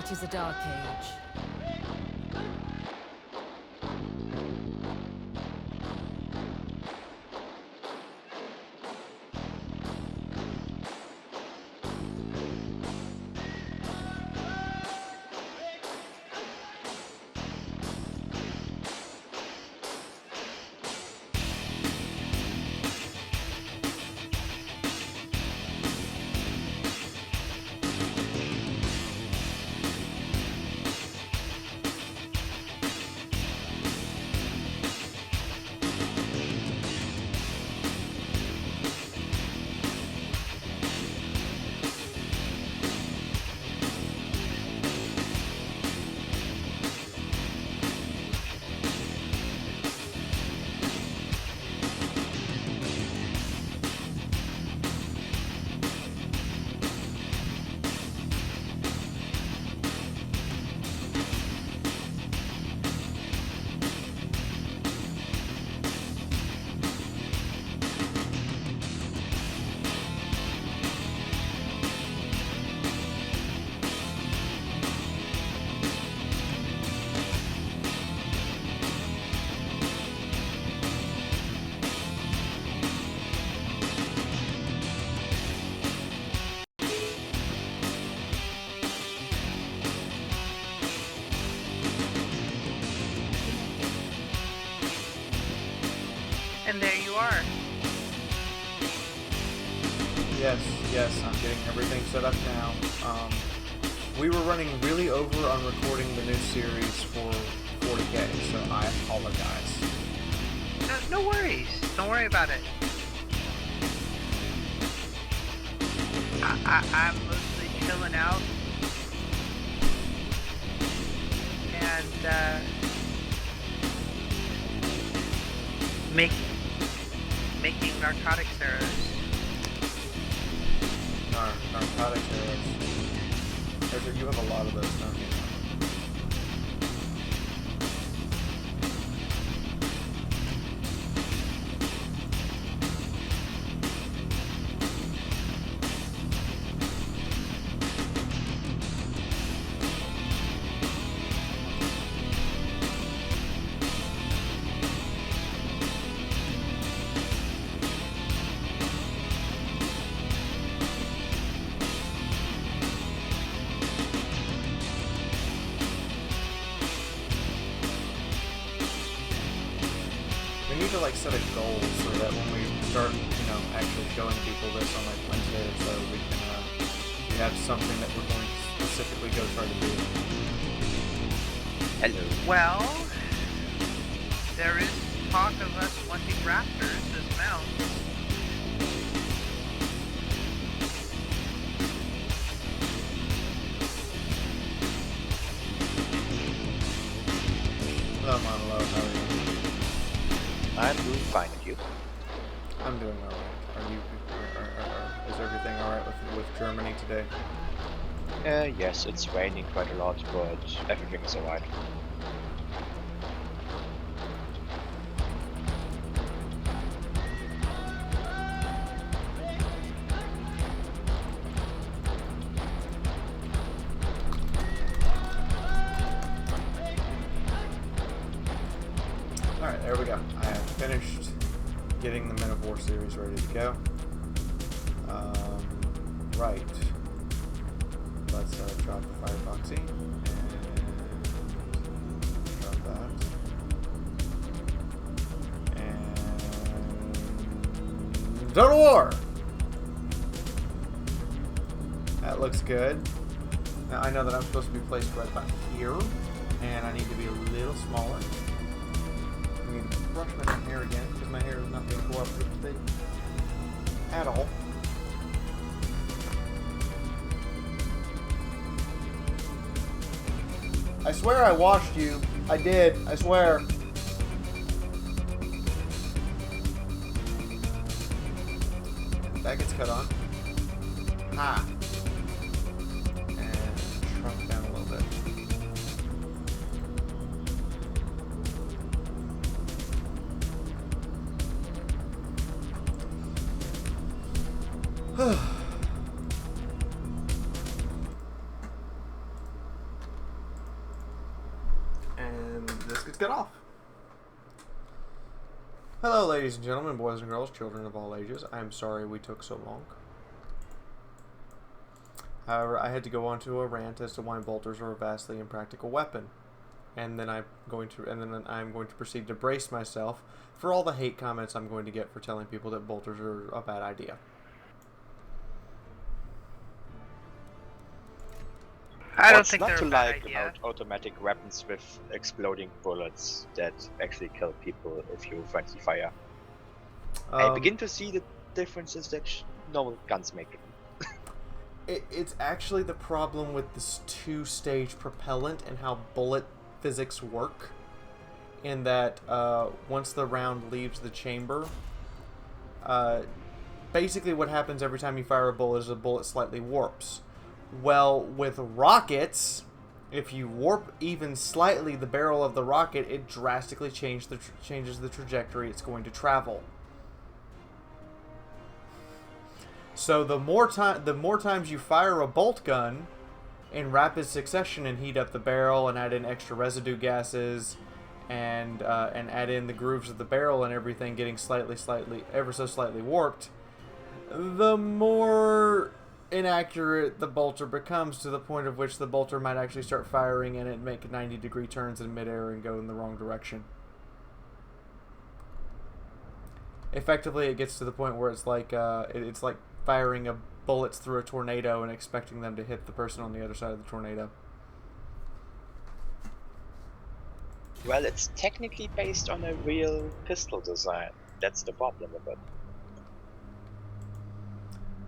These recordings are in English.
It is a dark age. And there you are. Yes, I'm getting everything set up now. We were running really over on recording the new series for 40K, so I apologize. No worries. Don't worry about it. I'm mostly chilling out. And, making narcotics arrows. Narcotics arrows. You have a lot of those, don't you? We need to like set a goal so that when we start, actually showing people this on like Wednesday or so, we have something that we're going to specifically go try to do. Hello. Well, there is talk of us wanting raptors as mounts. Hello, Monolo, how are you? I'm doing fine, and you? I'm doing alright. Is everything alright with Germany today? Yes, it's raining quite a lot, but everything is alright. Alright, there we go. I have finished getting the Men of War series ready to go. Right. Let's drop the Fireboxy and drop that. And Total War! That looks good. Now I know that I'm supposed to be placed right about here, and I need to be a little smaller. I need to brush my hair again because my hair is not being cooperative today at all. I swear I washed you. I did. I swear. That gets cut on. Ha. And shrunk down a little bit. Hello, ladies and gentlemen, boys and girls, children of all ages. I'm sorry we took so long. However, I had to go on to a rant as to why bolters are a vastly impractical weapon, and then I'm going to proceed to brace myself for all the hate comments I'm going to get for telling people that bolters are a bad idea. I don't What's think not they're to a bad like idea. about automatic weapons with exploding bullets that actually kill people if you friendly fire? I begin to see the differences that normal guns make. It's actually the problem with this two-stage propellant and how bullet physics work, in that once the round leaves the chamber, basically what happens every time you fire a bullet is a bullet slightly warps. Well, with rockets, if you warp even slightly the barrel of the rocket, it drastically changes the trajectory it's going to travel. So the more times you fire a bolt gun in rapid succession and heat up the barrel and add in extra residue gases and add in the grooves of the barrel and everything getting ever so slightly warped, the more inaccurate the bolter becomes, to the point of which the bolter might actually start firing and it make 90-degree turns in midair and go in the wrong direction. Effectively, it gets to the point where it's like firing bullets through a tornado and expecting them to hit the person on the other side of the tornado. Well, it's technically based on a real pistol design. That's the problem with it.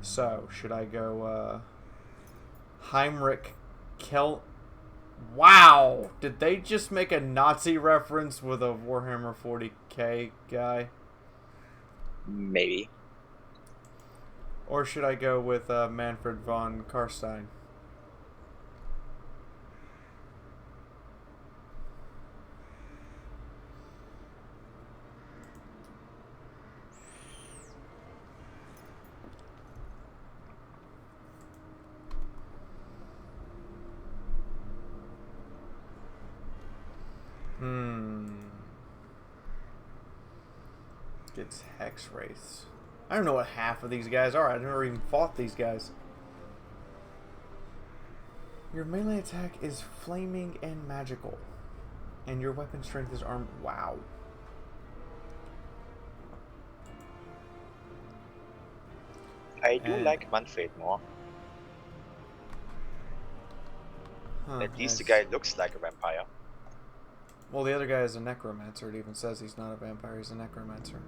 So, should I go, Heinrich Kel... Wow! Did they just make a Nazi reference with a Warhammer 40k guy? Maybe. Or should I go with, Manfred von Karstein? Gets Hex Wraiths. I don't know what half of these guys are. I've never even fought these guys. Your melee attack is flaming and magical. And your weapon strength is armed. Wow. I do like Manfred more. At least the guy looks like a vampire. Well, the other guy is a necromancer. It even says he's not a vampire, he's a necromancer.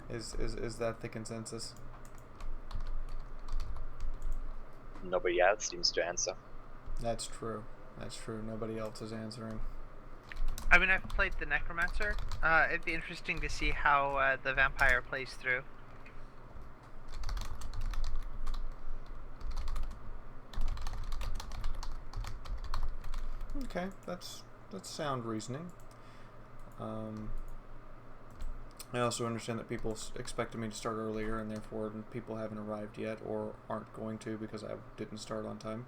Is that the consensus? Nobody else seems to answer. That's true. That's true. Nobody else is answering. I mean, I've played the Necromancer. It'd be interesting to see how the vampire plays through. Okay, that's sound reasoning. I also understand that people expected me to start earlier, and therefore people haven't arrived yet or aren't going to because I didn't start on time.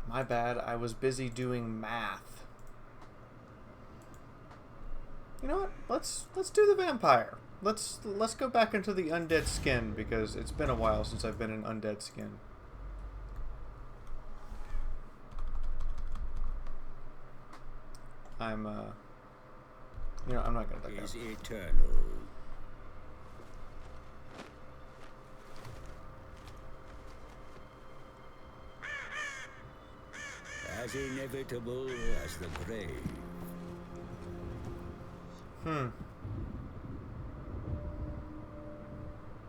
My bad, I was busy doing math. You know what? Let's do the vampire. Let's go back into the undead skin, because it's been a while since I've been in undead skin. I'm not gonna duck out. Is eternal. As inevitable as the grave.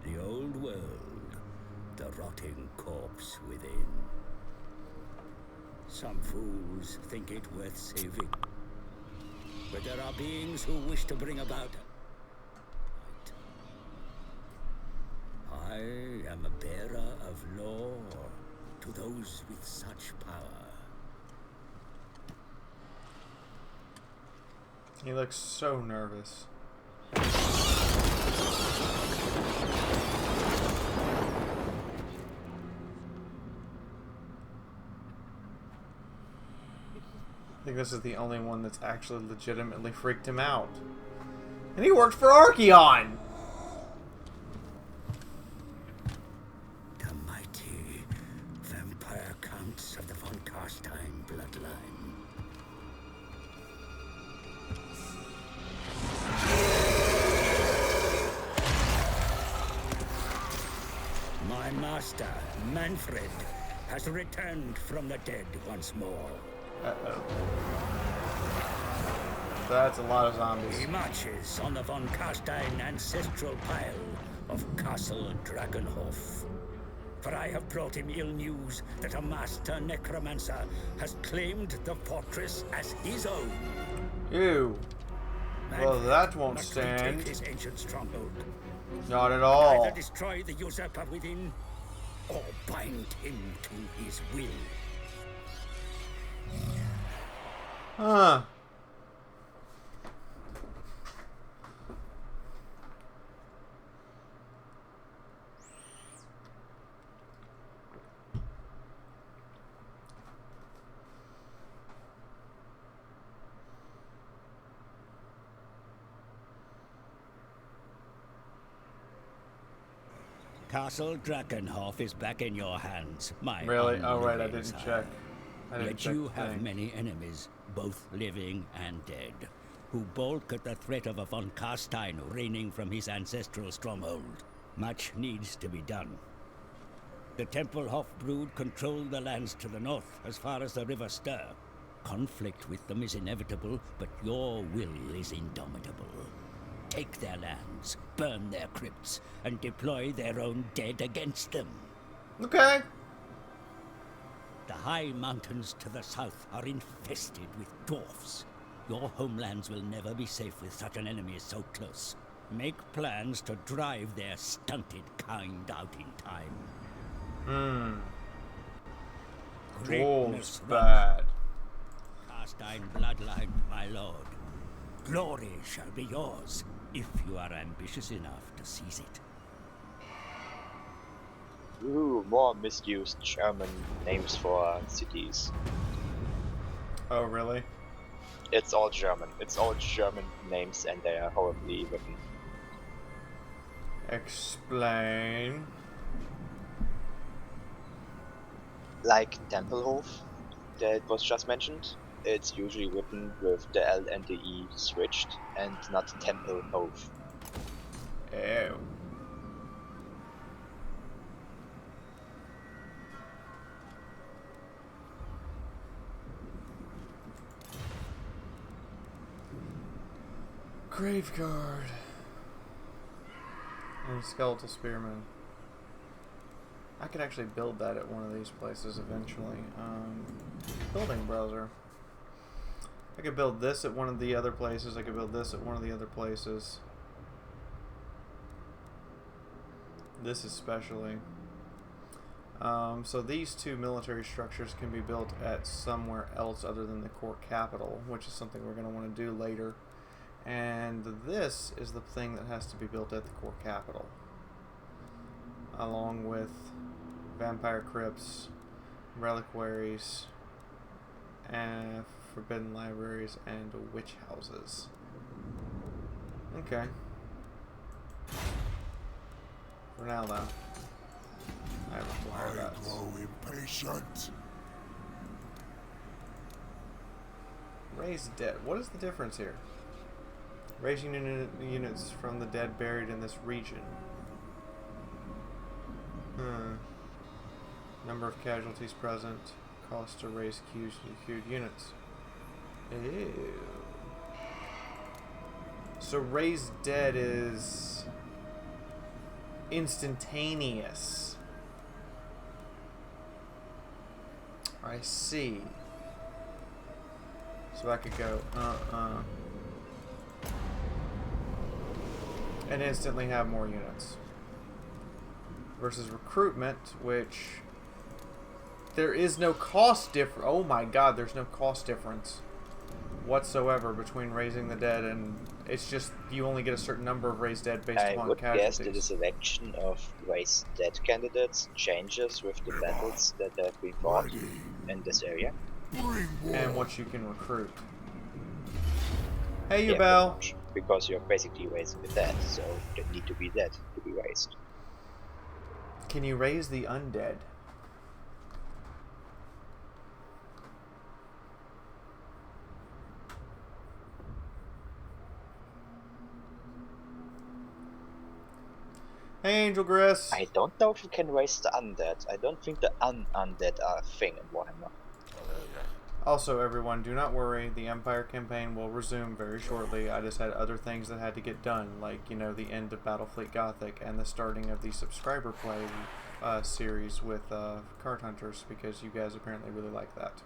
The old world, the rotting corpse within. Some fools think it worth saving. But there are beings who wish to bring about light. I am a bearer of law to those with such power. He looks so nervous. I think this is the only one that's actually legitimately freaked him out. And he worked for Archeon! The mighty vampire counts of the von Carstein bloodline. My master, Manfred, has returned from the dead once more. Uh-oh. That's a lot of zombies. He marches on the von Carstein ancestral pile of Castle Dragonhof. For I have brought him ill news that a master necromancer has claimed the fortress as his own. Ew. Well, Manfred that won't must stand. retake his ancient stronghold. Not at all. Either destroy the usurper within, or bind him to his will. Huh. Castle Drakenhof is back in your hands, my Really? Oh, right, I unliving didn't sire. check. I didn't Yet check you the have thing. many enemies, both living and dead, who balk at the threat of a von Carstein reigning from his ancestral stronghold. Much needs to be done. The Templehof brood control the lands to the north as far as the River Ster. Conflict with them is inevitable, but your will is indomitable. Take their lands, burn their crypts, and deploy their own dead against them. Okay. The high mountains to the south are infested with dwarfs. Your homelands will never be safe with such an enemy so close. Make plans to drive their stunted kind out in time. Wolves Greatness bad. Carstein bloodline, my lord. Glory shall be yours, if you are ambitious enough to seize it. Ooh, more misused German names for cities. Oh, really? It's all German. It's all German names and they are horribly written. Explain. Like Tempelhof, that was just mentioned. It's usually written with the L and the E switched and not Tempelhof. Ew. Graveguard. And skeletal spearman. I could actually build that at one of these places eventually. Building browser. I could build this at one of the other places. I could build this at one of the other places. This especially. So these two military structures can be built at somewhere else other than the core capital, which is something we're going to want to do later. And this is the thing that has to be built at the core capital, along with vampire crypts, reliquaries, and forbidden libraries, and witch houses. Okay. For now, though, I require that. I grow impatient. Raise dead. What is the difference here? Raising units from the dead buried in this region. Number of casualties present. Cost to raise queued units. Ew. So raise dead is instantaneous. I see. So I could go and instantly have more units. Versus recruitment, which there is no cost difference. Oh my god, there's no cost difference whatsoever between raising the dead, and it's just you only get a certain number of raised dead based I upon would guess casualties. that the selection of raised dead candidates changes with the battles that have been fought in this area. Bring war. and what you can recruit. Hey, you Yeah, Bell. because you're basically raising the dead, so they need to be dead to be raised. Can you raise the undead? Hey, Angel Gris. I don't know if you can raise the undead. I don't think the undead are a thing in Warhammer. Also, everyone, do not worry. The Empire campaign will resume very shortly. I just had other things that had to get done, like, you know, the end of Battlefleet Gothic and the starting of the subscriber play series with Card Hunters, because you guys apparently really like that.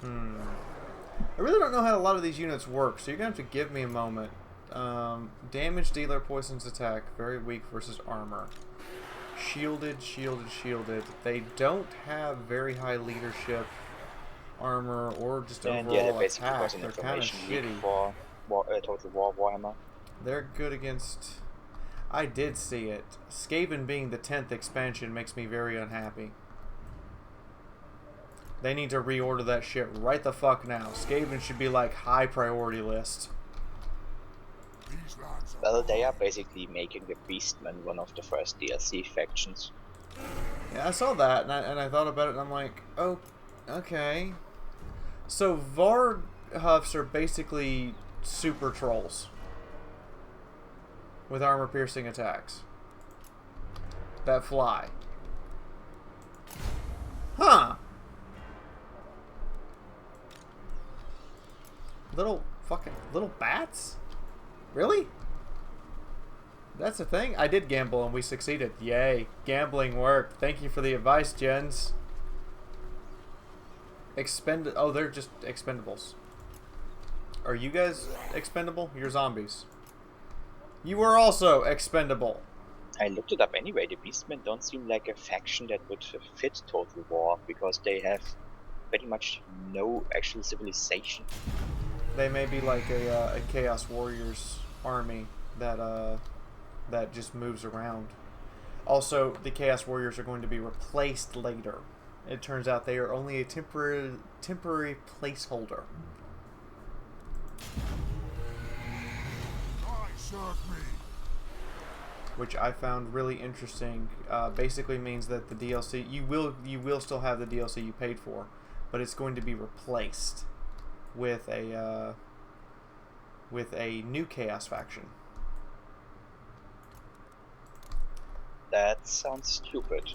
I really don't know how a lot of these units work, so you're going to have to give me a moment. Damage dealer, poisons attack, very weak versus armor. Shielded, shielded, shielded. They don't have very high leadership, armor, or just And yeah, overall they basically attack. was an They're kind of information leak shitty. for Total War Warhammer. They're good against... I did see it. Skaven being the 10th expansion makes me very unhappy. They need to reorder that shit right the fuck now. Skaven should be like high priority list. These lands are Well, they are basically making the Beastmen one of the first DLC factions. Yeah, I saw that and I thought about it and I'm like, oh, okay. So Varg Huffs are basically super trolls with armor piercing attacks that fly. Huh. Little bats? Really? That's a thing? I did gamble and we succeeded. Yay. Gambling worked. Thank you for the advice, Jens. Oh, they're just expendables. Are you guys expendable? You're zombies. You are also expendable. I looked it up anyway. The Beastmen don't seem like a faction that would fit Total War because they have pretty much no actual civilization. They may be like a Chaos Warriors army that just moves around. Also, the Chaos Warriors are going to be replaced later. It turns out they are only a temporary placeholder. serve me. Which I found really interesting. Basically means that the DLC you will still have the DLC you paid for, but it's going to be replaced with a new Chaos faction. That sounds stupid.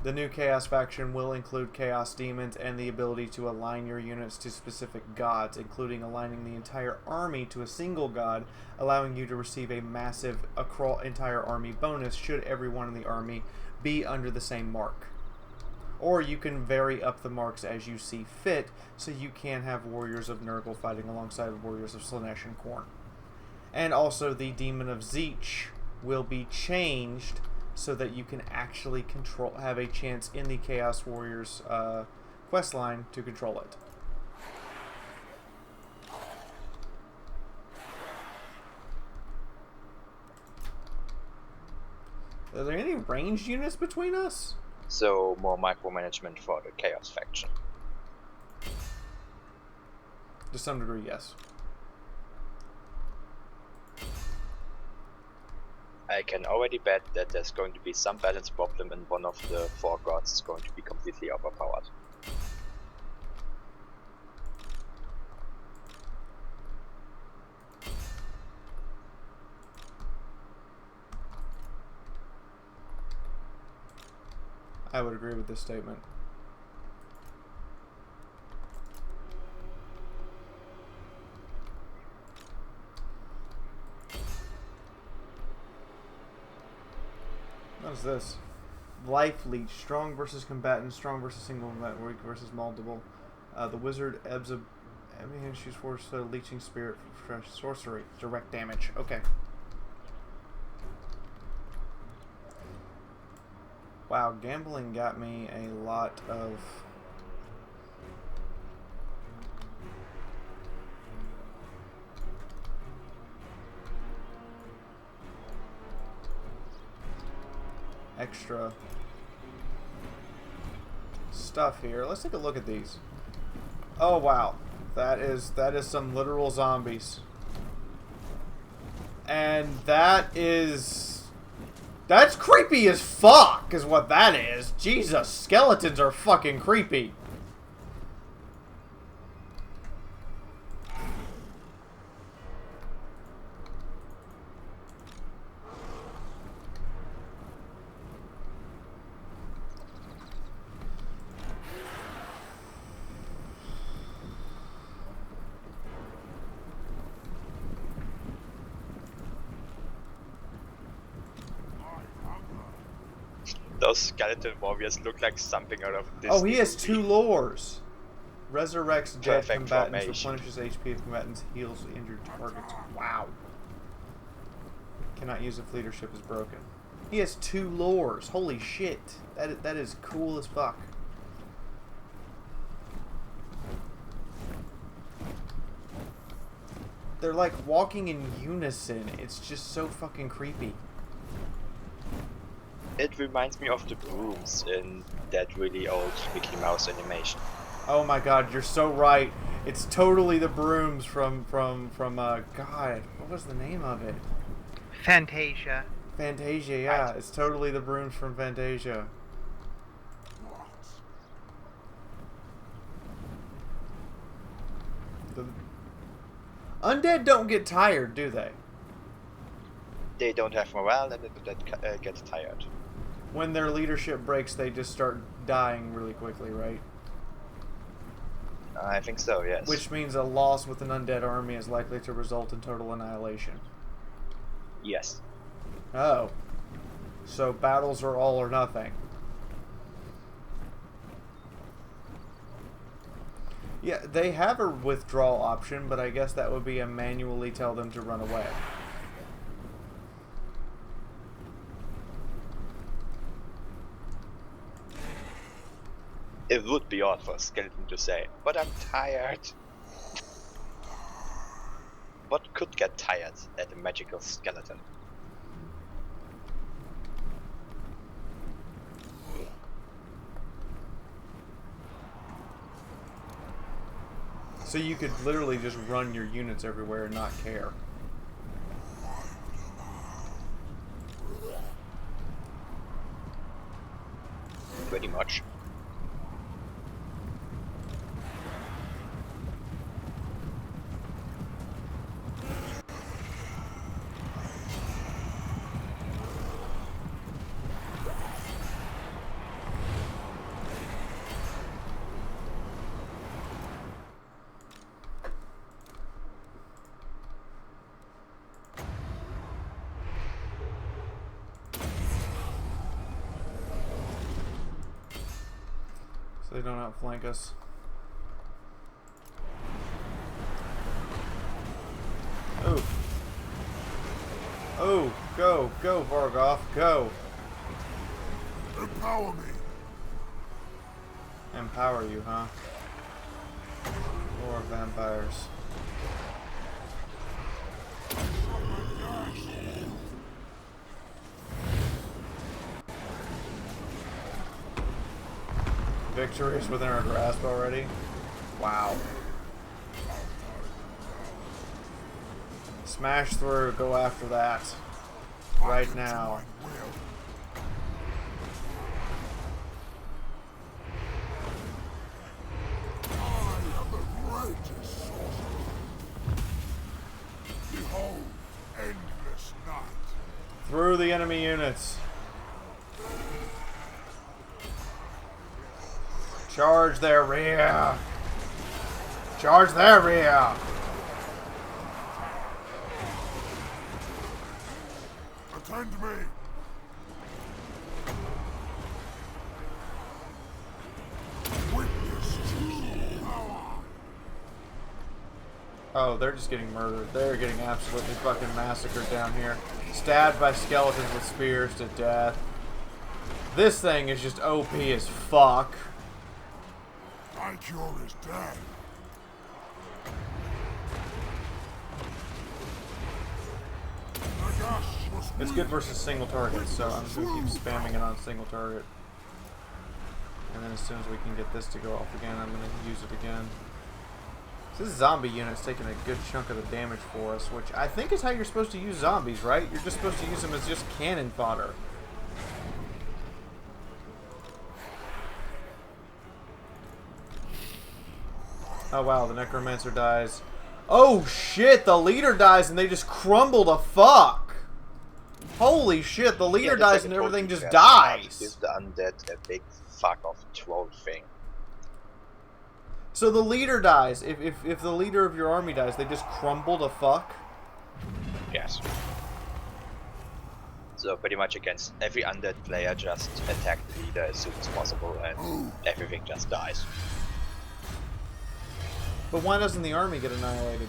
The new Chaos faction will include Chaos Demons and the ability to align your units to specific gods, including aligning the entire army to a single god, allowing you to receive a massive entire army bonus should everyone in the army be under the same mark. Or you can vary up the marks as you see fit, so you can have Warriors of Nurgle fighting alongside Warriors of Slaanesh and Khorne. And also the Demon of Tzeentch will be changed so that you can actually have a chance in the Chaos Warriors quest line to control it. Are there any ranged units between us? So more micromanagement for the Chaos faction. To some degree, yes. I can already bet that there's going to be some balance problem and one of the four gods is going to be completely overpowered. I would agree with this statement. What is this? Life Leech. Strong versus combatant. Strong versus single combatant. Weak versus multiple. The wizard ebbs a hand shoots force leeching spirit for fresh sorcery. Direct damage. Okay. Wow, gambling got me a lot of... extra stuff here. Let's take a look at these. Oh wow, that is some literal zombies, and that's creepy as fuck, is what that is. Jesus, skeletons are fucking creepy. Those skeleton warriors look like something out of this. Oh, he has 2 lores. Resurrects dead Perfect combatants, formation. replenishes HP of combatants, heals injured targets. Wow. Cannot use if leadership is broken. He has 2 lores. Holy shit. That is cool as fuck. They're like walking in unison. It's just so fucking creepy. It reminds me of the brooms in that really old Mickey Mouse animation. Oh my god, you're so right. It's totally the brooms from God, what was the name of it? Fantasia. Fantasia, yeah. It's totally the brooms from Fantasia. The undead don't get tired, do they? They don't have morale and they get tired. When their leadership breaks, they just start dying really quickly, right? I think so, yes. Which means a loss with an undead army is likely to result in total annihilation. Yes. Oh. So battles are all or nothing. Yeah, they have a withdrawal option, but I guess that would be a manually tell them to run away. It would be odd for a skeleton to say, but I'm tired. What could get tired at a magical skeleton? So you could literally just run your units everywhere and not care. Pretty much. So they don't outflank us. Oh. Oh, go, Vargoth, go. Empower me. Empower you, huh? Or vampires. Victory is within our grasp already. Wow. Smash through, go after that. Right now. Behold, endless night. Through the enemy units. Charge their rear. Charge their rear. Attend me. Witness true power. Oh, they're just getting murdered. They're getting absolutely fucking massacred down here. Stabbed by skeletons with spears to death. This thing is just OP as fuck. My cure is dead. Nagash was It's good versus single targets, so I'm just going to keep spamming it on single target. And then as soon as we can get this to go off again, I'm going to use it again. So this zombie unit's taking a good chunk of the damage for us, which I think is how you're supposed to use zombies, right? You're just supposed to use them as just cannon fodder. Oh wow, the necromancer dies. Oh shit, the leader dies and they just crumble to fuck. Holy shit, the leader dies and everything just dies. Give the undead a big fuck off troll thing. So the leader dies. If the leader of your army dies, they just crumble to fuck? Yes. So pretty much against every undead player, just attack the leader as soon as possible and everything just dies. But why doesn't the army get annihilated?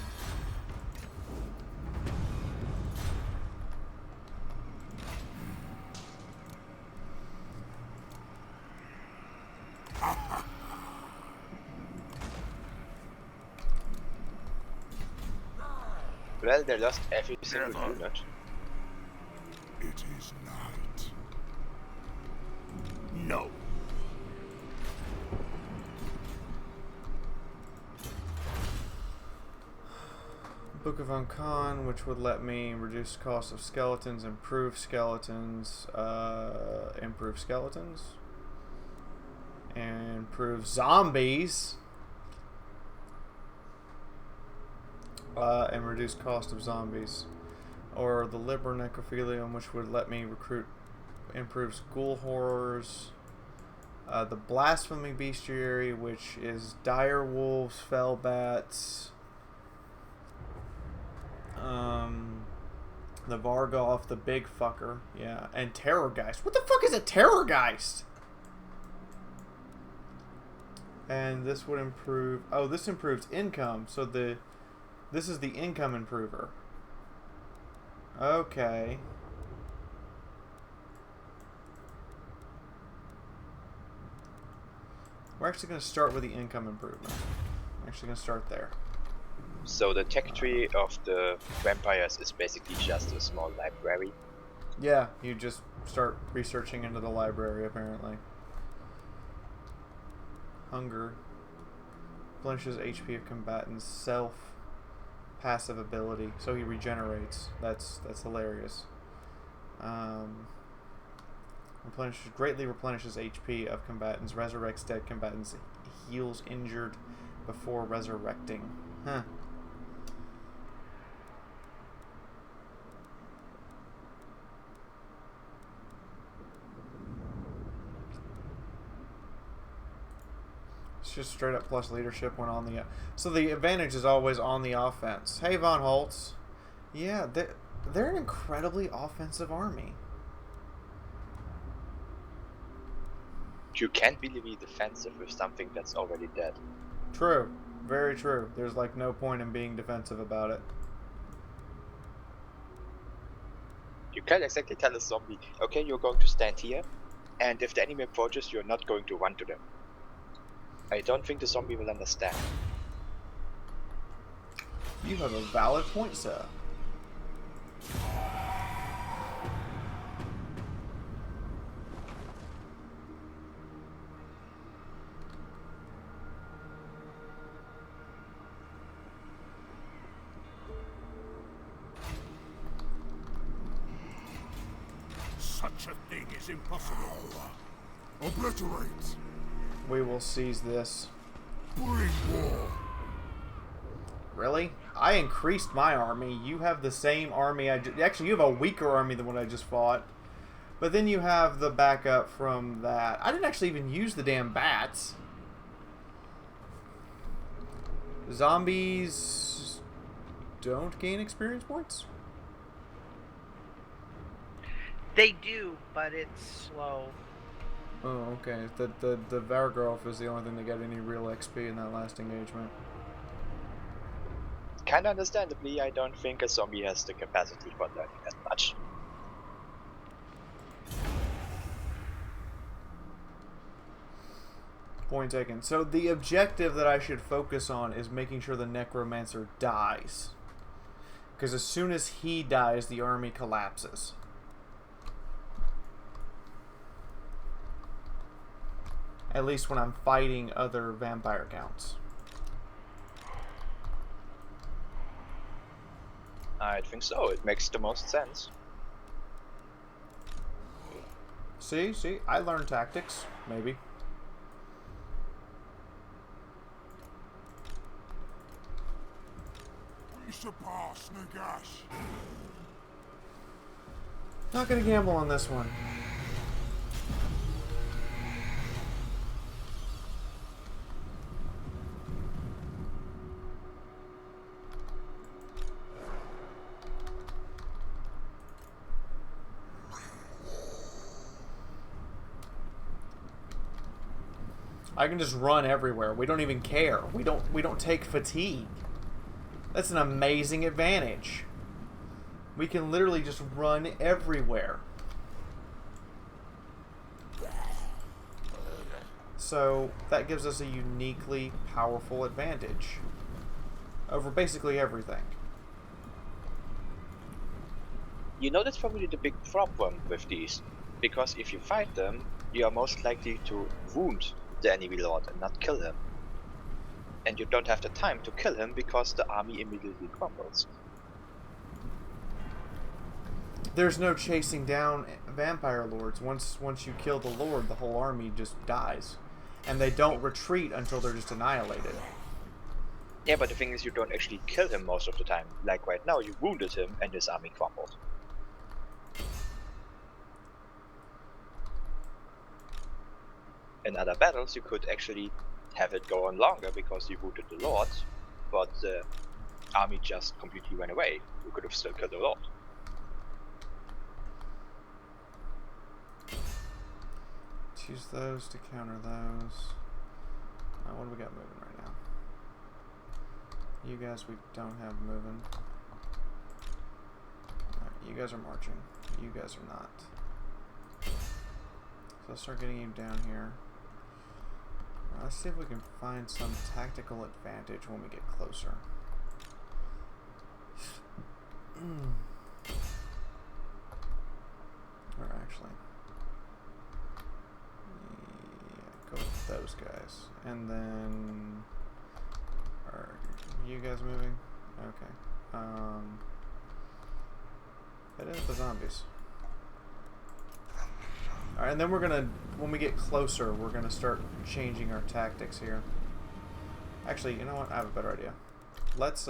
Well, they lost every single unit. It is night. No. Book of Uncon, which would let me reduce cost of skeletons, improve skeletons, and improve zombies, and reduce cost of zombies. Or the Liber Necrophilium, which would let me recruit, improves ghoul horrors. The Blasphemy Bestiary, which is dire wolves, fell bats. The Vargoth, the big fucker, yeah, and Terrorgeist. What the fuck is a Terrorgeist? And this would improve. Oh, this improves income. So this is the income improver. Okay. We're actually going to start with the income improvement. I'm actually going to start there. So the tech tree of the vampires is basically just a small library. Yeah, you just start researching into the library, apparently. Hunger. Replenishes HP of combatants. Self. Passive ability. So he regenerates. That's hilarious. Greatly replenishes HP of combatants. Resurrects dead combatants. Heals injured before resurrecting. Huh. It's just straight up plus leadership when on the... So the advantage is always on the offense. Hey, Von Holtz. Yeah, they're an incredibly offensive army. You can't really be defensive with something that's already dead. True. Very true. There's like no point in being defensive about it. You can't exactly tell a zombie, okay, you're going to stand here, and if the enemy approaches, you're not going to run to them. I don't think the zombie will understand. You have a valid point, sir. Such a thing is impossible. Obliterate. We will seize this. Bring war. Really? I increased my army. You have the same army. Actually, you have a weaker army than what I just fought. But then you have the backup from that. I didn't actually even use the damn bats. Zombies don't gain experience points? They do, but it's slow. Oh, okay. The Vargoth is the only thing that got any real XP in that last engagement. Kinda understandably, I don't think a zombie has the capacity for learning that much. Point taken. So the objective that I should focus on is making sure the Necromancer dies. Because as soon as he dies, the army collapses. At least when I'm fighting other vampire counts. I think so. It makes the most sense. See, I learned tactics, maybe. We surpass Nagash. Not gonna gamble on this one. I can just run everywhere. We don't even care. We don't take fatigue. That's an amazing advantage. We can literally just run everywhere. So that gives us a uniquely powerful advantage over basically everything. You know, that's probably the big problem with these, because if you fight them, you are most likely to wound the enemy lord and not kill him. And you don't have the time to kill him because the army immediately crumbles. There's no chasing down vampire lords. Once you kill the lord, the whole army just dies. And they don't retreat until they're just annihilated. Yeah, but the thing is, you don't actually kill him most of the time. Like right now, you wounded him and his army crumbled. In other battles, you could actually have it go on longer because you wounded the lord, but the army just completely went away. You could have still killed the lord. Choose those to counter those. What do we got moving right now? You guys we don't have moving. Alright, you guys are marching. You guys are not. So I'll start getting you down here. Let's see if we can find some tactical advantage when we get closer. Or actually, yeah, go with those guys. And then, are you guys moving? Okay. Hit in the zombies. Alright, and then we're gonna, when we get closer, we're gonna start changing our tactics here. Actually, you know what? I have a better idea. Let's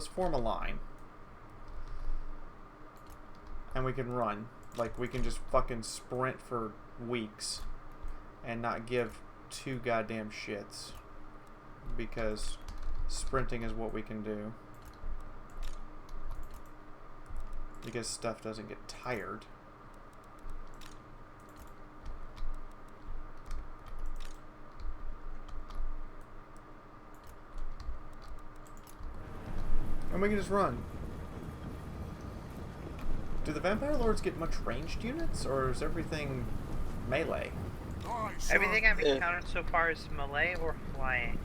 form a line. And we can run. Like, we can just fucking sprint for weeks and not give two goddamn shits. Because sprinting is what we can do. Because stuff doesn't get tired. And we can just run. Do the vampire lords get much ranged units, or is everything melee? Everything I've encountered so far is melee or flying.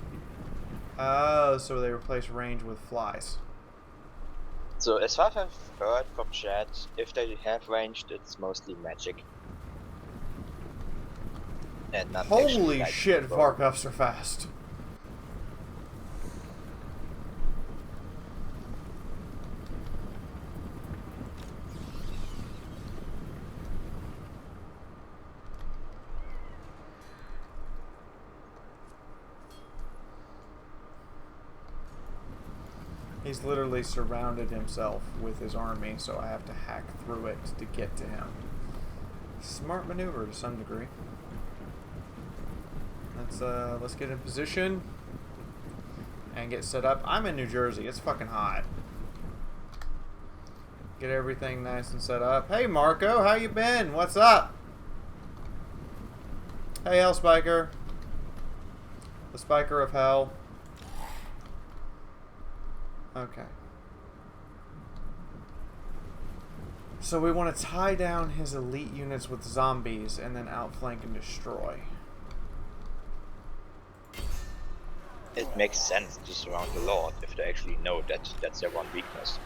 Oh, so they replace range with flies. So as far as I've heard from chat, if they have ranged, it's mostly magic. And not Holy like shit, Varkuffs are fast. He's literally surrounded himself with his army, so I have to hack through it to get to him. Smart maneuver to some degree. Let's get in position and get set up. I'm in New Jersey. It's fucking hot. Get everything nice and set up. Hey Marco, how you been? What's up? Hey Hell Spiker. The Spiker of Hell. Okay. So we want to tie down his elite units with zombies and then outflank and destroy. It makes sense to surround the Lord if they actually know that that's their one weakness.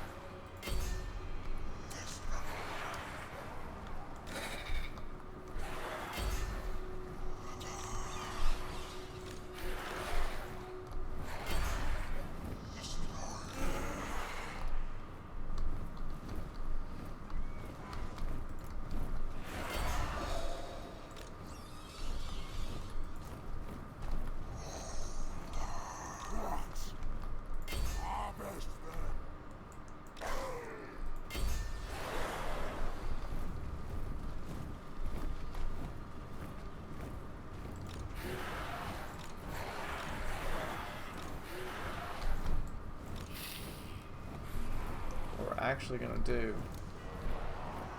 actually gonna do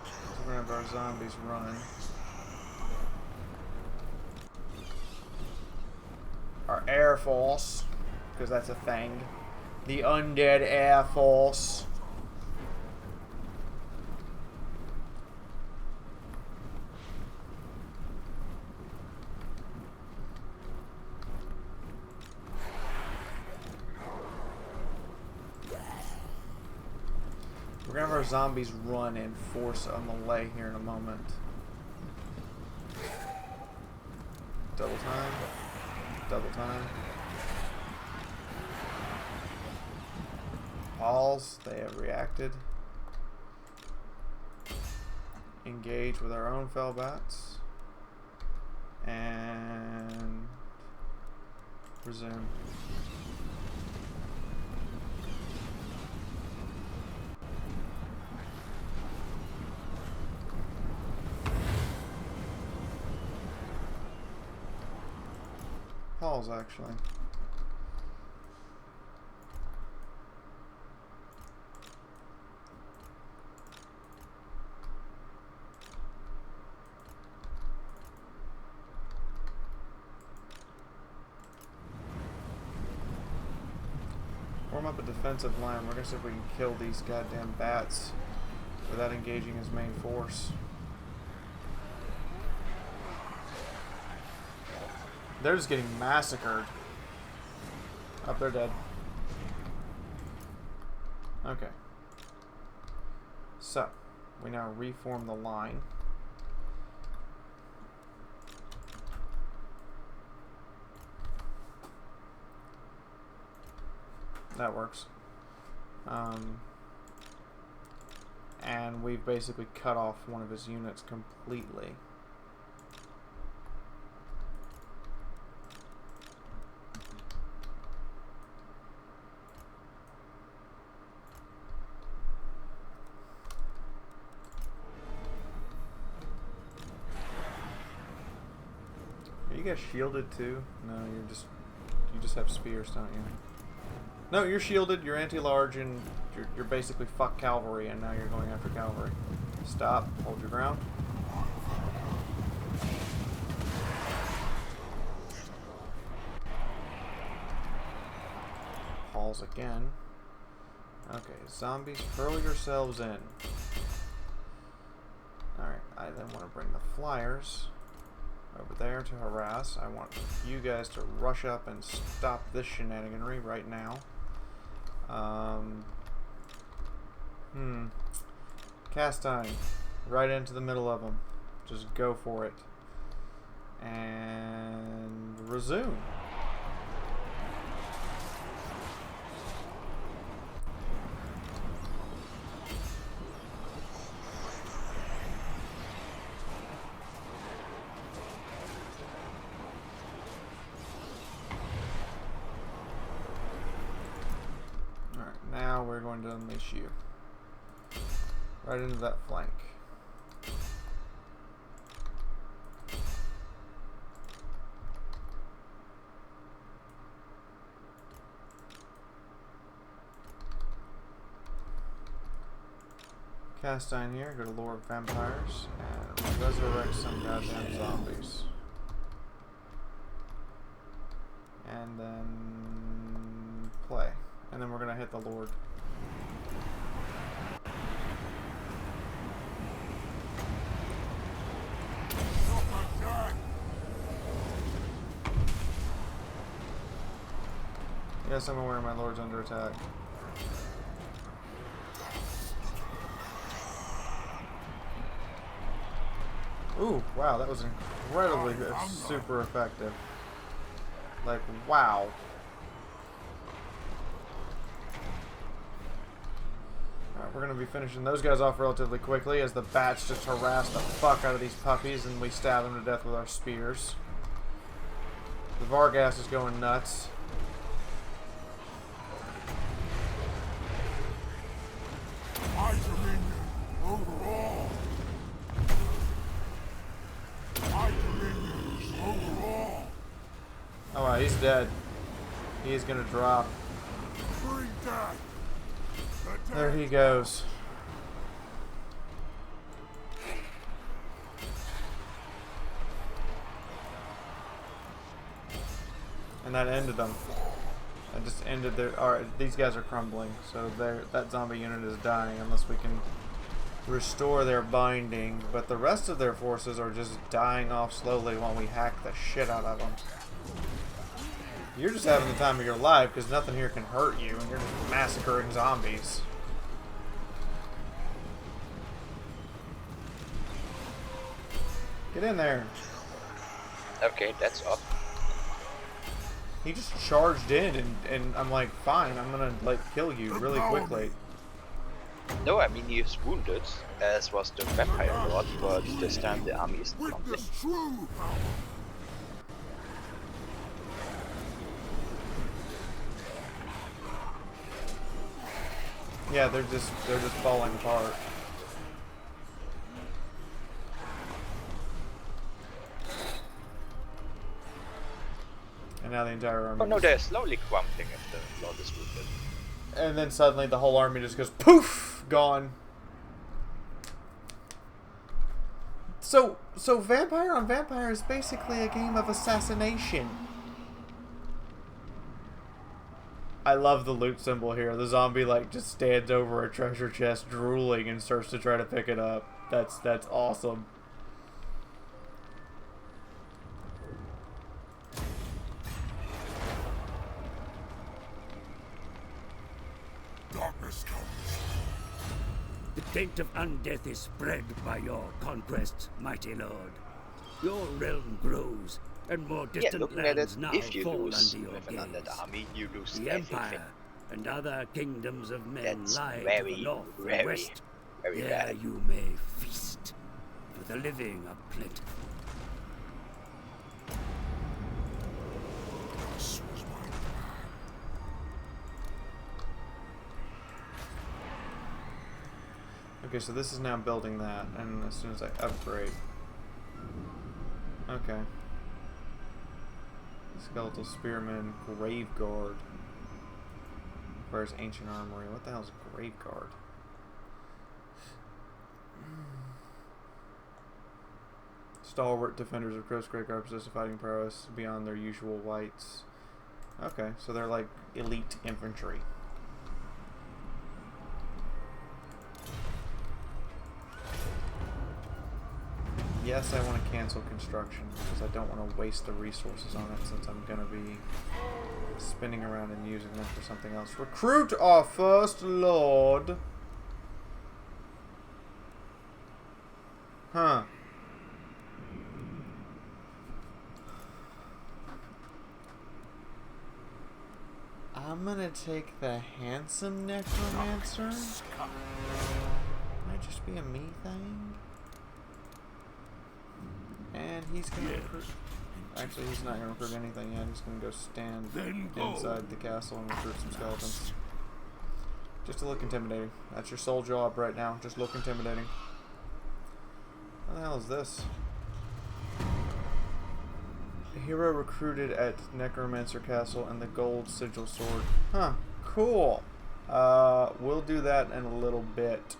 is we're gonna have our zombies run. Our Air Force, because that's a thing. The Undead Air Force. We're gonna have our zombies run and force a melee here in a moment. Double time. Double time. Pause. They have reacted. Engage with our own fell bats. And resume. Pause, actually. Form up a defensive line. We're gonna see if we can kill these goddamn bats without engaging his main force. They're just getting massacred. Up, they're dead. Okay. So, we now reform the line. That works. And we've basically cut off one of his units completely. Are you guys shielded too? No, you just have spears, don't you? No, you're shielded, you're anti-large, and you're basically fuck cavalry, and now you're going after cavalry. Stop, hold your ground. Pause again. Okay, zombies, hurl yourselves in. Alright, I then want to bring the flyers over there to harass. I want you guys to rush up and stop this shenaniganry right now. Cast iron. Right into the middle of them. Just go for it. And resume. Now we're going to unleash you. Right into that flank. Cast iron here, go to Lord Vampires, and resurrect some goddamn zombies. And then play. And then we're gonna hit the Lord. Yes, I'm aware my Lord's under attack. Ooh, wow, that was incredibly super effective. Like, wow. Alright, we're going to be finishing those guys off relatively quickly as the bats just harass the fuck out of these puppies and we stab them to death with our spears. The Vargas is going nuts. My dominion overall. My dominion is overall. Oh wow, he's dead. He is going to drop. Bring death. The There dead. he goes. And that ended them. I just ended their... Alright, these guys are crumbling. So that zombie unit is dying unless we can restore their binding. But the rest of their forces are just dying off slowly while we hack the shit out of them. You're just having the time of your life because nothing here can hurt you and you're just massacring zombies. Get in there. Okay, that's up. He just charged in and I'm like, fine, I'm gonna like kill you really quickly. No, I mean he is wounded, as was the vampire lord, but this time the army is crumbling. Witness true power. Yeah, they're just falling apart. And now the entire army. Oh no, they're slowly crumbling if the lord is wounded. And then suddenly the whole army just goes poof, gone. So Vampire on Vampire is basically a game of assassination. I love the loot symbol here. The zombie like just stands over a treasure chest drooling and starts to try to pick it up. That's awesome. Darkness comes. The taint of undeath is spread by your conquests, mighty lord. Your realm grows, and more Yeah, distant looking at it, lands now if you fall lose under your with an gaze. undead army, you lose The everything. Empire and other kingdoms of men That's lie to very, the north very, and west. very There bad. you may feast, for the living are plentiful. This was my plan. Okay, so this is now building that, and as soon as I upgrade. Okay. Skeletal Spearman, Grave Guard. Requires Ancient Armory. What the hell is a Grave Guard? Stalwart Defenders of Gross Grave Guard possess a fighting prowess beyond their usual whites. Okay, so they're like elite infantry. Yes, I want to cancel construction because I don't want to waste the resources on it since I'm going to be spinning around and using them for something else. Recruit our first lord. Huh. I'm going to take the handsome necromancer. Might just be a me thing. And he's going to recruit... Actually, he's not going to recruit anything yet. He's going to go stand inside the castle and recruit some skeletons. Just to look intimidating. That's your sole job right now. Just look intimidating. What the hell is this? A hero recruited at Necromancer Castle and the Gold Sigil Sword. Huh. Cool. We'll do that in a little bit.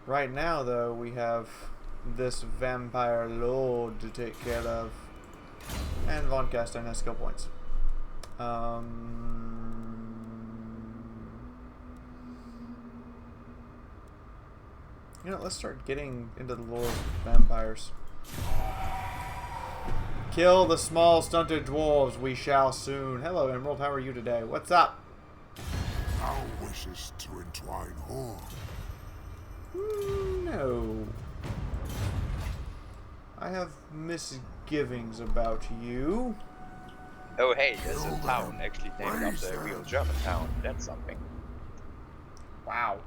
Right now, though, we have this Vampire Lord to take care of. And Von Castein has skill points. You know, let's start getting into the lore of vampires. Kill the small stunted dwarves, we shall soon. Hello, Emerald, how are you today? What's up? Thou wishes to entwine horn. No. I have misgivings about you. Oh hey, there's a town actually named after a real German town. That's something. Wow.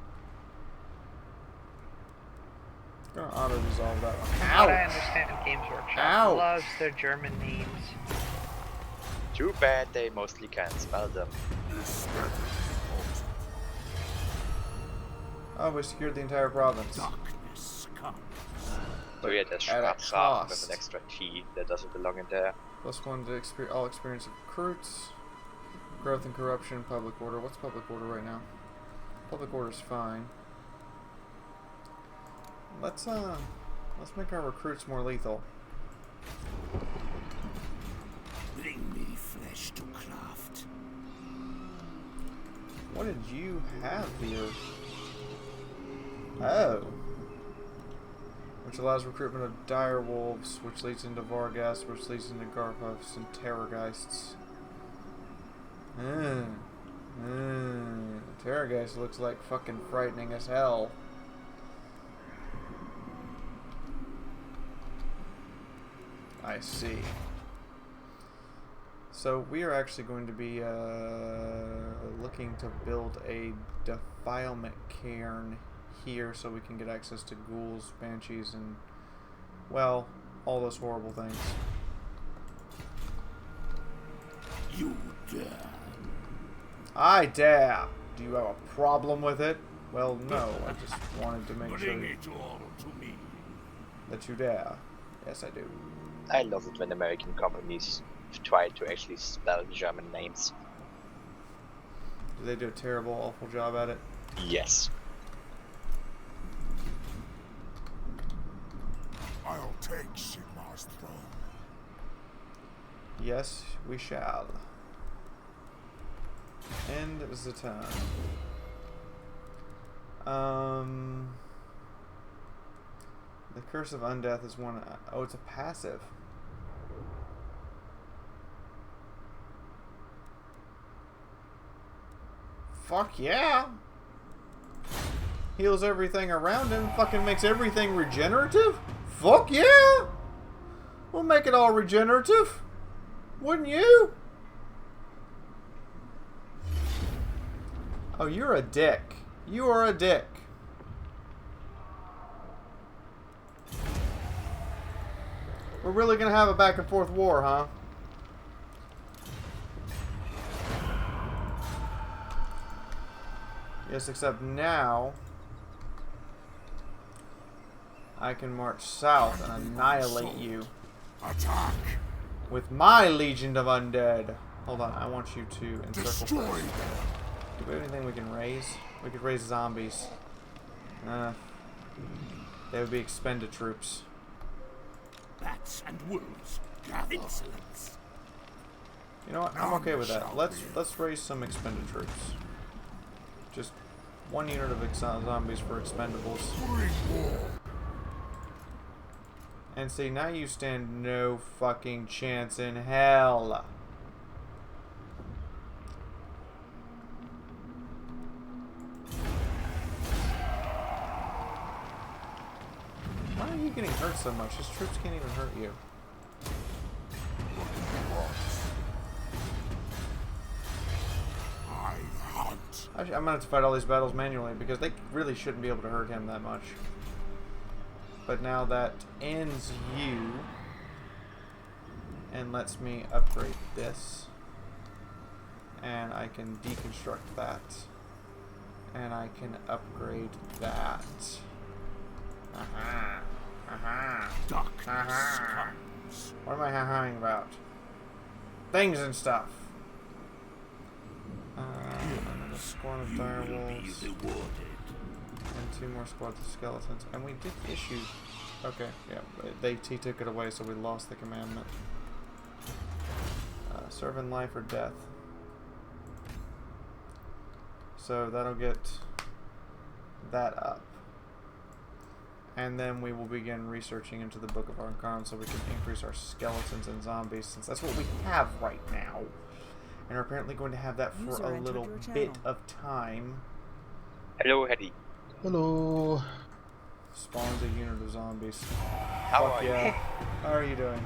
Gonna auto resolve that one. From what I understand, Games Workshop Ouch. loves their German names. Too bad they mostly can't spell them. Oh, we secured the entire province. Darkness comes. So yeah, there's At a Schwarzrahmen cost. with an extra T that doesn't belong in there. +1 to all experience of recruits. Growth and corruption, public order. What's public order right now? Public order's fine. Let's make our recruits more lethal. Bring me flame. What did you have here? Oh. Which allows recruitment of dire wolves, which leads into Vargas, which leads into Garpuffs and Terrorgeists. Terrorgeist looks like fucking frightening as hell. I see. So we are actually going to be looking to build a defilement cairn here so we can get access to ghouls, banshees, and, well, all those horrible things. You dare. I dare. Do you have a problem with it? Well, no. I just wanted to make sure Bring it all to me. that you dare. Yes, I do. I love it when American companies try to actually spell German names. Do they do a terrible, awful job at it? Yes. I'll take Sigmar's throne. Yes, we shall. End the time. The Curse of Undeath is one. Oh, it's a passive. Fuck yeah! Heals everything around him. Fucking makes everything regenerative. Fuck yeah! We'll make it all regenerative. Wouldn't you? Oh, you're a dick. You are a dick. We're really gonna have a back and forth war, huh? Yes, except now I can march south and annihilate you Attack. with my Legion of Undead. Hold on, I want you to encircle Destroy first. them. Do we have anything we can raise? We could raise zombies. They would be expended troops. Bats and wolves. Gather. Insolence. You know what? I'm okay with that. Let's raise some expended troops. Just one unit of zombies for expendables. Bring war. And see, now you stand no fucking chance in hell. Why are you getting hurt so much? His troops can't even hurt you. I hunt. Actually, I'm gonna have to fight all these battles manually because they really shouldn't be able to hurt him that much. But now that ends you and lets me upgrade this. And I can deconstruct that. And I can upgrade that. Aha. Aha. Darkness Aha. comes. What am I ha-haing about? Things and stuff. Another squad of dire You will be wolves. rewarded. And 2 more squads of skeletons. And we did issue... Okay, yeah. He took it away, so we lost the commandment. Serve in life or death. So that'll get that up. And then we will begin researching into the Book of Archon so we can increase our skeletons and zombies, since that's what we have right now. And we're apparently going to have that for User a entered little your bit channel. of time. Hello, Hedy. Hello. Spawns a unit of zombies. How Fuck are yeah. you? How are you doing?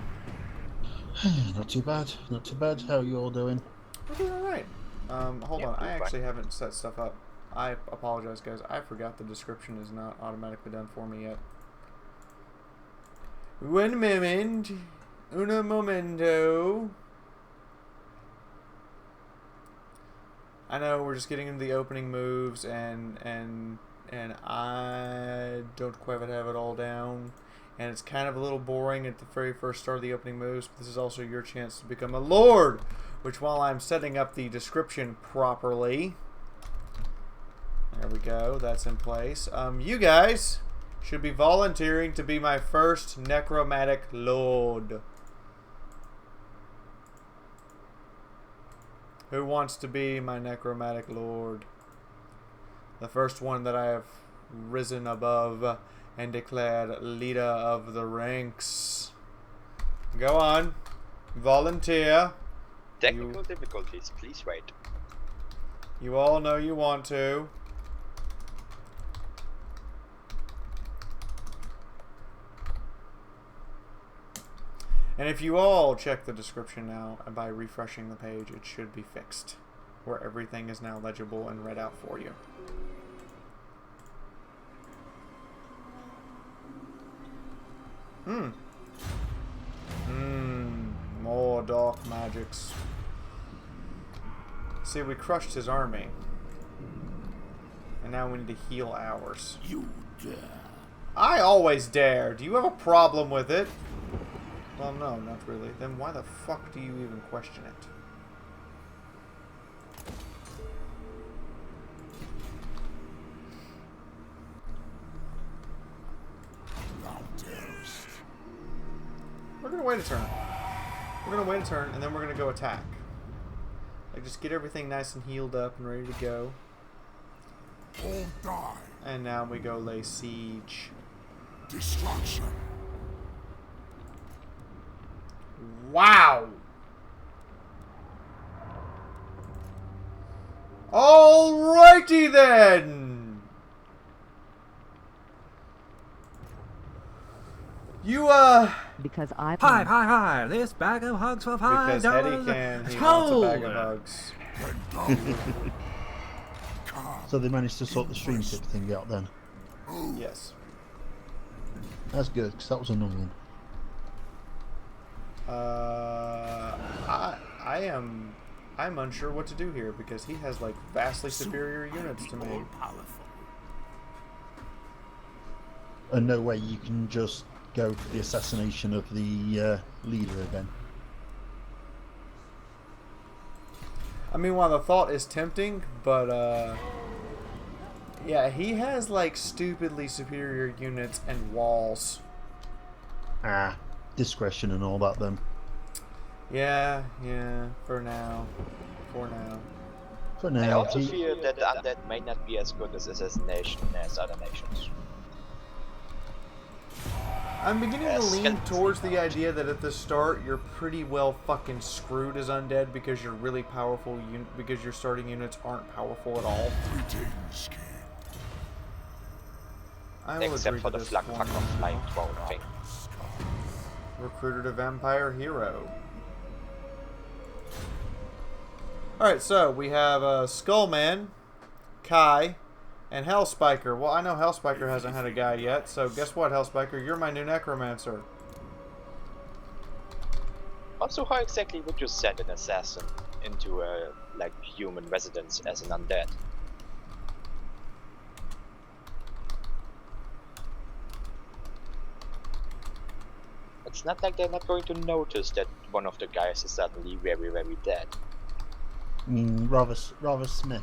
Not too bad. Not too bad. How are you all doing? We're doing alright. Hold Yeah, on. I doing fine. actually haven't set stuff up. I apologize, guys. I forgot the description is not automatically done for me yet. One moment. Uno momento. I know we're just getting into the opening moves, and I don't quite have it all down, and it's kind of a little boring at the very first start of the opening moves. But this is also your chance to become a lord, which, while I'm setting up the description properly, there we go, that's in place. You guys should be volunteering to be my first necromantic lord. Who wants to be my necromantic lord? The first one that I have risen above and declared leader of the ranks. Go on. Volunteer. Technical difficulties, please wait. You all know you want to. And if you all check the description now, and by refreshing the page, it should be fixed, where everything is now legible and read out for you. More dark magics. See, we crushed his army. And now we need to heal ours. You dare. I always dare. Do you have a problem with it? Well, no, not really. Then why the fuck do you even question it? Thou darest. We're gonna wait a turn. We're gonna wait a turn, and then we're gonna go attack. Like, just get everything nice and healed up and ready to go. All die. And now we go lay siege. Destruction. Wow! Alrighty then! You, Because I Hi, this bag of hugs for $5. because Eddie can, he wants a bag of hugs. So they managed to sort the stream tip thing out then. Yes. That's good, because that was annoying. I'm unsure what to do here because he has like vastly superior units to me. And no way you can just go for the assassination of the leader again. I mean, while the thought is tempting, but yeah, he has like stupidly superior units and walls. Ah, discretion and all that then. Yeah, for now. For For I now, also fear that the undead may not be as good as assassination as other nations. I'm beginning to lean Skeletons. towards the idea that at the start you're pretty well fucking screwed as undead because you're really powerful, because your starting units aren't powerful at all. Greetings, King. I will Except agree for to the this flak one. fuck of flying throne thing. Recruited a vampire hero. Alright, so we have Skullman, Kai, and Hellspiker. Well, I know Hellspiker hasn't had a guy yet, so guess what, Hellspiker? You're my new necromancer. Also, how exactly would you send an assassin into a like human residence as an undead? It's not like they're not going to notice that one of the guys is suddenly very, very dead. I mean, rather smelly.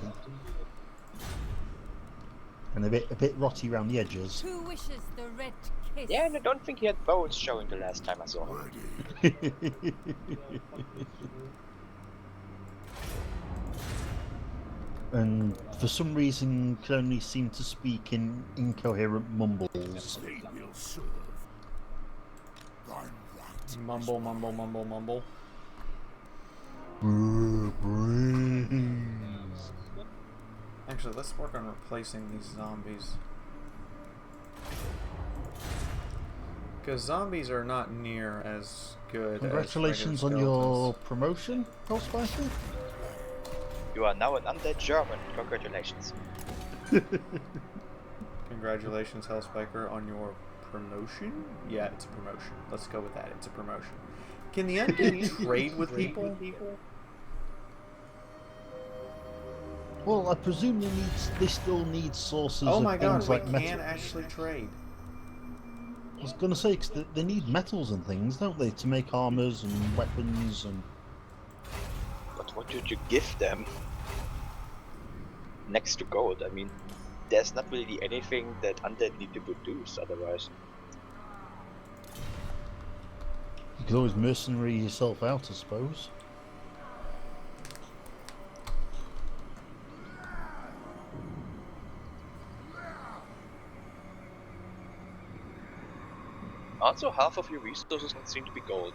And a bit rotty around the edges. Who wishes the red kiss? Yeah, and I don't think he had bones showing the last time I saw him. And for some reason can only seem to speak in incoherent mumbles. They will serve. Thine right. Mumble, mumble, mumble, mumble. Actually, let's work on replacing these zombies. Because zombies are not near as good Congratulations as on regular your promotion, Hellspiker. You are now an undead German. Congratulations. Congratulations, Hellspiker, on your promotion? Yeah, it's a promotion. Let's go with that. It's a promotion. Can the undead trade with people? Well, I presume they still need sources Oh of my god, things we like can metal. actually trade. I was going to say, because they need metals and things, don't they, to make armors and weapons and... But what would you give them? Next to gold, I mean, there's not really anything that undead need to produce otherwise. You could always mercenary yourself out, I suppose. Also, half of your resources seem to be gold.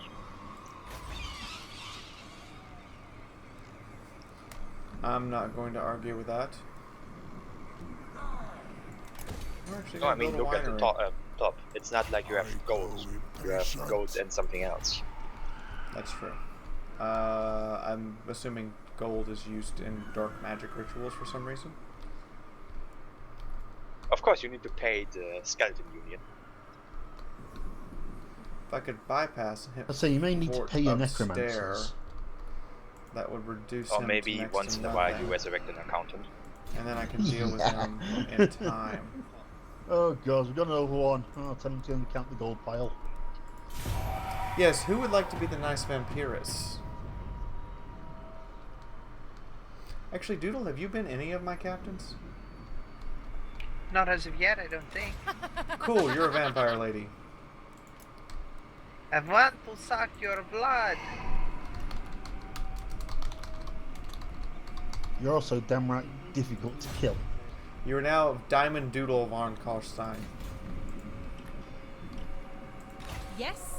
I'm not going to argue with that. We're actually No, I gonna mean, build a look at the winery. top. It's not like you have gold. You have gold and something else. That's true. I'm assuming gold is used in dark magic rituals for some reason. Of course, you need to pay the skeleton union. If I could bypass him, I'd say you may need to pay your necromancers. that would reduce Or him maybe to next once to in a while nothing, you resurrect an accountant. and then I can deal with him in time. Oh god, we've got another one. Oh, tell him to only count the gold pile. Yes, who would like to be the nice vampirist? Actually, Doodle, have you been any of my captains? Not as of yet, I don't think. Cool, you're a vampire lady. I want to suck your blood. You're also damn right difficult to kill. You are now Diamond Doodle von Karstein. Yes.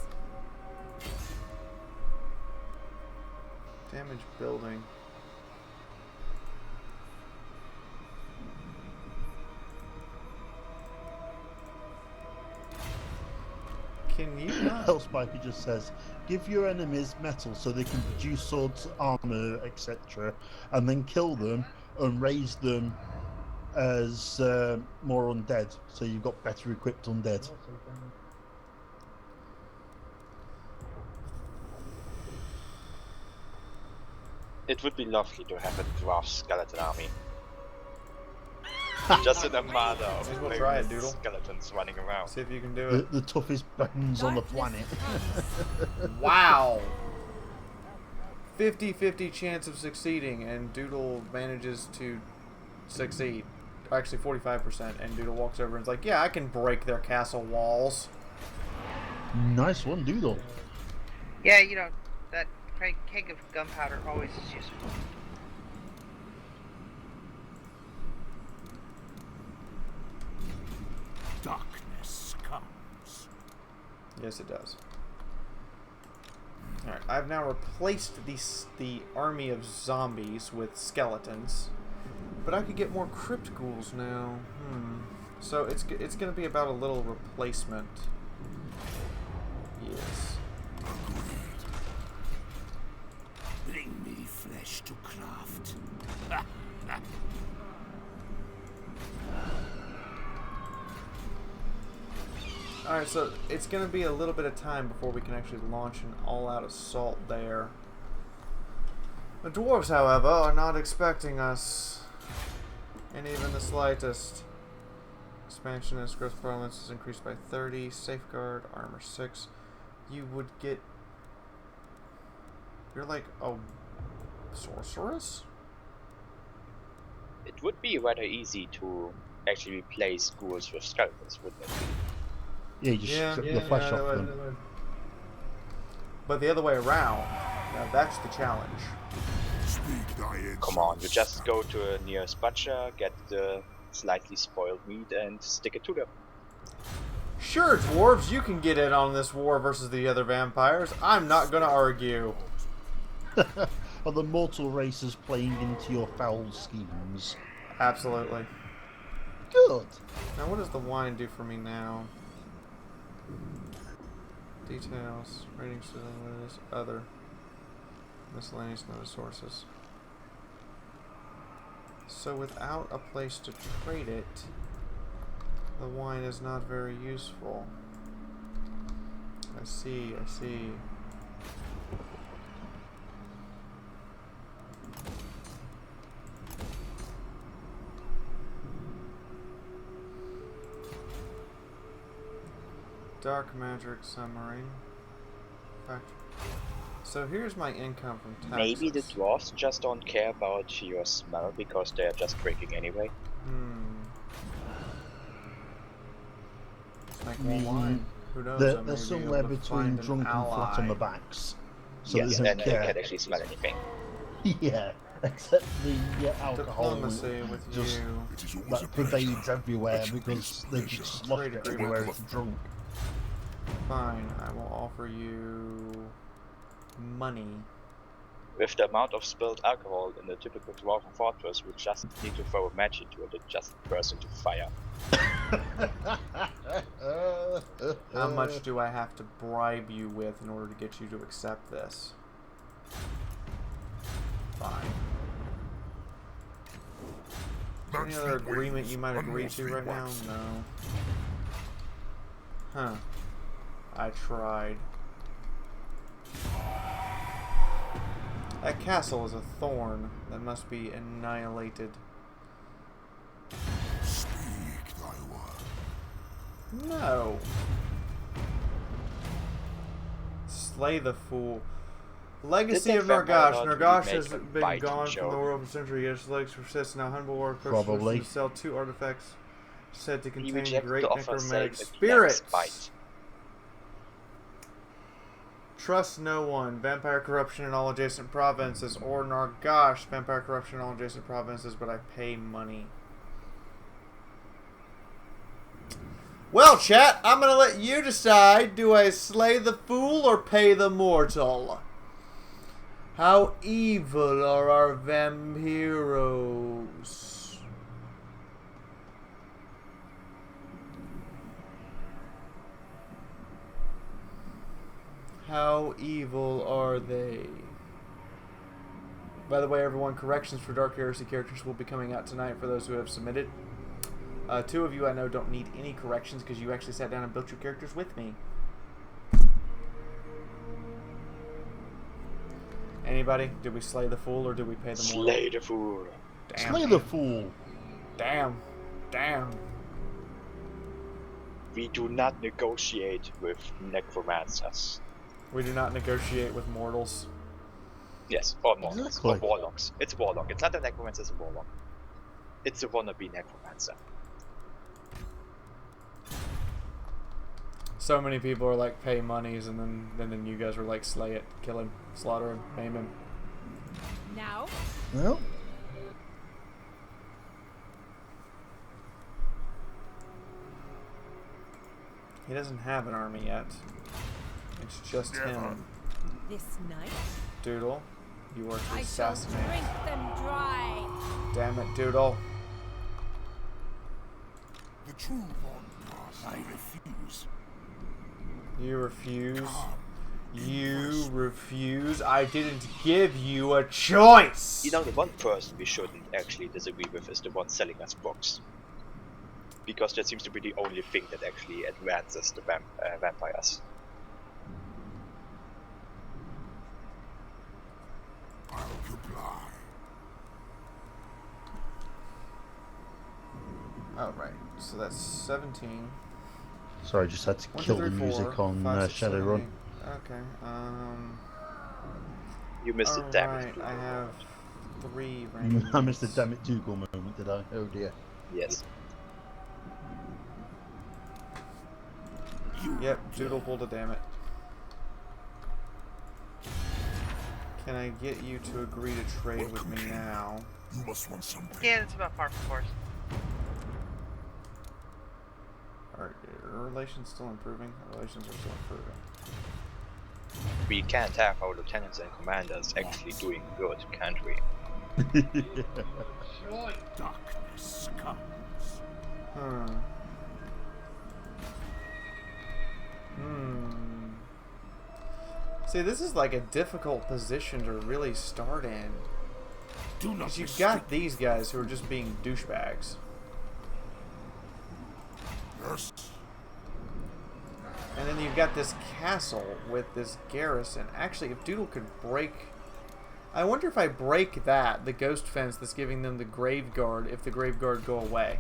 Damage building. Can you not? Hellspiker just says, give your enemies metal so they can produce swords, armor, etc., and then kill them and raise them as more undead. So you've got better equipped undead. It would be lovely to have a dwarf skeleton army. Just an armada of We'll try it, famous Doodle. skeletons running around. See if you can do it. The toughest bones on the planet. Wow! 50-50 chance of succeeding, and Doodle manages to succeed. Actually, 45%, and Doodle walks over and is like, yeah, I can break their castle walls. Nice one, Doodle. Yeah, you know, that keg of gunpowder always is useful. Darkness comes. Yes, it does. Alright, I've now replaced the army of zombies with skeletons. But I could get more crypt ghouls now. So it's going to be about a little replacement. Yes. Bring me flesh to craft. Alright, so it's going to be a little bit of time before we can actually launch an all-out assault there. The dwarves, however, are not expecting us in even the slightest. Expansionist growth parlance is increased by 30. Safeguard, armor 6. You would get... You're like a sorceress? It would be rather easy to actually replace ghouls with skeletons, wouldn't it? Yeah, you just strip the flesh off them. But the other way around, now that's the challenge. Speak thy Come on, you just go to a nearest butcher, get the slightly spoiled meat, and stick it to them. Sure, dwarves, you can get in on this war versus the other vampires. I'm not gonna argue. Are the mortal races playing into your foul schemes? Absolutely. Good. Now, what does the wine do for me now? Details, ratings, other, miscellaneous notice sources. So without a place to trade it, the wine is not very useful. I see, I see. Dark magic summary. Fact. So here's my income from taxes. Maybe the dwarves just don't care about your smell because they're just drinking anyway. Let's make more wine. Who knows? I may They're be somewhere able to between find an drunk and flat on ally. the backs. So Yes, they and don't they care. can't actually smell anything. Yeah, except the alcohol Diplomacy with just you. It is always a that pleasure. pervades everywhere It should be because a they pleasure. just slosh Great it agreement. everywhere if drunk. Fine, I will offer you money. With the amount of spilled alcohol in the typical dwarven fortress, we just need to throw a match into it and just burst into fire. How much do I have to bribe you with in order to get you to accept this? Fine. Is there any other agreement you might agree to right now? No. Huh. I tried. That castle is a thorn that must be annihilated. Speak thy word. No. Slay the fool. Legacy of Nargash. Nargash has been gone from the world for centuries. Yet its legs persist. Now humble war Probably. to sell 2 artifacts said to He contain rejected great the offer, necromantic saying spirits. bite. Trust no one. Vampire corruption in all adjacent provinces. Or Nargash. Vampire corruption in all adjacent provinces, but I pay money. Well, chat, I'm going to let you decide. Do I slay the fool or pay the mortal? How evil are our vampiros? How evil are they? By the way, everyone, corrections for Dark Heresy characters will be coming out tonight for those who have submitted. 2 of you I know don't need any corrections because you actually sat down and built your characters with me. Anybody? Did we slay the fool or did we pay the mortal? Slay the fool. Damn. Slay the fool. Damn. Damn. We do not negotiate with necromancers. We do not negotiate with mortals. Yes, or mortals. Exactly. Or warlocks. It's a warlock. It's not a necromancer, it's a warlock. It's a wannabe necromancer. So many people are like, pay monies, and then you guys were like, slay it, kill him, slaughter him, maim him. Now? Well, He doesn't have an army yet. It's just him. This night? Doodle, you are to I shall assassinate. drink them dry. Damn it, Doodle. The true one, I refuse. You refuse. You refuse. I didn't give you a choice. You know, the one person we shouldn't actually disagree with is the one selling us books. Because that seems to be the only thing that actually advances the vampires. I'll comply. Oh, right. So that's 17. sorry, I just had to 1, kill 2, 3, the music 4, on 5, 6, 7, Shadowrun. 8. Okay. You missed the damage. Alright, I have 3 random. I missed the damn it Dougal moment, did I? Oh dear. Yes. Yep, Doodle pulled a damn it. Can I get you to agree to trade with me now? You must want something. Yeah, that's about par for course. Are relations still improving? Our relations are still improving. We can't have our lieutenants and commanders actually doing good, can't we? Darkness comes. See, this is like a difficult position to really start in. Do not Because you've restrict. got these guys who are just being douchebags. Yes. And then you've got this castle with this garrison. Actually, if Doodle could break... I wonder if I break that, the ghost fence that's giving them the grave guard, if the grave guard go away.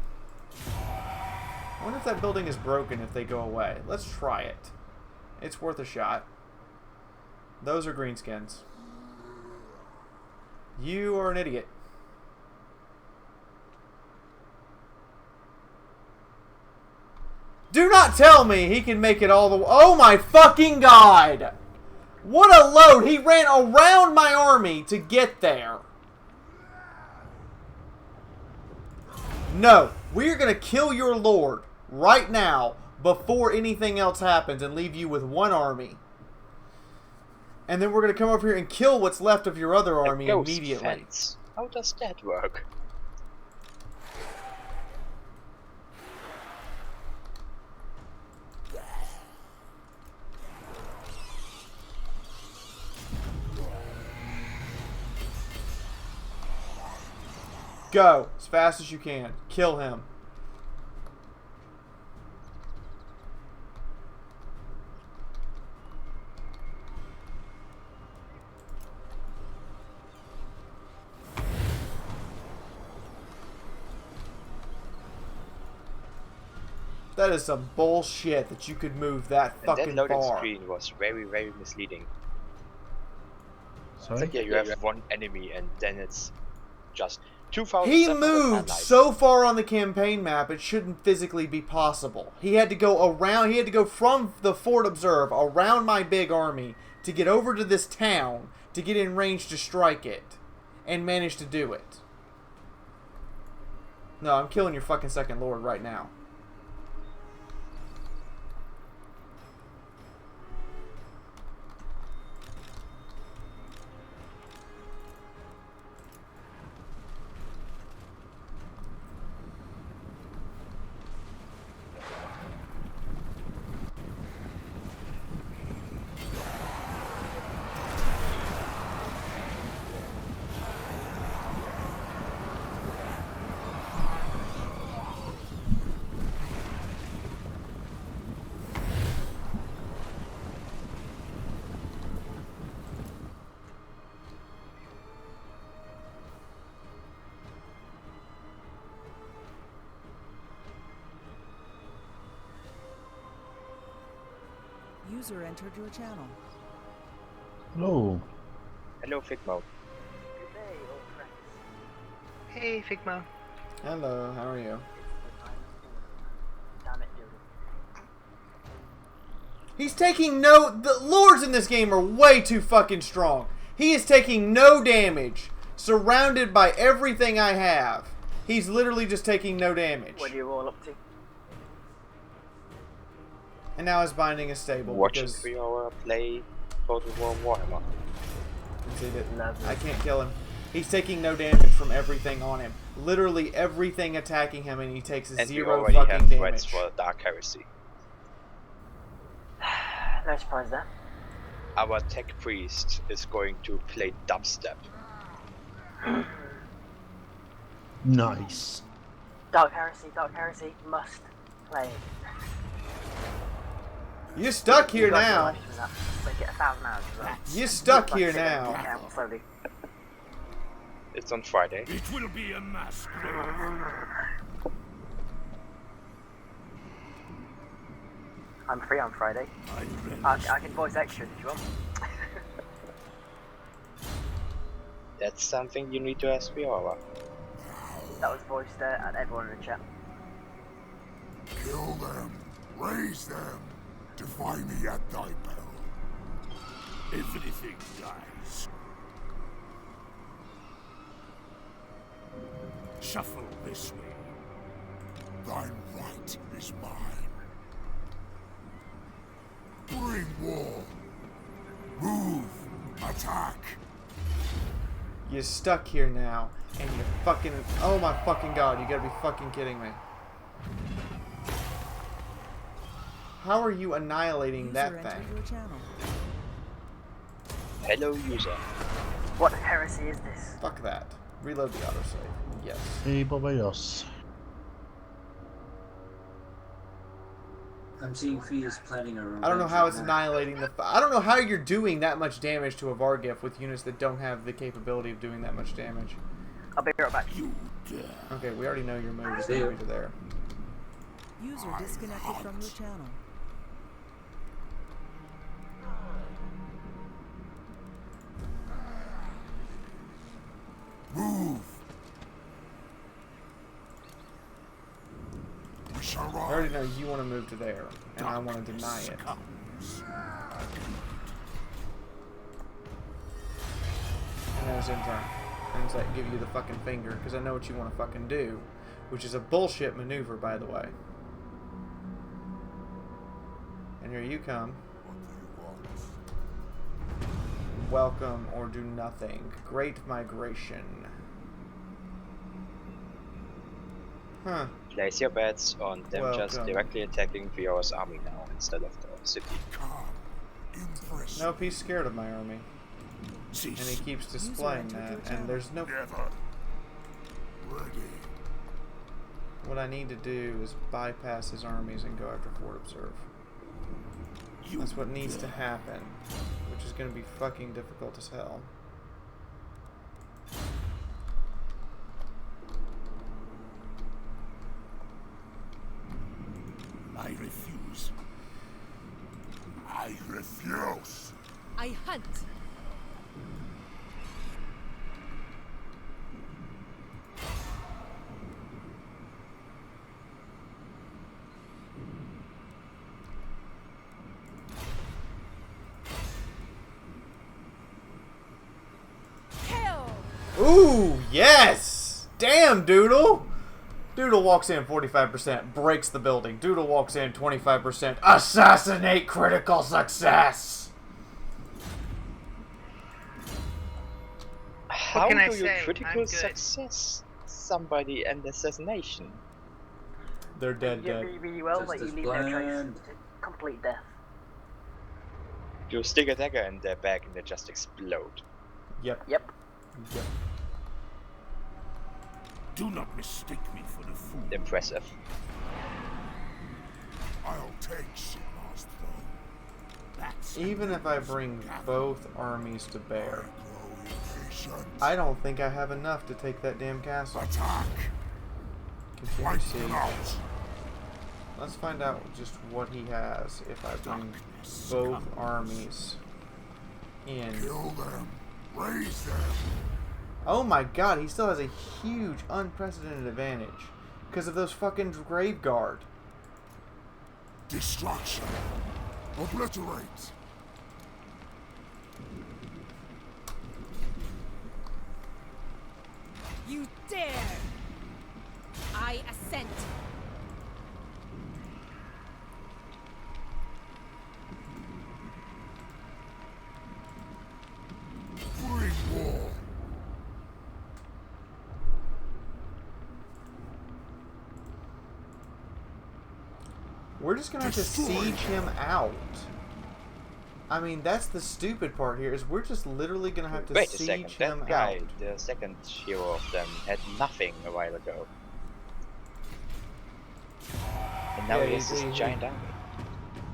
I wonder if that building is broken if they go away. Let's try it. It's worth a shot. Those are greenskins. You are an idiot. Do not tell me he can make it all the way. Oh my fucking god! What a load! He ran around my army to get there. No, we're gonna kill your lord right now before anything else happens and leave you with one army. And then we're going to come over here and kill what's left of your other army A ghost immediately. fence. How does that work? Go as fast as you can. Kill him. That is some bullshit that you could move that And fucking that loading far. screen was very, very misleading. Sorry? Like, yeah, you have one enemy and then it's just 2,000. He moved so far on the campaign map it shouldn't physically be possible. He had to go around, he had to go from the Fort Observe around my big army to get over to this town to get in range to strike it. And manage to do it. No, I'm killing your fucking second lord right now. User entered your channel. Hello. Hello, Figmo. Hey, Figma. Hello, how are you? He's taking no... The lords in this game are way too fucking strong. He is taking no damage. Surrounded by everything I have. He's literally just taking no damage. What are you all up to? And now his binding is stable. Watching because Fiaura play Total War Warhammer. I can't kill him. He's taking no damage from everything on him. Literally everything attacking him, and he takes And we zero already fucking have threats damage. for Dark Heresy. No surprise there. Our tech priest is going to play dubstep. Nice. Dark Heresy, must play. You're stuck here You guys now. realize that they get 1,000 hours as well. You're stuck here Like, sit down, now. get out slowly. It's on Friday. It will be a masquerade. I'm free on Friday. I can voice extras if you want. That's something you need to ask Fiaura. That was voiced at everyone in the chat. Kill them, raise them, defy me at thy peril. Everything dies. Shuffle this way. Thine right is mine. Bring war. Move. Attack. You're stuck here now. And you're fucking... Oh my fucking god, you gotta be fucking kidding me. How are you annihilating User that entered thing? your channel. Hello, user. What heresy is this? Fuck that. Reload the autosave. Yes. Hey, Barbados. I'm seeing Fia's planning a revenge. I don't know how it's now. annihilating the... I don't know how you're doing that much damage to a Vargif with units that don't have the capability of doing that much damage. I'll be right back. Okay, we already know your move is There. going to be there. User disconnected from your channel. Move. We shall I rise. already know you want to move to there, and I want to deny it. Comes. And then it's in turn. And it's like, give you the fucking finger, because I know what you want to fucking do. Which is a bullshit maneuver, by the way. And here you come. What do you want? Welcome or do nothing. Great migration. Huh. Place your bets on them just Welcome. directly attacking Fiaura's army now instead of the city. Come. Impress Nope, he's scared of my army. me. And he keeps displaying that. And there's no... Never. Ready. What I need to do is bypass his armies and go after Fort Observe. That's what needs to happen. Which is going to be fucking difficult as hell. I refuse. I refuse. I hunt. Kill. Ooh, yes! Damn, Doodle! Doodle walks in 45%, breaks the building. Doodle walks in 25%, assassinate critical success! How can I do you say? I'm critical good. success somebody and assassination? They're dead, You dead. do really well, but you leave no trace. It's a complete death. You stick a dagger in their back and they just explode. Yep. Yep. Yep. Do not mistake me for the fool. Impressive. I'll take Sigmar's throne. That's Even if I bring both armies to bear, grow impatient. I don't think I have enough to take that damn castle. Attack. Continue Wipe them siege. out. Let's find out just what he has if I bring both armies in. Kill them. Raise them. Oh my god, he still has a huge, unprecedented advantage. Because of those fucking grave guard. Destruction. Obliterate. You dare. I assent. Bring war. We're just gonna have to siege him out. I mean, that's the stupid part here, is we're just literally gonna have to Wait a siege second, him that guy, out. the second hero of them, had nothing a while ago. And now Yeah, he has this he- giant army.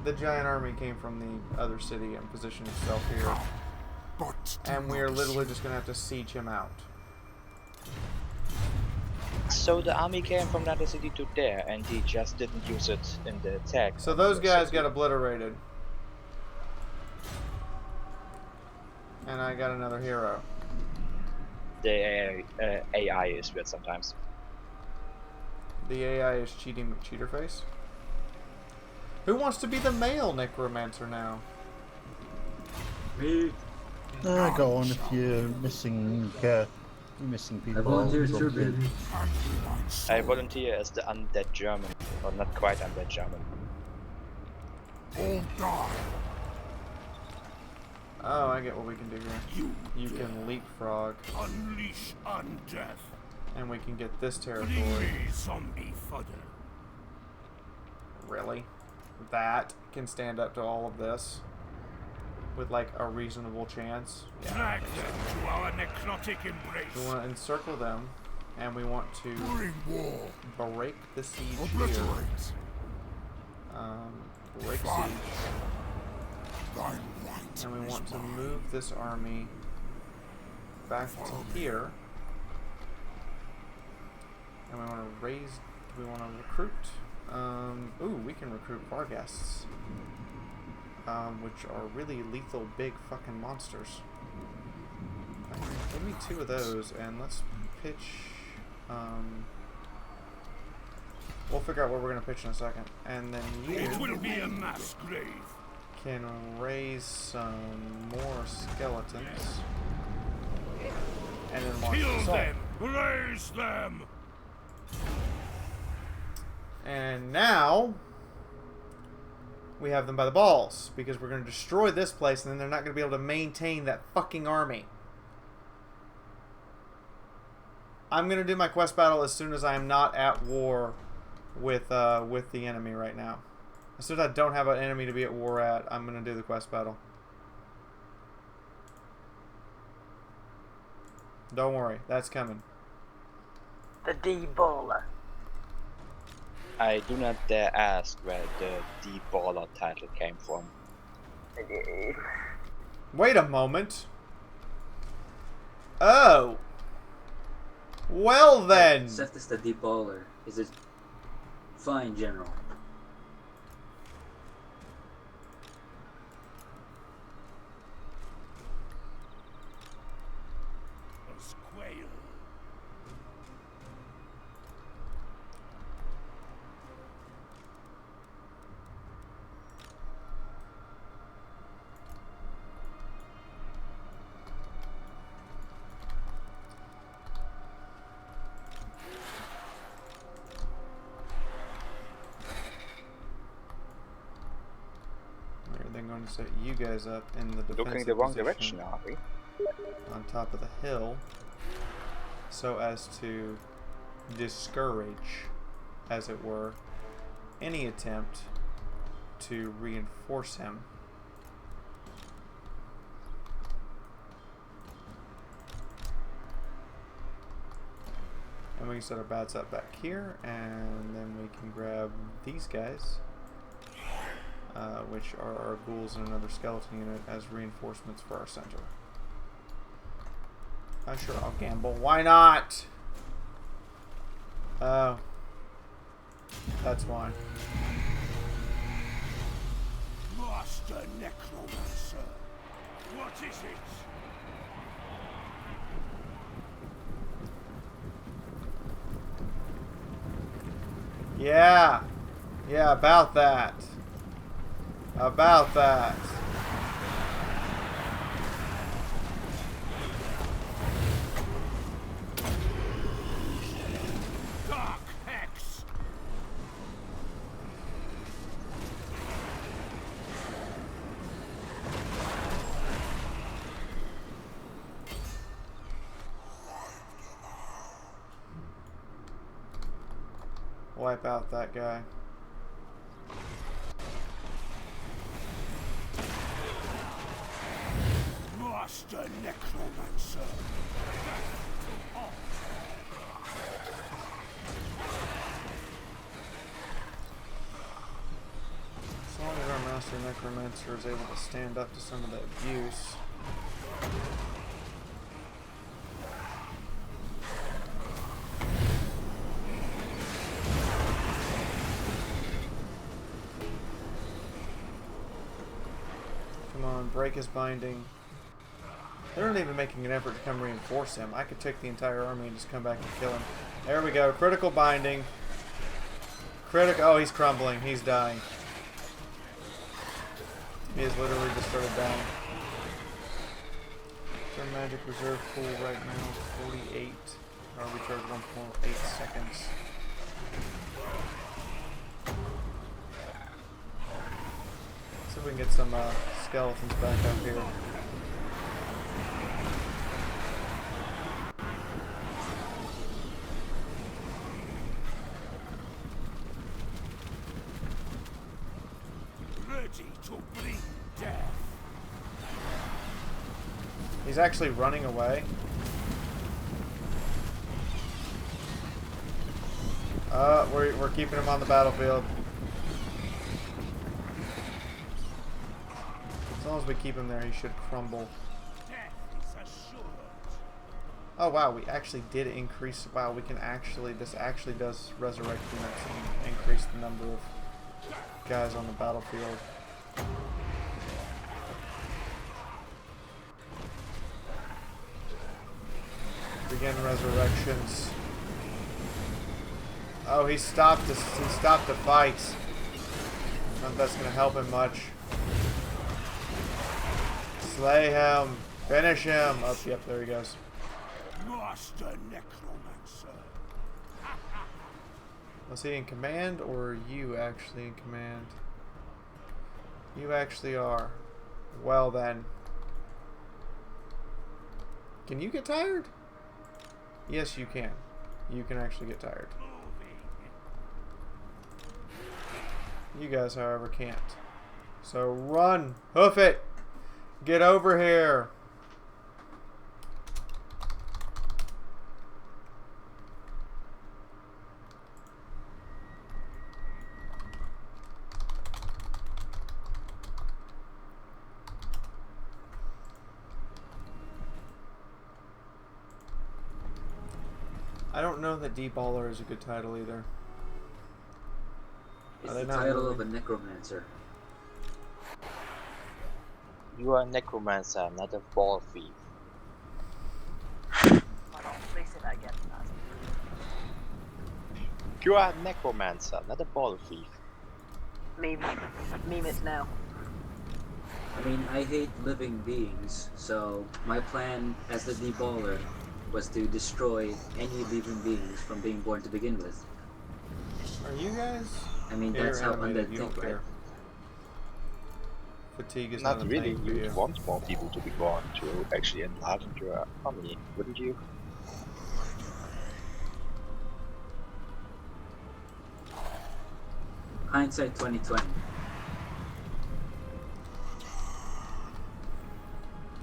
The giant army came from the other city and positioned itself here. But do And we not are literally assume. just gonna have to siege him out. So the army came from another city to there, and he just didn't use it in the attack. So on those the guys city. got obliterated. And I got another hero. The AI is weird sometimes. The AI is cheating McCheaterface. Who wants to be the male necromancer now? Me. Go on if you're missing people. I volunteer to It's all good. baby. I volunteer as the undead German, or not quite undead German. All die. Oh, I get what we can do here. You dare. can leapfrog, Unleash undeath. and we can get this territory. Bring me zombie fodder. Really? That can stand up to all of this? With like a reasonable chance? Yeah. I Drag think them so. to our necrotic embrace. We want to encircle them, and we want to Bring war. break the siege here. Obliterate. Break Fight. siege. Thine right And we is want to mine. move this army back Follow to me. here. And we want to raise. We want to recruit. Ooh, we can recruit Varghasts. Which are really lethal big fucking monsters. Give me 2 of those and let's pitch. We'll figure out what we're gonna pitch in a second. And then It will you be a mass grave. can raise some more skeletons. And then launch Kill an assault. them. Raise them. And now we have them by the balls. Because we're going to destroy this place, and then they're not going to be able to maintain that fucking army. I'm going to do my quest battle as soon as I am not at war with the enemy right now. As soon as I don't have an enemy to be at war at, I'm going to do the quest battle. Don't worry, that's coming. The D-baller. I do not dare ask where the D-baller title came from. Wait a moment. Oh. Well then. Seth is the D-baller. Is it fine, General? They're going to set you guys up in the defensive Looking the wrong position direction, are we? on top of the hill, so as to discourage, as it were, any attempt to reinforce him. And we can set our bats up back here, and then we can grab these guys, which are our ghouls and another skeleton unit, as reinforcements for our center. Sure, I'll gamble. Why not? Oh. That's why. Master Necromancer, what is it? Yeah. Yeah, about that. About that. Dark Hex. Wipe out that guy. Master Necromancer. As long as our Master Necromancer is able to stand up to some of the abuse. Come on, break his binding. They're not even making an effort to come reinforce him. I could take the entire army and just come back and kill him. There we go. Critical binding. Oh, he's crumbling. He's dying. He has literally just started dying. What's our magic reserve pool right now? 48. Our recharge 1.8 seconds. Let's see if we can get some skeletons back up here. Ready to bring death. He's actually running away. We're keeping him on the battlefield. As long as we keep him there, he should crumble. Death is assured. Oh wow, we actually did increase. Wow, we can actually. This actually does resurrect units and increase the number of guys on the battlefield. Begin resurrections. Oh, he stopped us. He stopped the fight. Not that's gonna help him much. Slay him. Finish him. Oh, yep, there he goes. Master Necromancer. Was he in command, or are you actually in command? You actually are. Well then. Can you get tired? Yes, you can. You can actually get tired. You guys, however, can't. So run! Hoof it! Get over here! I don't know that Deballer is a good title either. It's the title of a necromancer. You are a necromancer, not a ball thief. Why not? Please say that again. You are a necromancer, not a ball thief. Meme it now. I mean, I hate living beings, so my plan as the deballer was to destroy any living beings from being born to begin with. Are you guys? I mean, that's how undead you think, don't right? care. Fatigue is Not not a really, thing for you you. would want more people to be born to actually enlarge your army, wouldn't you? Hindsight 2020.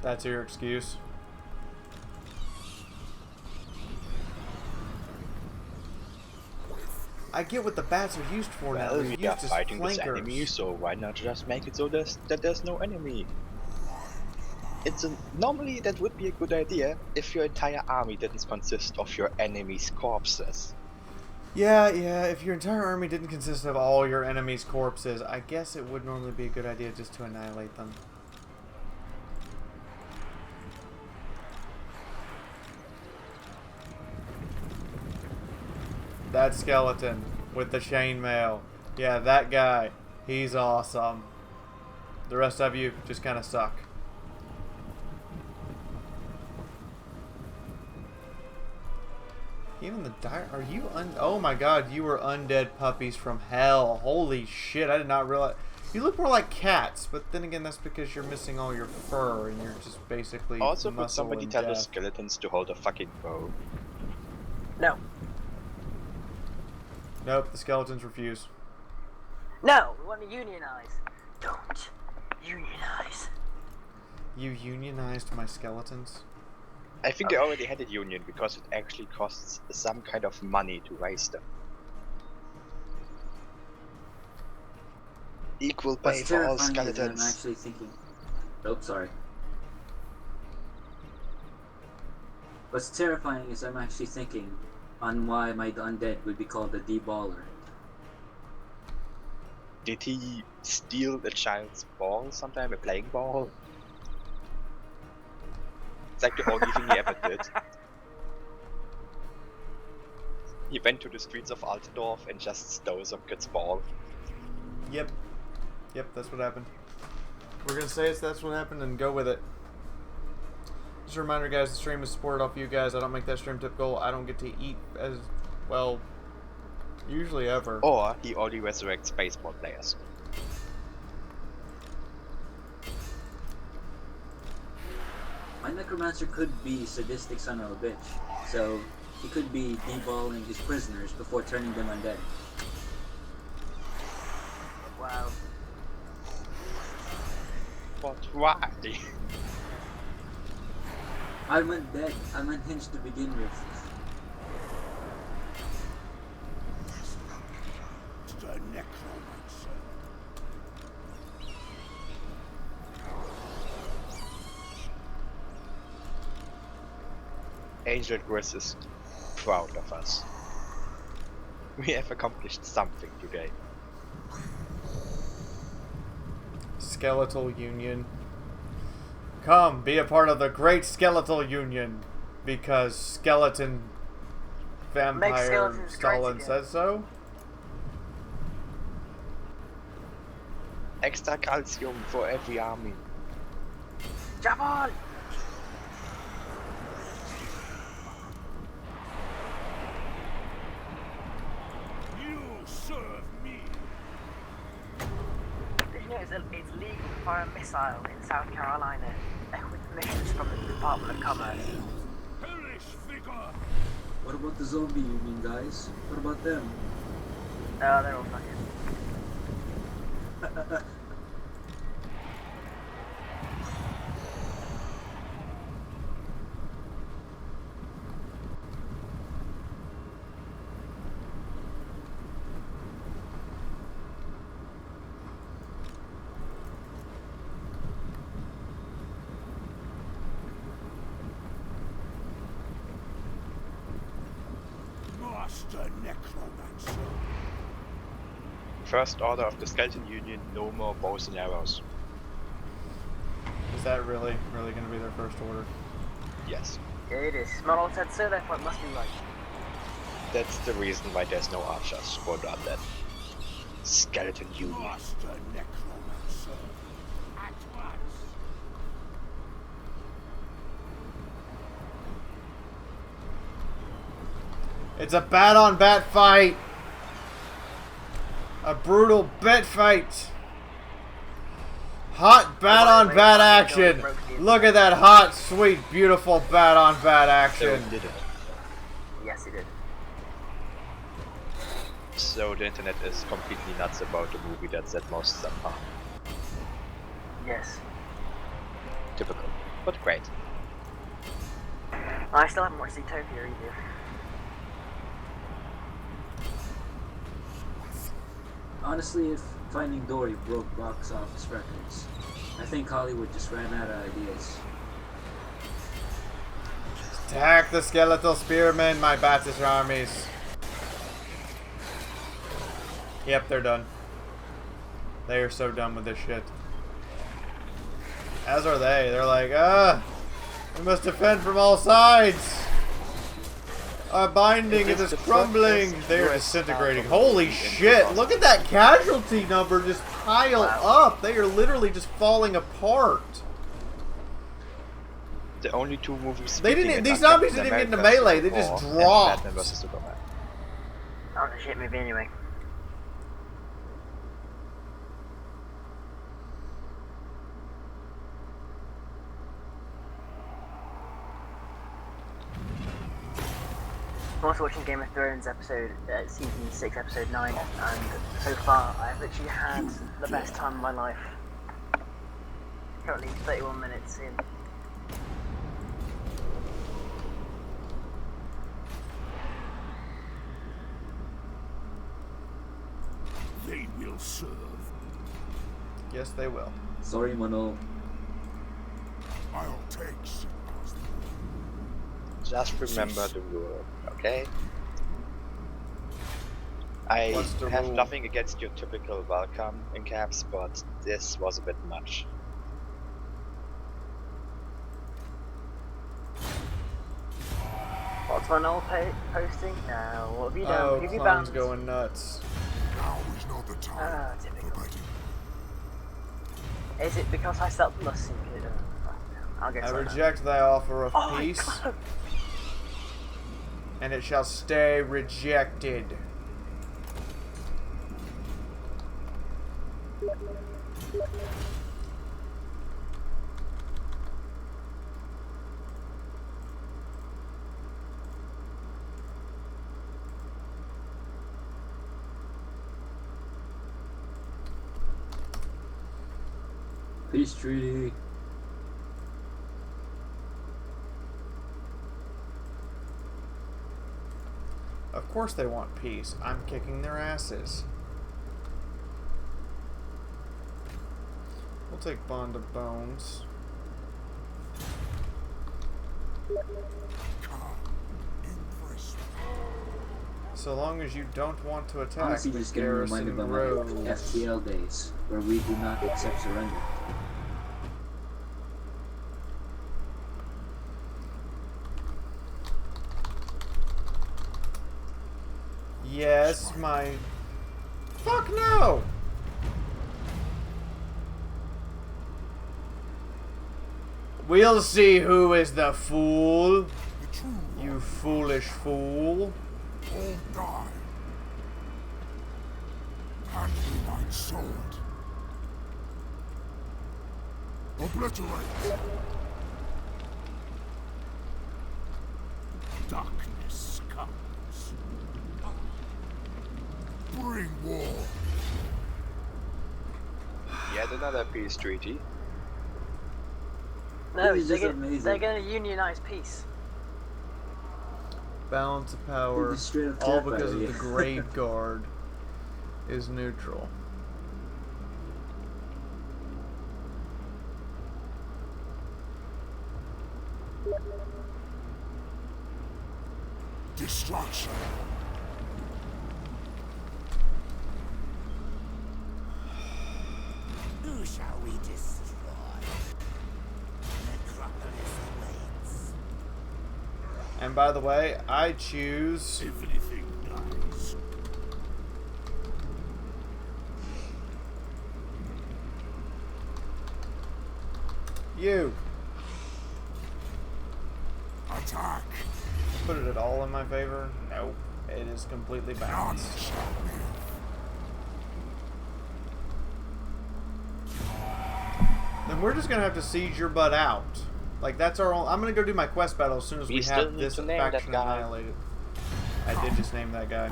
That's your excuse. I get what the bats are used for now. Well, They're we are used as fighting this flankers. enemy, so why not just make it so that there's no enemy? Normally that would be a good idea if your entire army didn't consist of your enemy's corpses. Yeah, if your entire army didn't consist of all your enemy's corpses, I guess it would normally be a good idea just to annihilate them. That skeleton with the chainmail. Yeah, that guy. He's awesome. The rest of you just kind of suck. Even the dire... Are you oh my god, you were undead puppies from hell. Holy shit, I did not realize... You look more like cats, but then again, that's because you're missing all your fur and you're just basically Also, could muscle somebody and tell the death. skeletons to hold a fucking bow? No. Nope, the skeletons refuse. No, we want to unionize. Don't unionize. You unionized my skeletons? I think they already had a union because it actually costs some kind of money to raise them. Equal pay What's for all terrifying is that I'm skeletons. actually thinking... Oh, sorry. What's terrifying is I'm actually thinking on why my undead would be called the deballer. Did he steal a child's ball sometime? A playing ball? It's like the only thing he ever did. He went to the streets of Altdorf and just stole some kid's ball. Yep. Yep, that's what happened. We're gonna say that's what happened and go with it. Just a reminder, guys, the stream is supported off you guys. I don't make that stream typical. I don't get to eat as well, usually ever. Or he only resurrects baseball players. My necromancer could be sadistic son of a bitch, so he could be deballing his prisoners before turning them undead. Wow. But why? I'm undead. I'm unhinged to begin with. The necromancer. Angel Gris is proud of us. We have accomplished something today. Skeletal Union. Come, be a part of the great Skeletal Union. Because skeleton vampire skeletons great Stalin again. says so. Extra calcium for every army. Jump on! You serve me. Did you know it's legal domicile in South Carolina with permissions from the Department of Commerce. What about the zombie union guys? What about them? They're all fucking. Master Necromancer. First order of the Skeleton Union, no more bows and arrows. Is that really going to be their first order? Yes. It is. Monol said so, therefore it must be right. That's the reason why there's no archers for the undead. Skeleton Union. Master Necromancer. At once. It's a bat-on-bat fight! A brutal bet fight! Hot bat-on-bat action! Look at that hot, sweet, beautiful bat-on-bat action! So did it. Yes, he did. So the internet is completely nuts about the movie that said most somehow. Yes. Typical, but great. I still haven't watched Zootopia either. Honestly, if Finding Dory broke box office records, I think Hollywood just ran out of ideas. Attack the skeletal spearmen, my Baptist armies. Yep, they're done. They are so done with this shit. As are they. They're like, we must defend from all sides. Our binding is crumbling. They are disintegrating. Holy shit. Look at that casualty number just pile up. They are literally just falling apart. The only two movies. These zombies didn't even get into melee. They just dropped. That was a shit movie anyway. I'm also watching Game of Thrones season 6, episode 9, and so far I've literally had the best time of my life. Currently 31 minutes in. They will serve. Yes, they will. Sorry, Mono. I'll take signals. Just remember the rule, okay? I have nothing against your typical welcome in caps, but this was a bit much. What's my old posting? Now, what have you done? Oh, Give you clown's banned? going nuts. Now is not the time typical. for biting. Is it because I stopped lusting? I'll get I sorted. reject thy offer of Oh, peace, God. and it shall stay rejected. Peace treaty. Of course they want peace. I'm kicking their asses. We'll take Bond of Bones. So long as you don't want to attack Honestly, the just getting reminded garrison about my roads. FTL days, where we do not accept surrender. Yes, my... Fuck no! We'll see who is the fool. You foolish fool. All die. Hand me my sword. Obliterate. Darkness comes. Bring war. Yet another peace treaty. No, This is they're amazing. going to unionize peace. Balance of power, Just straight up all terrified because of of you. the Grave Guard is neutral. Destruction. Who shall we destroy? Necropolis awaits. And by the way, I choose Everything dies. you. Attack. Put it at all in my favor? No. It is completely None balanced. shall live. Then we're just gonna have to siege your butt out. Like, that's our own. I'm gonna go do my quest battle as soon as we still have need this to name that faction guy. annihilated. I did just name that guy.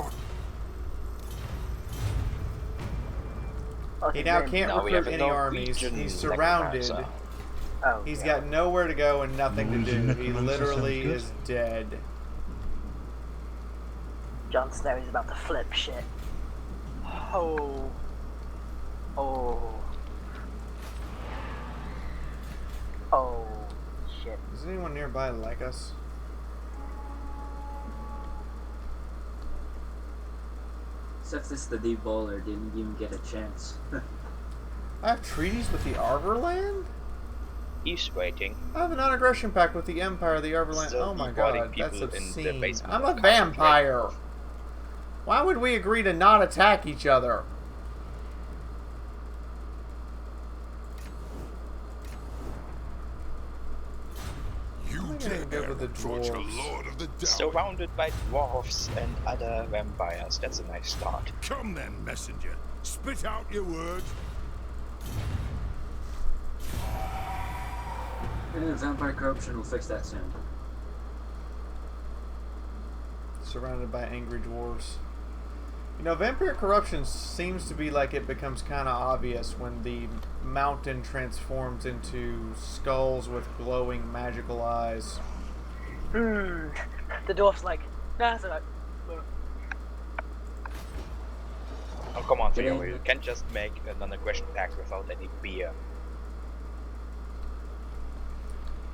He now can't Now we recruit have a any armies. Norwegian He's surrounded. necromancer. Oh, He's God. got nowhere to go and nothing to Norwegian do. He necromancer literally sounds is good. dead. Jon Snow is about to flip shit. Oh. Oh. Oh. Shit. Is anyone nearby like us? Except this the deep bowler didn't even get a chance. I have treaties with the Arborland? He's waiting. I have a non-aggression pact with the Empire of the Arborland. Still Oh my deporting god, that's people in the obscene. basement I'm of a a vampire. Why would we agree to not attack each other? You I'm gonna dare go with the approach a dwarves. lord of the Down. Surrounded by dwarves and other vampires. That's a nice start. Come then, messenger. Spit out your words. Vampire corruption will fix that soon. Surrounded by angry dwarves. You know, vampire corruption seems to be like it becomes kind of obvious when the mountain transforms into skulls with glowing magical eyes. The dwarf's like, nah, it's alright. Oh, come on, Yeah. Fiaura. You can't just make a non-aggression pact without any beer.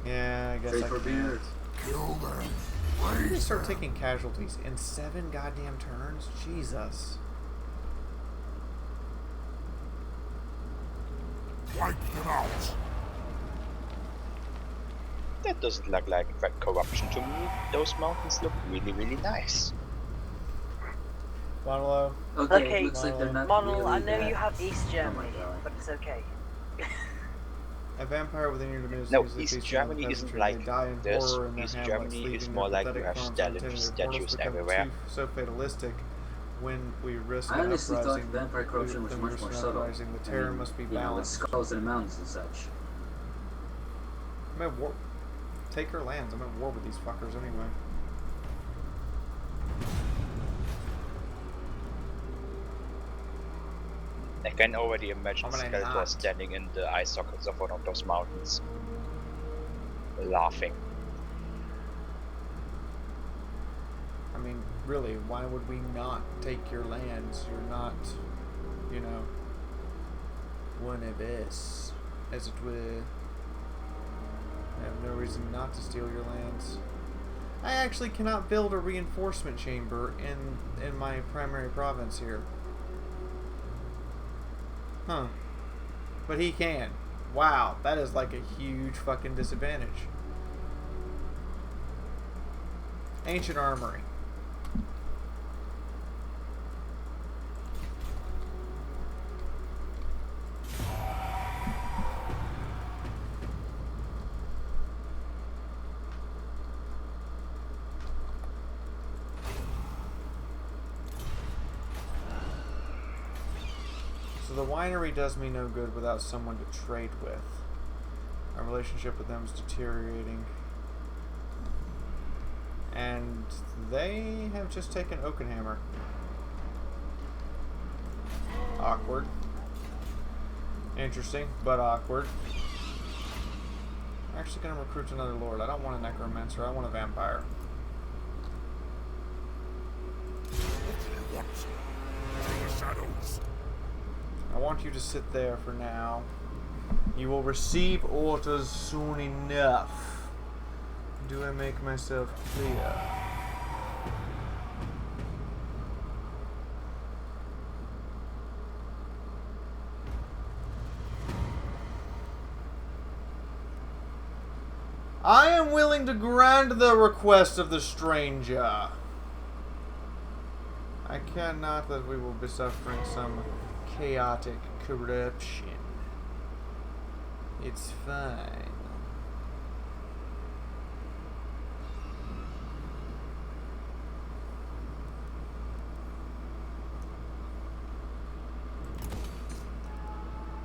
Yeah, I guess Trade I for can't. beer. Kill them. Why did we Raise start them. taking casualties in 7 goddamn turns? Jesus. Wipe them out. That doesn't look like corruption to me. Those mountains look really, really nice. Monolo. Okay, looks like they're not Monol, really I know that- you have East Oh Germany, my God. but it's okay. A vampire within your dominion No, is the East feast of Germany the isn't peasantry. like They die in this. horror in their East hamlets, Germany leaving is their more like you pathetic have farms statues untended. Their mortals become everywhere. so fatalistic when we risk I an honestly thought uprising. vampire corruption was When much we more risk an subtle. uprising, the terror must be You know, with balanced. skulls in the mountains and such. I'm at war. Take our lands. I'm at war with these fuckers anyway. I can already imagine How am I Skeletor not? standing in the eye sockets of one of those mountains, laughing. I mean, really, why would we not take your lands? You're not, you know, one of us, as it were. I have no reason not to steal your lands. I actually cannot build a reinforcement chamber in my primary province here. Huh. But he can. Wow, that is like a huge fucking disadvantage. Ancient Armory. So the winery does me no good without someone to trade with. relationship with them is deteriorating. And they have just taken Oakenhammer. Awkward. Interesting, but awkward. I'm actually going to recruit another lord. I don't want a necromancer, I want a vampire. I want you to sit there for now. You will receive orders soon enough. Do I make myself clear? I am willing to grant the request of the stranger. I cannot that we will be suffering some chaotic corruption. It's fine.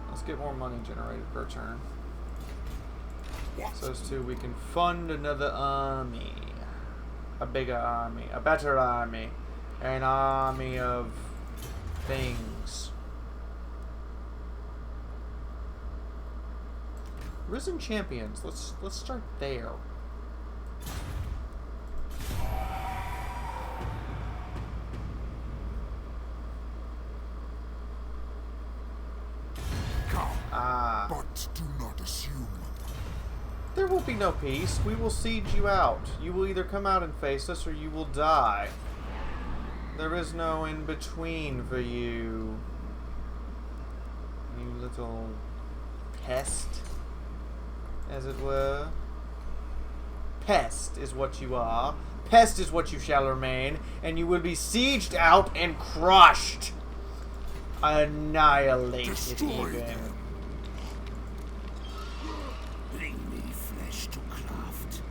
Let's get more money generated per turn. So as to we can fund another army. A bigger army. A better army. An army of things. Risen champions. Let's start there. But do not assume. There will be no peace. We will siege you out. You will either come out and face us, or you will die. There is no in between for you. You little pest, as it were. Pest is what you are. Pest is what you shall remain, and you will be sieged out and crushed. Annihilated even. Bring me flesh to craft.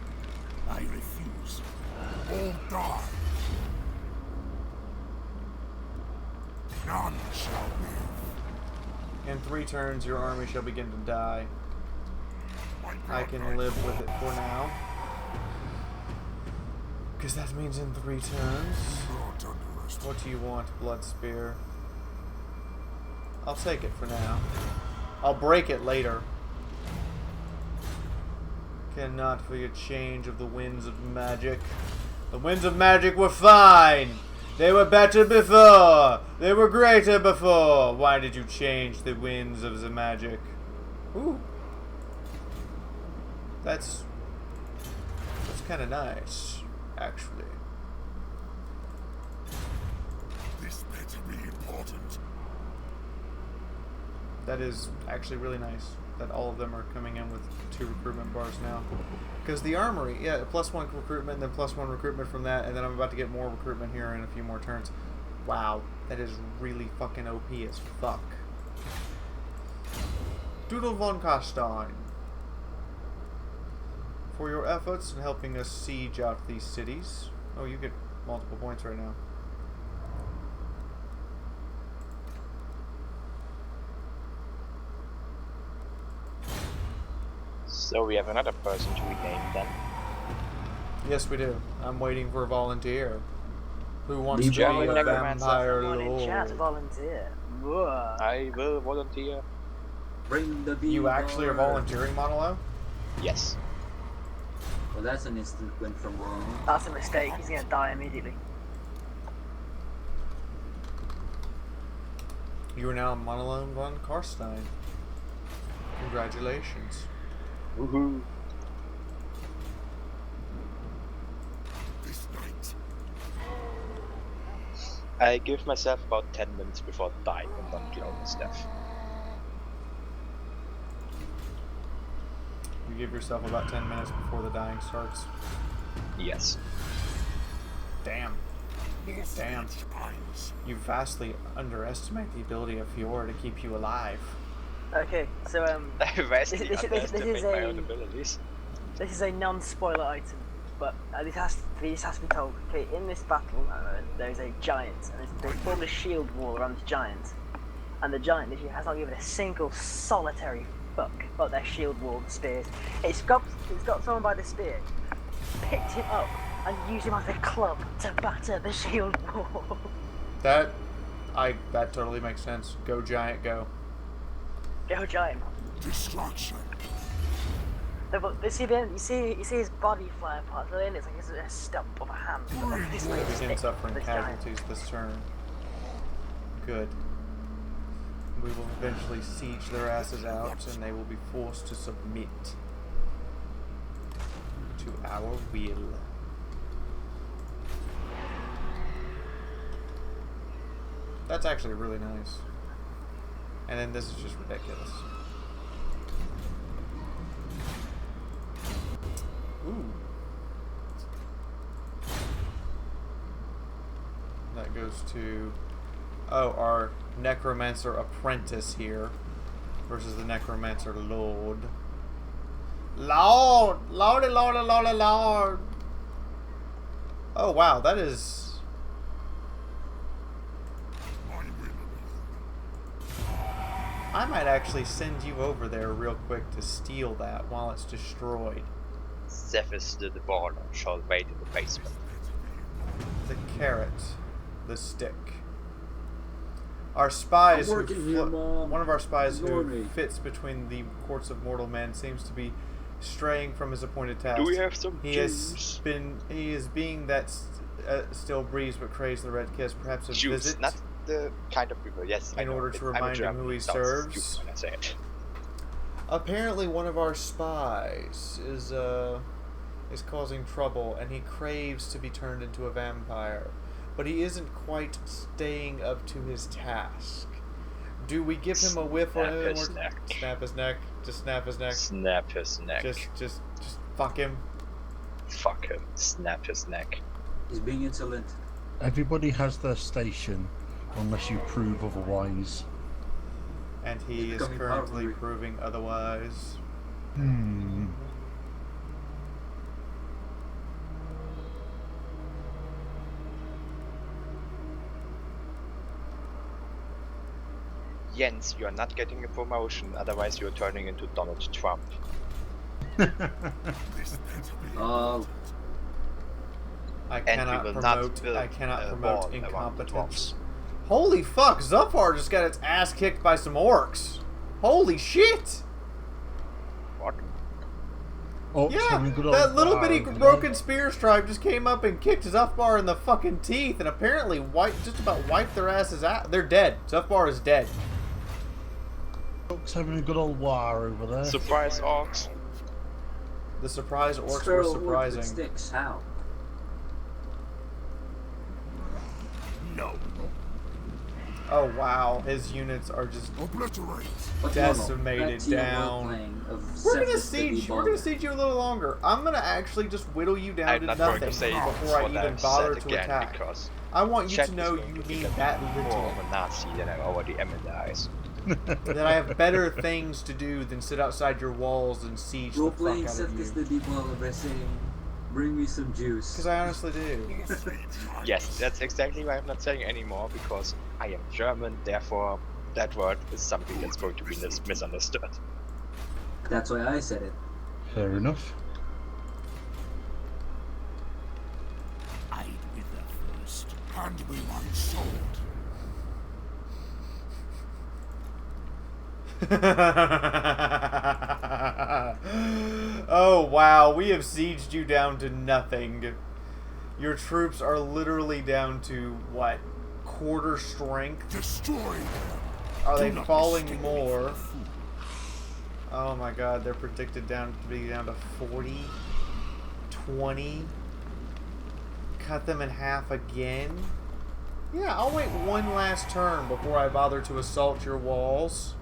I refuse. All die. None shall live. In 3 turns, your army shall begin to die. I can live with it for now. Because that means in 3 turns. What do you want, Blood Spear? I'll take it for now. I'll break it later. Cannot for your change of the winds of magic. The winds of magic were fine! They were better before! They were greater before! Why did you change the winds of the magic? Ooh. That's kind of nice, actually. This better be important. That is actually really nice that all of them are coming in with 2 recruitment bars now. Because the armory, yeah, +1 recruitment, then +1 recruitment from that, and then I'm about to get more recruitment here in a few more turns. Wow, that is really fucking OP as fuck. Doodle von Kastein. For your efforts in helping us siege out these cities. Oh, you get multiple points right now. So we have another person to rename then. Yes, we do. I'm waiting for a volunteer. Who wants to be Join a Necromancer. vampire Someone in chat lord? volunteer. Whoa. I will volunteer. Bring the You actually are volunteering, Monolo? Yes. Well, that's an instant win from Ron. That's a mistake. He's gonna die immediately. You are now Monolone von Karstein. Congratulations. Woohoo. This night. I give myself about 10 minutes before dying and don't kill and stuff. You give yourself about 10 minutes before the dying starts. Yes. Damn. Damn. You vastly underestimate the ability of Fiaura to keep you alive. Okay, so I vastly this underestimate my own abilities. This is a non-spoiler item, but this has to be told. Okay, in this battle, there is a giant, and they formed a shield wall around this giant, and the giant literally has not given a single solitary fuck. Oh, their shield wall, spears. It's got someone by the spear, picked him up, and used him as a club to batter the shield wall. That totally makes sense. Go giant, go. Go giant. Destruction. You see his body fly apart. So then it's like a stump of a hand. We begin suffering casualties this turn. Good. We will eventually siege their asses out, and they will be forced to submit to our will. That's actually really nice. And then this is just ridiculous. Ooh. That goes to... Oh, our Necromancer Apprentice here versus the Necromancer Lord. Lord! Lordy, lordy, lordy, lord! Oh, wow, that is... I might actually send you over there real quick to steal that while it's destroyed. Zephyr's the baller shall wait in the basement. The carrot. The stick. Our spies, one of our spies who fits between the courts of mortal men, seems to be straying from his appointed task. Do we have some juice? He is being that still breeze but craves the red kiss. Perhaps a juice, visit. Not the kind of people. Yes, in order to remind him who he serves. When I say it. Apparently, one of our spies is causing trouble, and he craves to be turned into a vampire. But he isn't quite staying up to his task. Do we give him a whiff or anything? Snap his neck. Just snap his neck. Snap his neck. Just fuck him. Fuck him. Snap his neck. He's being insolent. Everybody has their station, unless you prove otherwise. And he is currently proving otherwise. Jens, you are not getting a promotion, otherwise you are turning into Donald Trump. Oh. I cannot promote incompetence. Holy fuck, Zufar just got its ass kicked by some orcs. Holy shit! What? Oh, yeah, that little bitty broken spear stripe just came up and kicked Zufar in the fucking teeth and apparently just about wiped their asses out. They're dead. Zufar is dead. Orcs having a good old war over there. Surprise orcs. The surprise orcs were surprising. Sticks. How? No. Oh wow, his units are just decimated down. We're gonna siege you a little longer. I'm gonna actually just whittle you down to nothing before I even bother to attack. I want you to know you mean that little. More of a Nazi than I already am in the eyes. That I have better things to do than sit outside your walls and siege the fuck out of you. The deballer by saying, bring me some juice. Because I honestly do. Yes, that's exactly why I'm not saying anymore, because I am German, therefore that word is something that's going to be misunderstood. That's why I said it. Fair enough. I'd be the first. Hand me my sword. Oh wow, we have sieged you down to nothing. Your troops are literally down to what? Quarter strength? Destroy them. Are they falling more? Oh my god, they're predicted to be down to 40, 20. Cut them in half again. Yeah, I'll wait one last turn before I bother to assault your walls.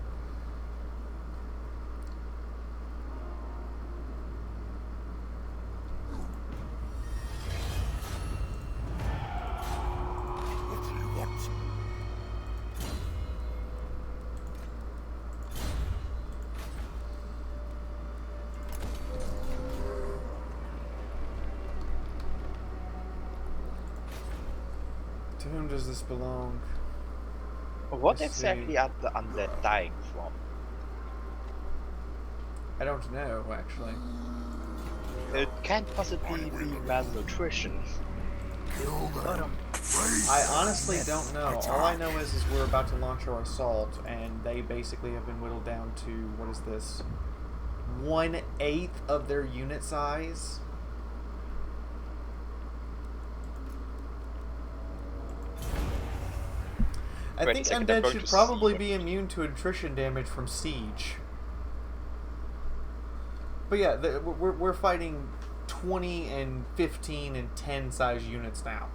To whom does this belong? What exactly are the undead dying from? I don't know, actually. It can't possibly be malnutrition. I honestly don't know. All I know is we're about to launch our assault, and they basically have been whittled down to, what is this? 1/8 of their unit size. I think undead should probably be immune to attrition damage from siege. But yeah, we're fighting 20 and 15 and 10 size units now.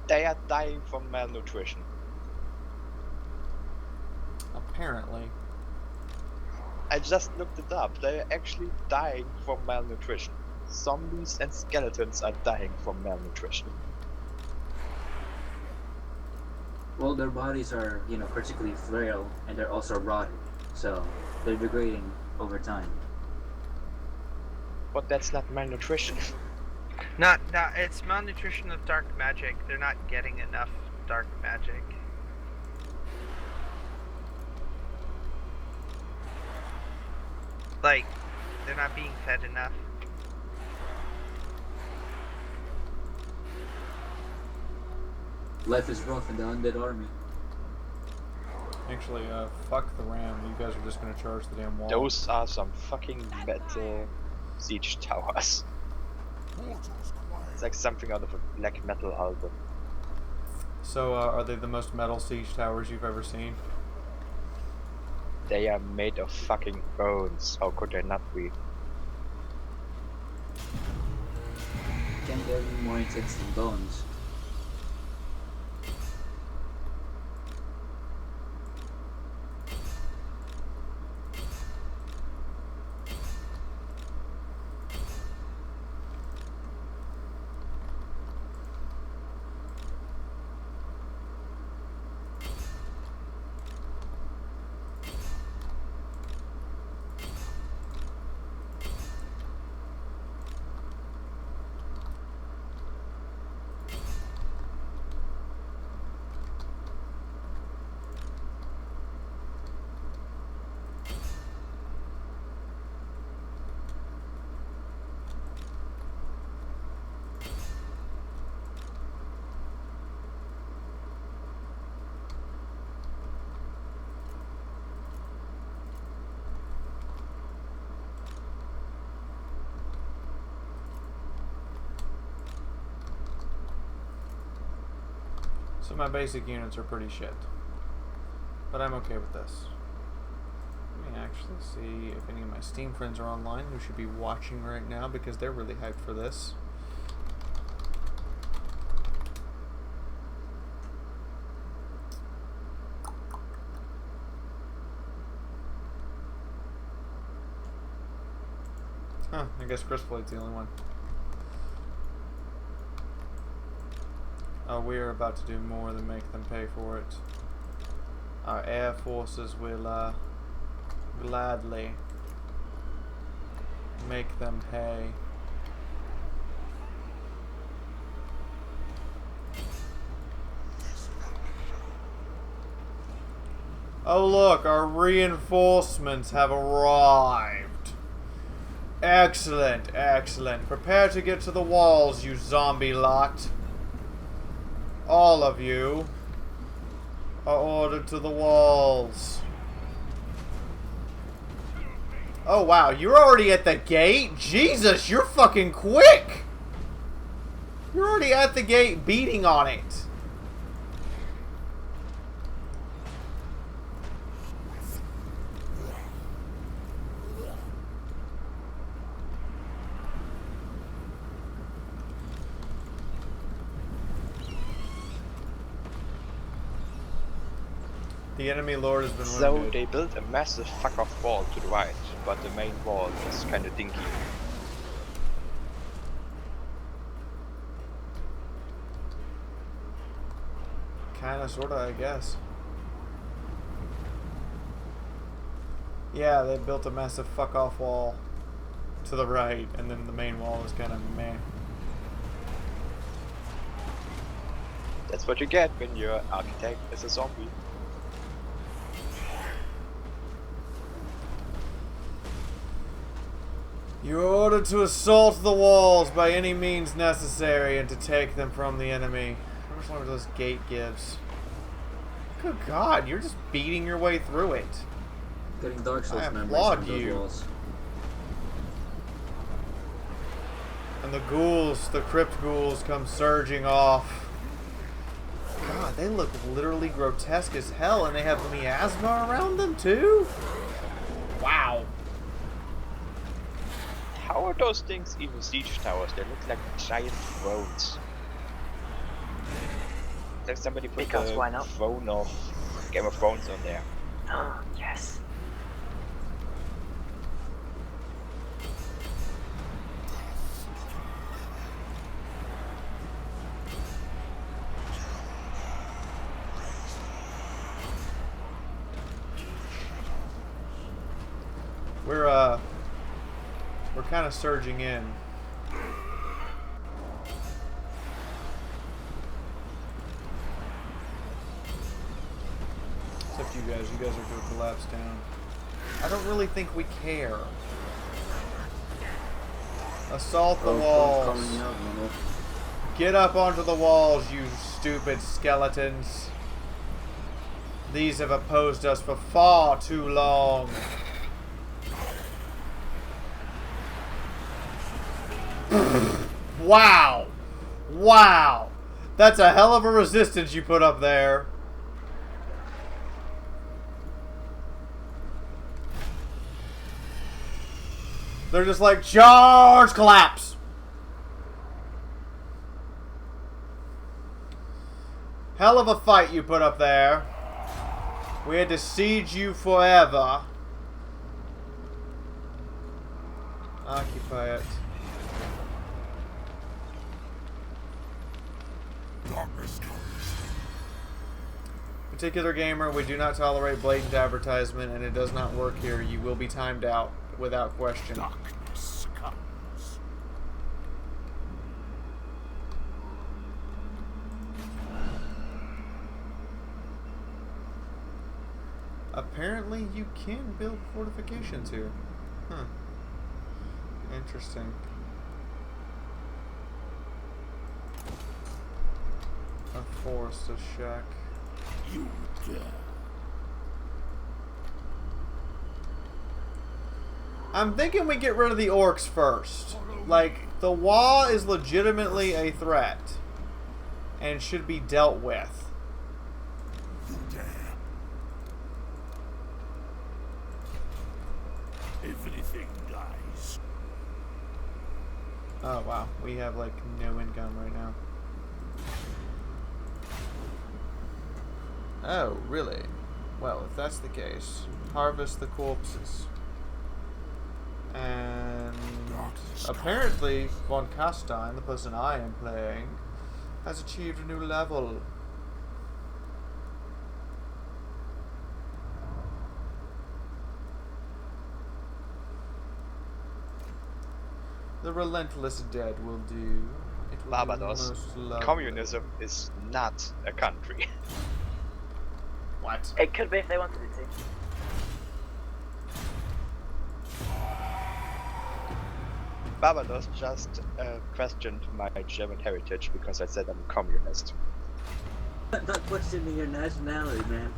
They are dying from malnutrition. Apparently. I just looked it up. They are actually dying from malnutrition. Zombies and skeletons are dying from malnutrition. Well, their bodies are, you know, particularly frail, and they're also rotted, so they're degrading over time. But that's not malnutrition. Not, it's malnutrition of dark magic. They're not getting enough dark magic. Like, they're not being fed enough. Life is rough in the undead army. Actually, fuck the ram. You guys are just gonna charge the damn wall. Those are some fucking metal siege towers. It's like something out of a black metal album. So, are they the most metal siege towers you've ever seen? They are made of fucking bones. How could they not be? Can't get any more intense than bones. So my basic units are pretty shit. But I'm okay with this. Let me actually see if any of my Steam friends are online who should be watching right now because they're really hyped for this. Huh, I guess Chris Blade's the only one. We are about to do more than make them pay for it. Our air forces will gladly make them pay. Oh look, our reinforcements have arrived. Excellent, excellent. Prepare to get to the walls, you zombie lot. All of you are ordered to the walls. Oh wow, you're already at the gate? Jesus, you're fucking quick! You're already at the gate beating on it. The enemy lord has been So wounded. they built a massive fuck-off wall to the right, but the main wall is kinda dinky. Kinda, sorta, I guess. Yeah, they built a massive fuck-off wall to the right, and then the main wall is kinda meh. That's what you get when your architect is a zombie. You are ordered to assault the walls by any means necessary and to take them from the enemy. How much longer this gate gives? Good God, you're just beating your way through it. Getting Dark Souls I memories applaud from those you. walls. And the ghouls, the crypt ghouls, come surging off. God, they look literally grotesque as hell, and they have miasma around them too? Wow. How are those things even siege towers? They look like giant thrones. Like somebody put Because the why not? throne of Game of Thrones on there. Oh, yes. We're kind of surging in. Except you guys are going to collapse down. I don't really think we care. Assault the walls. Get up onto the walls, you stupid skeletons. These have opposed us for far too long. Wow. Wow. That's a hell of a resistance you put up there. They're just like, charge, collapse. Hell of a fight you put up there. We had to siege you forever. Occupy it. Darkness comes. Particular gamer, we do not tolerate blatant advertisement, and it does not work here. You will be timed out without question. Darkness comes. Apparently, you can build fortifications here. Huh. Interesting. A forest, a shack. You dare. I'm thinking we get rid of the orcs first. Like, the wall is legitimately a threat and should be dealt with. You dare. Everything dies. Oh, wow. We have, like, no income right now. Oh, really? Well, if that's the case, harvest the corpses. And apparently, Von Kastein, the person I am playing, has achieved a new level. The Relentless Dead will do. It will Barbados. most lovely. Communism is not a country. What? It could be if they wanted it to. Barbados just questioned my German heritage because I said I'm a communist. I'm not questioning your nationality, man.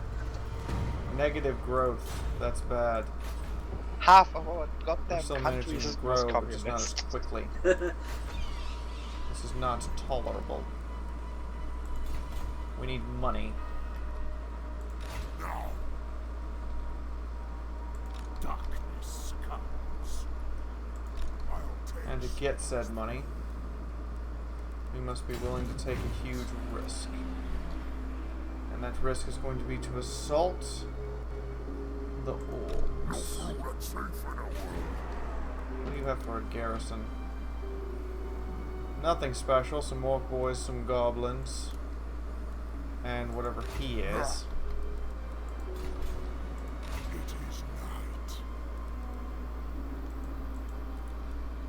Negative growth. That's bad. Half of our We're goddamn still managing countries to was grow, but just not as communist. quickly. This is not tolerable. We need money. Now. Darkness comes. I'll take. And to get said money, we must be willing to take a huge risk. And that risk is going to be to assault the orcs. What do you have for a garrison? Nothing special. Some orc boys, some goblins, and whatever he is. It is night.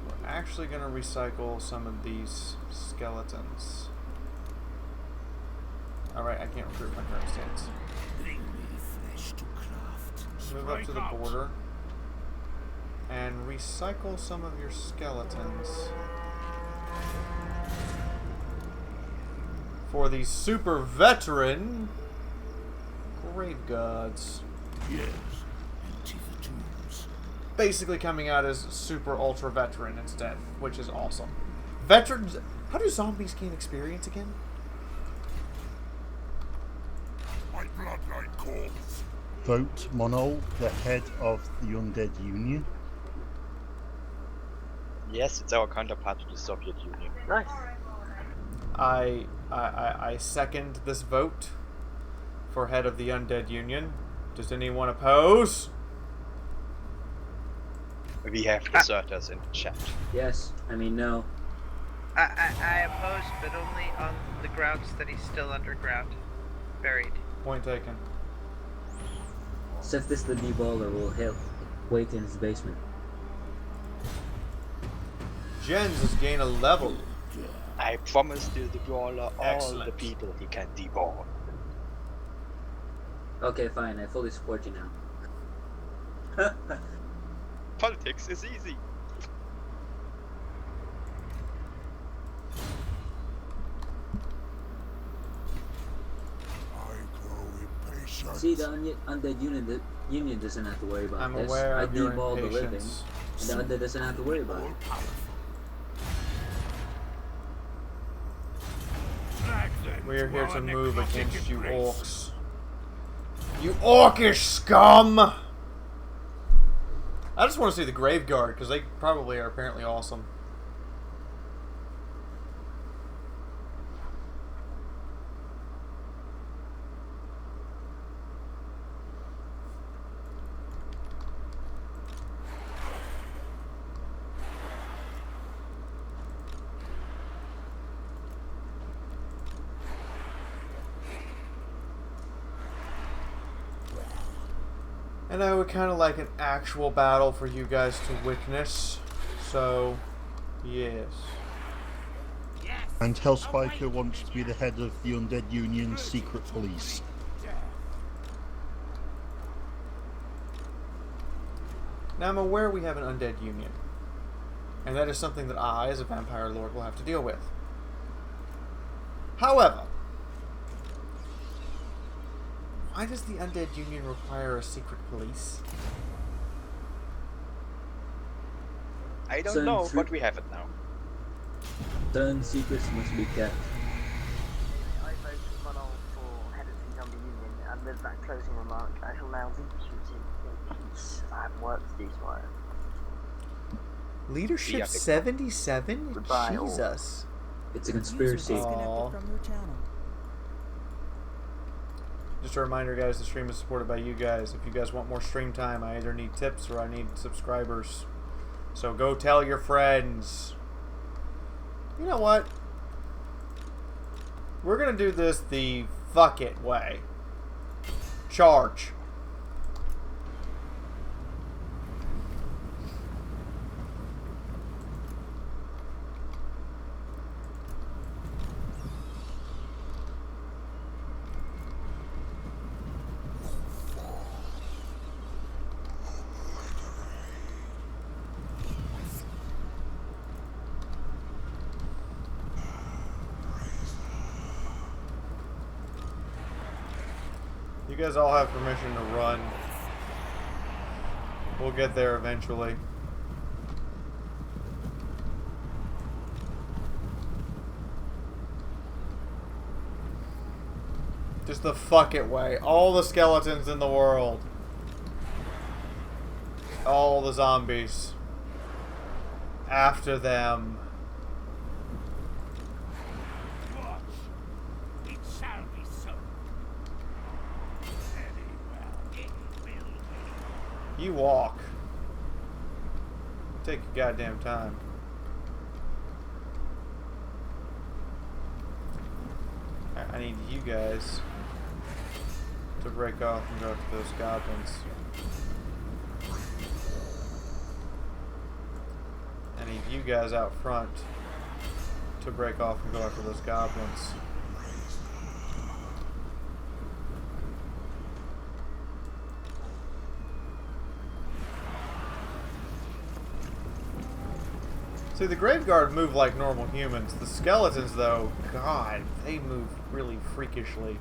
We're actually going to recycle some of these skeletons. Alright, I can't recruit my current stance. Bring me flesh to craft. Move up to the border. and recycle some of your skeletons for the super veteran grave gods. Yes, Antifa tombs. Basically coming out as super ultra veteran instead, which is awesome. Veterans. How do zombies gain experience again? My bloodline calls. Vote Monol, the head of the Undead Union. Yes, it's our counterpart to the Soviet Union. Nice. I second this vote for head of the Undead Union. Does anyone oppose? We have deserters in the chat. Yes, I mean no. I oppose, but only on the grounds that he's still underground, buried. Point taken. Siftis the deballer will help wait in his basement. Jens has gained a level. I promise the brawler all Excellent. the people he can devour. Okay, fine, I fully support you now. Politics is easy. I grow impatient. See, the undead union doesn't have to worry about I'm this. aware I of your deball the living, impatience. and the undead doesn't have to worry about it. We're here to move against you orcs. You orcish scum! I just want to see the grave guard, because they probably are apparently awesome. And I would kind of like an actual battle for you guys to witness. So, yes. And Hellspiker wants to be the head of the Undead Union's secret police. Now I'm aware we have an undead union. And that is something that I, as a vampire lord, will have to deal with. However, why does the undead union require a secret police? I don't Certain know, but we have it now. Certain secrets must be kept. I vote Monol for head of the Zombie Union, and with that closing remark, I shall now lead you to peace. I have work to do tomorrow. Leadership Yeah, 77? Goodbye, all. Jesus. It's a User conspiracy. disconnected from your channel. Just a reminder, guys, the stream is supported by you guys. If you guys want more stream time, I either need tips or I need subscribers. So go tell your friends. You know what? We're going to do this the fuck it way. Charge. You guys all have permission to run. We'll get there eventually. Just the fuck it way. All the skeletons in the world. All the zombies. After them. It shall be so. Very well, it will be. You walk. Take your goddamn time. I need you guys to break off and go after those goblins. I need you guys out front to break off and go after those goblins. See, the Graveguard move like normal humans. The skeletons, though, God, they move really freakishly.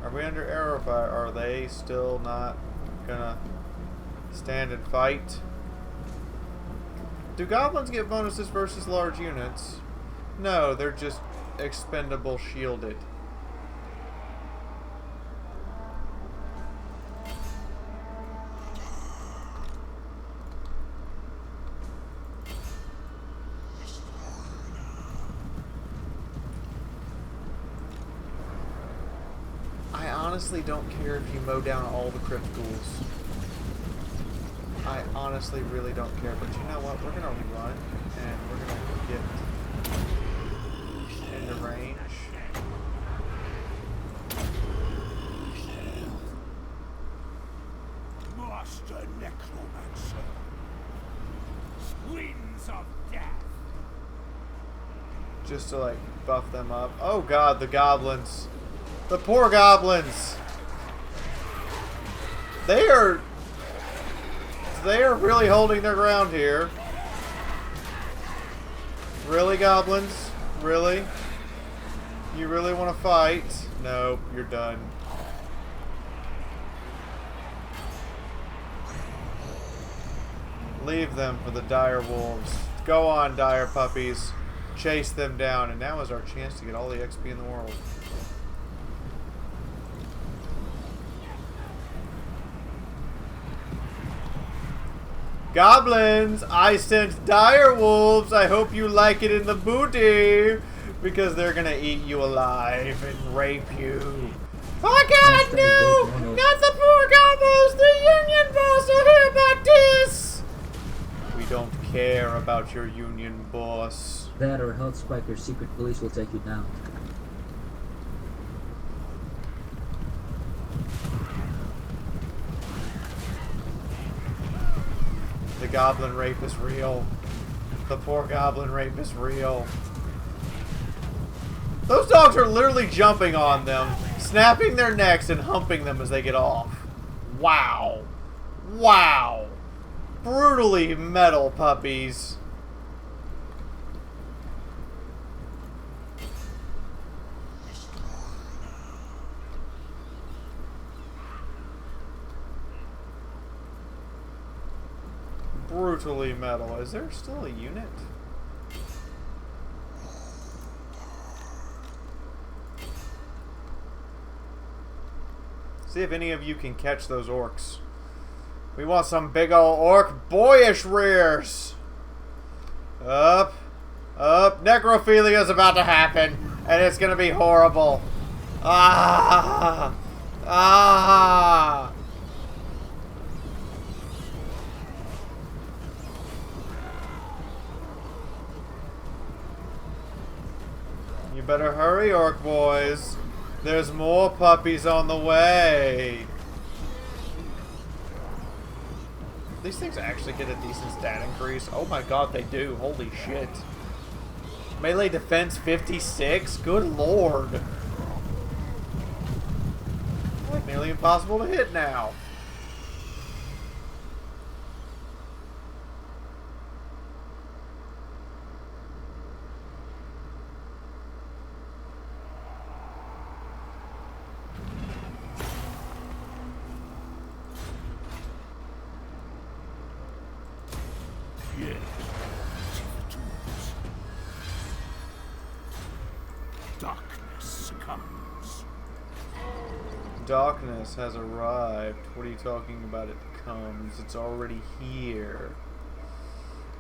Are we under arrow fire? Are they still not gonna stand and fight? Do goblins get bonuses versus large units? No, they're just expendable shielded. I honestly don't care if you mow down all the crypt ghouls. I honestly really don't care, but you know what? We're gonna run and we're gonna get into range. Master Necromancer. Winds of death. Just to like buff them up. Oh god, the goblins. The poor goblins. They are really holding their ground here. Really, goblins? Really? You really want to fight? Nope, you're done. Leave them for the dire wolves. Go on, dire puppies. Chase them down. And now is our chance to get all the XP in the world. Goblins, I sent dire wolves. I hope you like it in the booty. Because they're gonna eat you alive and rape you. Oh god, no! Not the poor goblins! The Union boss will hear about this! We don't care about your Union boss. That or Health Spiker's secret police will take you down. The goblin rape is real. The poor goblin rape is real. Those dogs are literally jumping on them, snapping their necks and humping them as they get off. Wow. Wow. Brutally metal puppies. Brutally metal. Is there still a unit? See if any of you can catch those orcs. We want some big ol' orc boyish rears. Up. Up. Necrophilia's about to happen. And it's gonna be horrible. Ah. Ah. You better hurry, orc boys. There's more puppies on the way. These things actually get a decent stat increase. Oh my god, they do. Holy shit. Melee defense 56? Good lord. Like nearly impossible to hit now. Darkness comes. Darkness has arrived. What are you talking about? It comes. It's already here,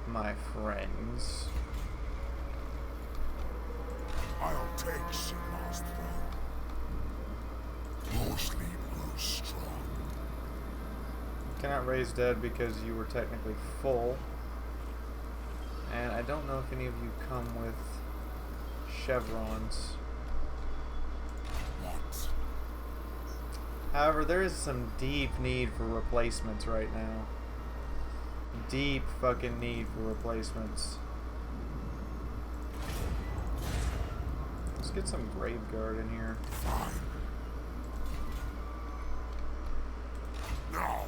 my friends. I'll take Sigmar's throne. Mostly grow strong. Cannot raise dead because you were technically full. And I don't know if any of you come with chevrons. What? However, there is some deep need for replacements right now. Deep fucking need for replacements. Let's get some Graveguard in here. Fine. No.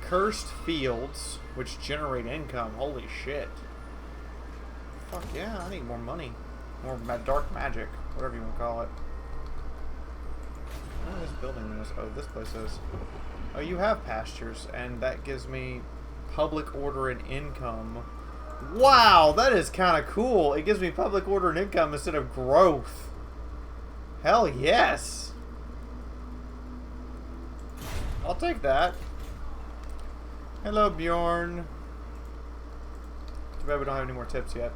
Cursed fields, which generate income. Holy shit. Fuck yeah, I need more money. More dark magic, whatever you want to call it. Oh, this building is. Oh, this place is. Oh, you have pastures, and that gives me public order and income. Wow, that is kind of cool. It gives me public order and income instead of growth. Hell yes. I'll take that. Hello, Bjorn. Too bad we don't have any more tips yet.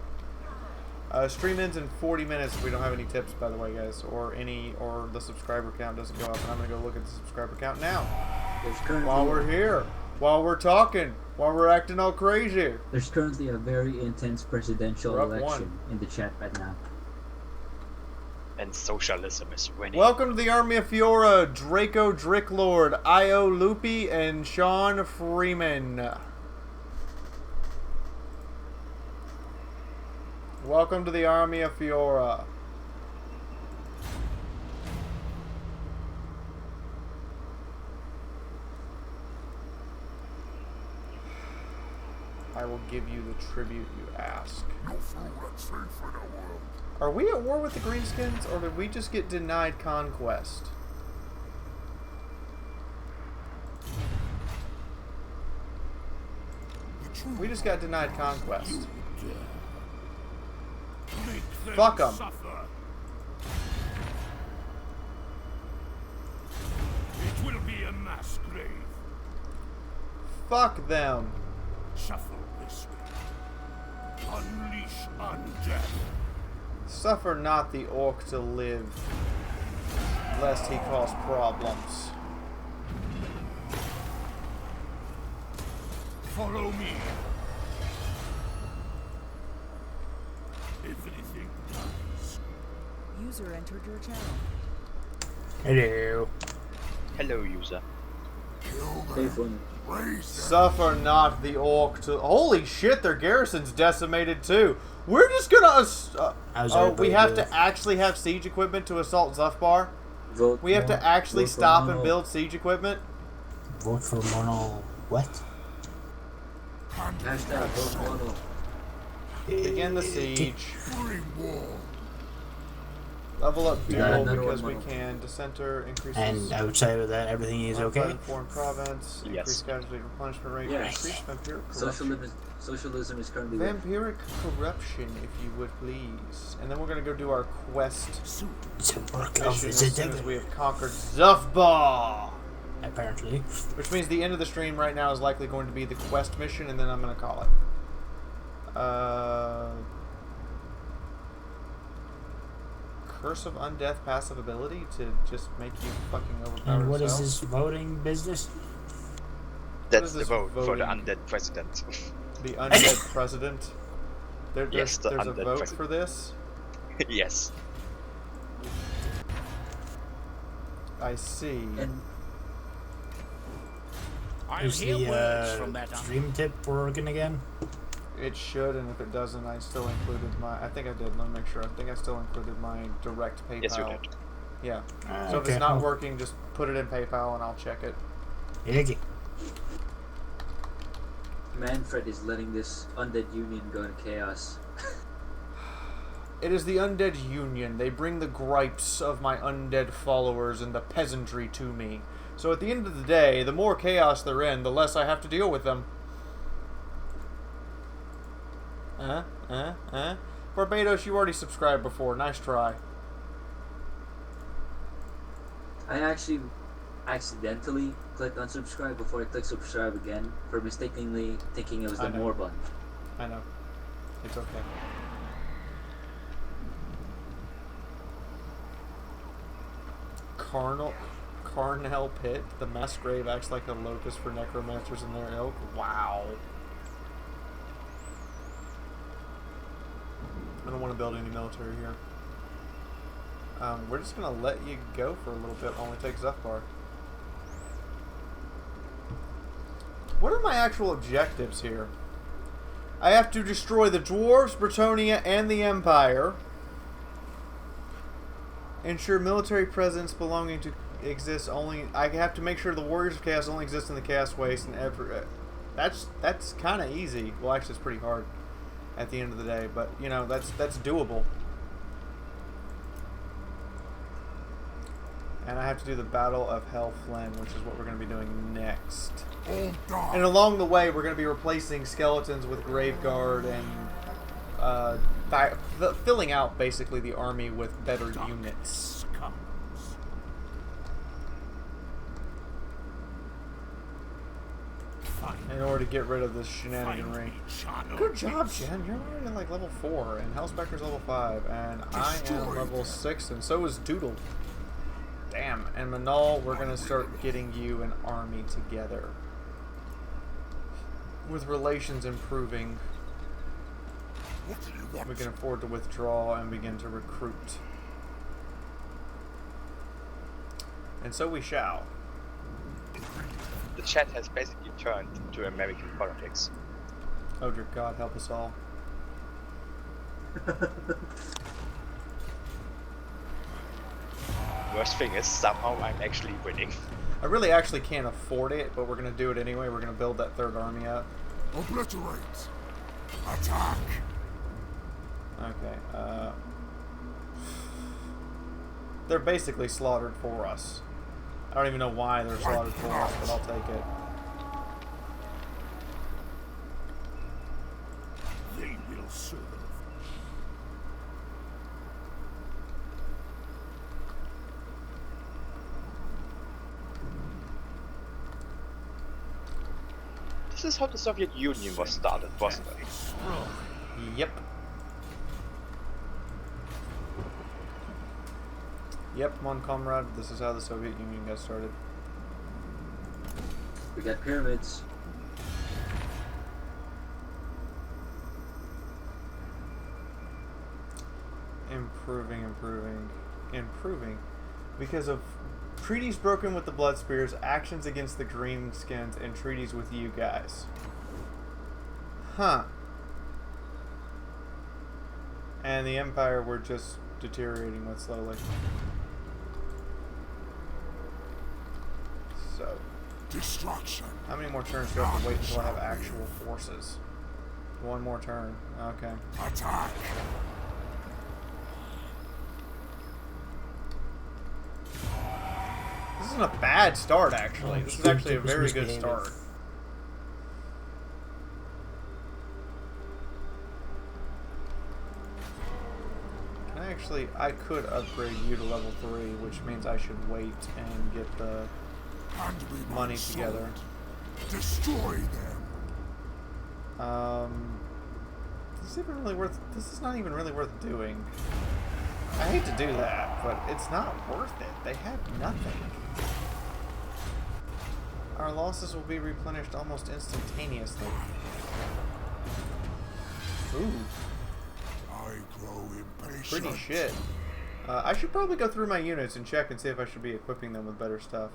Stream ends in 40 minutes. We don't have any tips, by the way, guys, or the subscriber count doesn't go up. And I'm gonna go look at the subscriber count now. While we're here, while we're talking, while we're acting all crazy. There's currently a very intense presidential election in the chat right now. And socialism is winning. Welcome to the Army of Fiaura, Draco Dricklord, Io Loopy, and Sean Freeman. Welcome to the Army of Fiaura. I will give you the tribute you ask. Are we at war with the Greenskins, or did we just get denied conquest? We just got denied conquest. Fuck them. It will be a mass grave. Fuck them. Suffer this way. Unleash undead. Suffer not the orc to live, lest he cause problems. Follow me. Everything dies. User entered your channel. Hello. Hello, user. Suffer not the orc to... Holy shit, their garrison's decimated too. We're just gonna... we have to actually have siege equipment to assault Zufbar? We have to actually stop and build siege equipment? Vote for mono... what? Hashtag vote mono. Begin the siege. Level up duel because we can. Dissenter increases. And outside of that, everything is okay. Foreign province. Increase casualty replenishment rate. Increase vampiric corruption. Socialism is currently vampiric corruption, if you would please. And then we're gonna go do our quest mission as soon as we have conquered Zufbar. Apparently. Which means the end of the stream right now is likely going to be the quest mission, and then I'm gonna call it. Curse of Undeath passive ability to just make you fucking overpowered. And what is this voting business? That's the vote for the undead president. The undead president? Yes, there's a vote for this? Yes. I see. Is the stream tip working again? It should, and if it doesn't, I still included my... I think I did. Let me make sure. I think I still included my direct PayPal. Yes, you did. Yeah. So if it's not working, just put it in PayPal and I'll check it. Okay. Manfred is letting this undead union go into chaos. It is the undead union. They bring the gripes of my undead followers and the peasantry to me. So at the end of the day, the more chaos they're in, the less I have to deal with them. Barbados, you already subscribed before. Nice try. I actually accidentally clicked unsubscribe before I clicked subscribe again for mistakenly thinking it was the more button. I know. It's okay. Carnell Pit. The mass grave acts like a locus for necromancers in their ilk. Wow. I don't want to build any military here. We're just going to let you go for a little bit while we take Zufbar. What are my actual objectives here? I have to destroy the dwarves, Bretonia, and the Empire. Ensure military presence belonging to exists only. I have to make sure the Warriors of Chaos only exist in the Chaos Waste, and that's kind of easy. Well, actually, it's pretty hard at the end of the day, but you know that's doable. And I have to do the Battle of Hellflame, which is what we're going to be doing next. And along the way, we're going to be replacing skeletons with Graveguard and filling out basically the army with better units. In order to get rid of this shenaniganry. Good job, Jen. You're already at like level 4, and Hellspecter's level 5, and I am level 6, and so is Doodle. Damn. And Manal, we're going to start getting you an army together. With relations improving, we can afford to withdraw and begin to recruit. And so we shall. The chat has basically turned to American politics. Oh dear God, help us all. Worst thing is, somehow I'm actually winning. I really actually can't afford it, but we're going to do it anyway. We're going to build that third army up. Obliterate. Attack. Okay, they're basically slaughtered for us. I don't even know why they're slaughtered for us, but I'll take it. They will serve. This is how the Soviet Union was started, wasn't it? Yep. Yep, mon comrade, this is how the Soviet Union got started. We got pyramids. Improving. Because of treaties broken with the Blood Spears, actions against the Greenskins, and treaties with you guys. Huh. And the Empire we're just deteriorating with slowly. So. Destruction. How many more turns do I have to wait until I have actual forces? One more turn. Okay. Attack. This isn't a bad start, actually. This is actually a very good start. I could upgrade you to level 3, which means I should wait and get the money together. Destroy them. This is not even really worth doing. I hate to do that, but it's not worth it. They have nothing. Our losses will be replenished almost instantaneously. Ooh. I grow impatient. Pretty shit. I should probably go through my units and check and see if I should be equipping them with better stuff.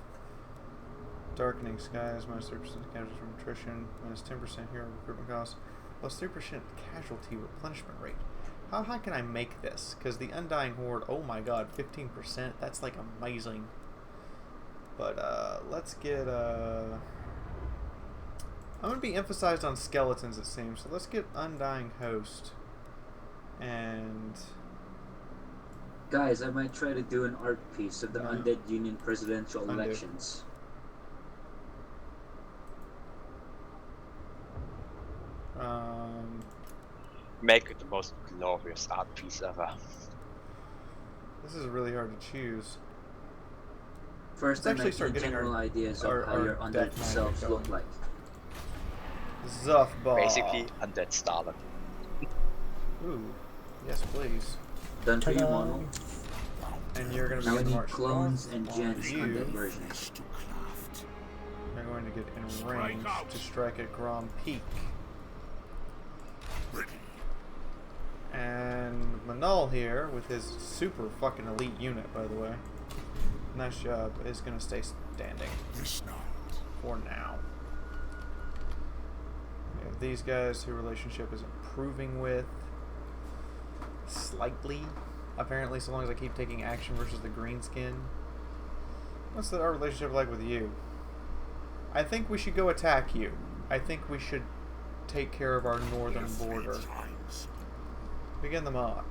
Darkening skies, minus 3% casualty from attrition, minus 10% hero recruitment cost, plus 3% casualty replenishment rate. How high can I make this? Because the Undying Horde, oh my god, 15%, that's like amazing. But let's get I'm going to be emphasized on skeletons, it seems, so let's get Undying Host. And guys, I might try to do an art piece of the Undead Union presidential elections. Make it the most glorious art piece ever. This is really hard to choose. First, let's I might get general ideas of how your undead selves look like. Zuffball. Basically, undead Stalin. Ooh, yes please. Done for you, Mono. And you're going to now be we need march clones and gens undead versions. They're going to get in range to strike at Grom Peak. And Manal here, with his super fucking elite unit, by the way. Nice job, is going to stay standing. For now. We have these guys who relationship is improving with. Slightly. Apparently, so long as I keep taking action versus the Greenskin. What's our relationship like with you? I think we should go attack you. I think we should take care of our northern border. Begin the march.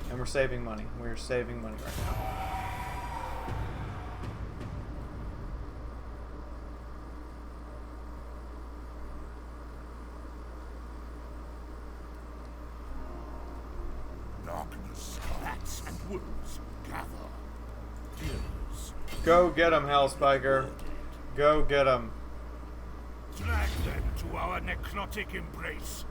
And we're saving money. We're saving money right now. Darkness, bats and wolves gather. Killers. Go get him, Hellspiker. Go get him. Drag them to our necrotic embrace.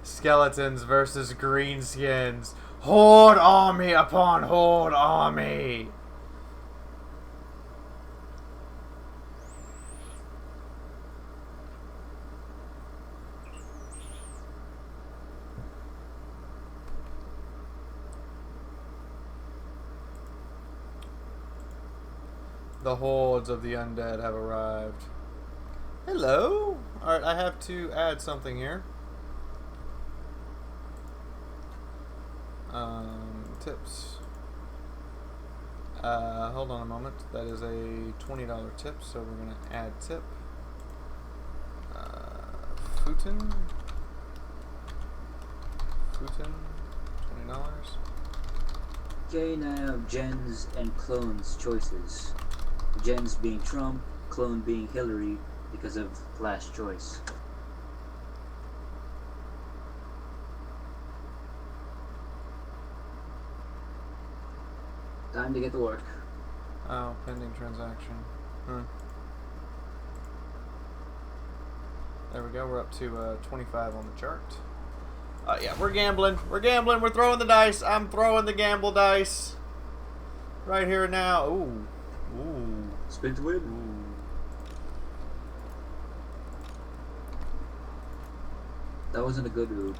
Skeletons versus greenskins. Horde army upon horde army. The hordes of the undead have arrived. Hello? Alright, I have to add something here. Tips. Hold on a moment. That is a $20 tip, so we're going to add tip. Futon, $20. Okay, now gens and clones choices. Gens being Trump, clone being Hillary because of last choice. Time to get to work. Oh, pending transaction. There we go. We're up to 25 on the chart. Yeah, we're gambling. We're gambling. We're throwing the dice. I'm throwing the gamble dice. Right here and now. Ooh. Ooh. Spin to win. Ooh. That wasn't a good move.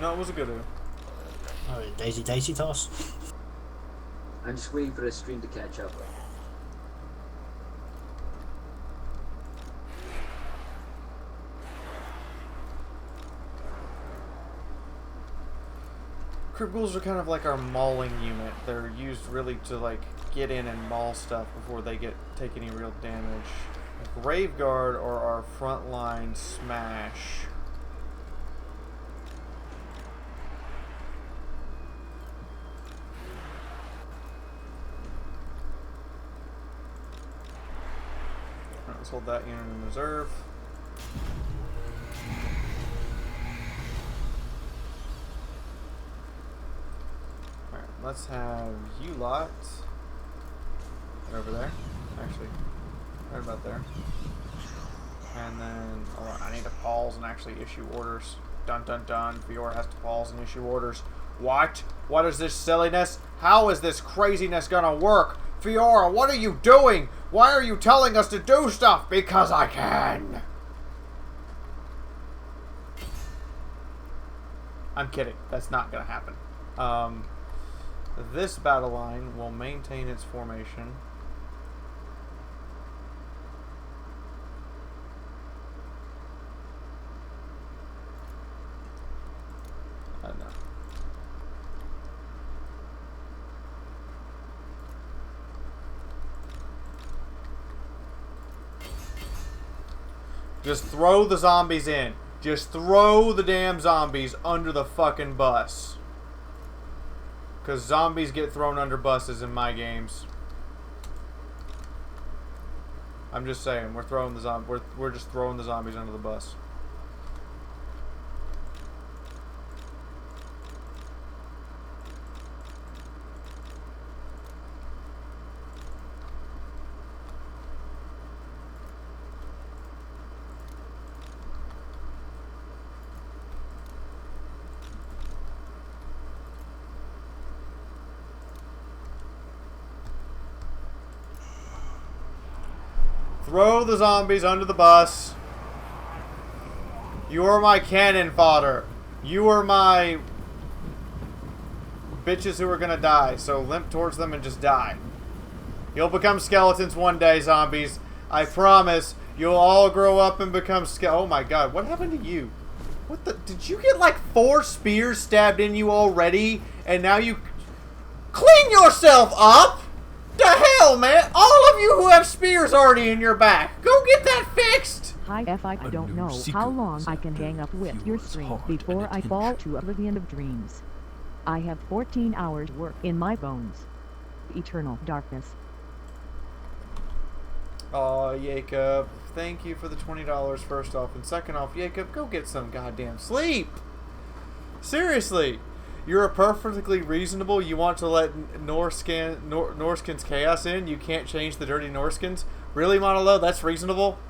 No, it was a good move. Oh, daisy toss. I'm just waiting for the stream to catch up. Crypt ghouls are kind of like our mauling unit. They're used really to like get in and maul stuff before they take any real damage. Graveguard are our frontline smash. Alright, let's hold that unit in reserve. Alright, let's have you lot right over there. Actually, right about there. And then, oh, I need to pause and actually issue orders. Dun dun dun. Fiaura has to pause and issue orders. What? What is this silliness? How is this craziness gonna work? Fiaura, what are you doing? Why are you telling us to do stuff? Because I can. I'm kidding. That's not gonna happen. This battle line will maintain its formation. No. Just throw the zombies in. Just throw the damn zombies under the fucking bus. Because zombies get thrown under buses in my games. I'm just saying, we're just throwing the zombies under the bus. Throw the zombies under the bus. You are my cannon fodder. You are my bitches who are gonna die. So limp towards them and just die. You'll become skeletons one day, zombies. I promise. You'll all grow up and become oh my god, what happened to you? What the? Did you get like 4 spears stabbed in you already? And now you... Clean yourself up! The hell, man! All of you who have spears already in your back, go get that fixed! Hi F, I don't know how long I can hang up with your stream before I fall to oblivion of dreams. I have 14 hours work in my bones. Eternal darkness. Oh, Jacob, thank you for the $20 first off. And second off, Jacob, go get some goddamn sleep. Seriously, you're perfectly reasonable. You want to let Norskins chaos in. You can't change the dirty Norskins. Really, Monolo? That's reasonable?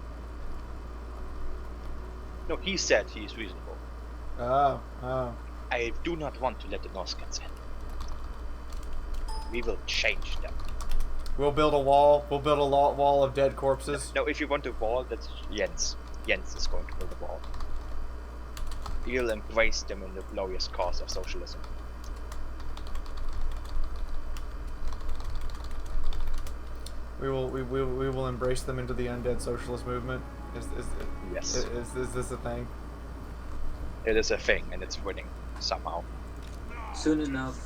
No, he said he's reasonable. Oh. I do not want to let the Norskins in. We will change them. We'll build a wall. We'll build a wall of dead corpses. No, if you want a wall, that's Jens. Jens is going to build a wall. He'll embrace them in the glorious cause of socialism. We will embrace them into the undead socialist movement. Yes. Is this a thing? It is a thing, and it's winning somehow. Soon enough,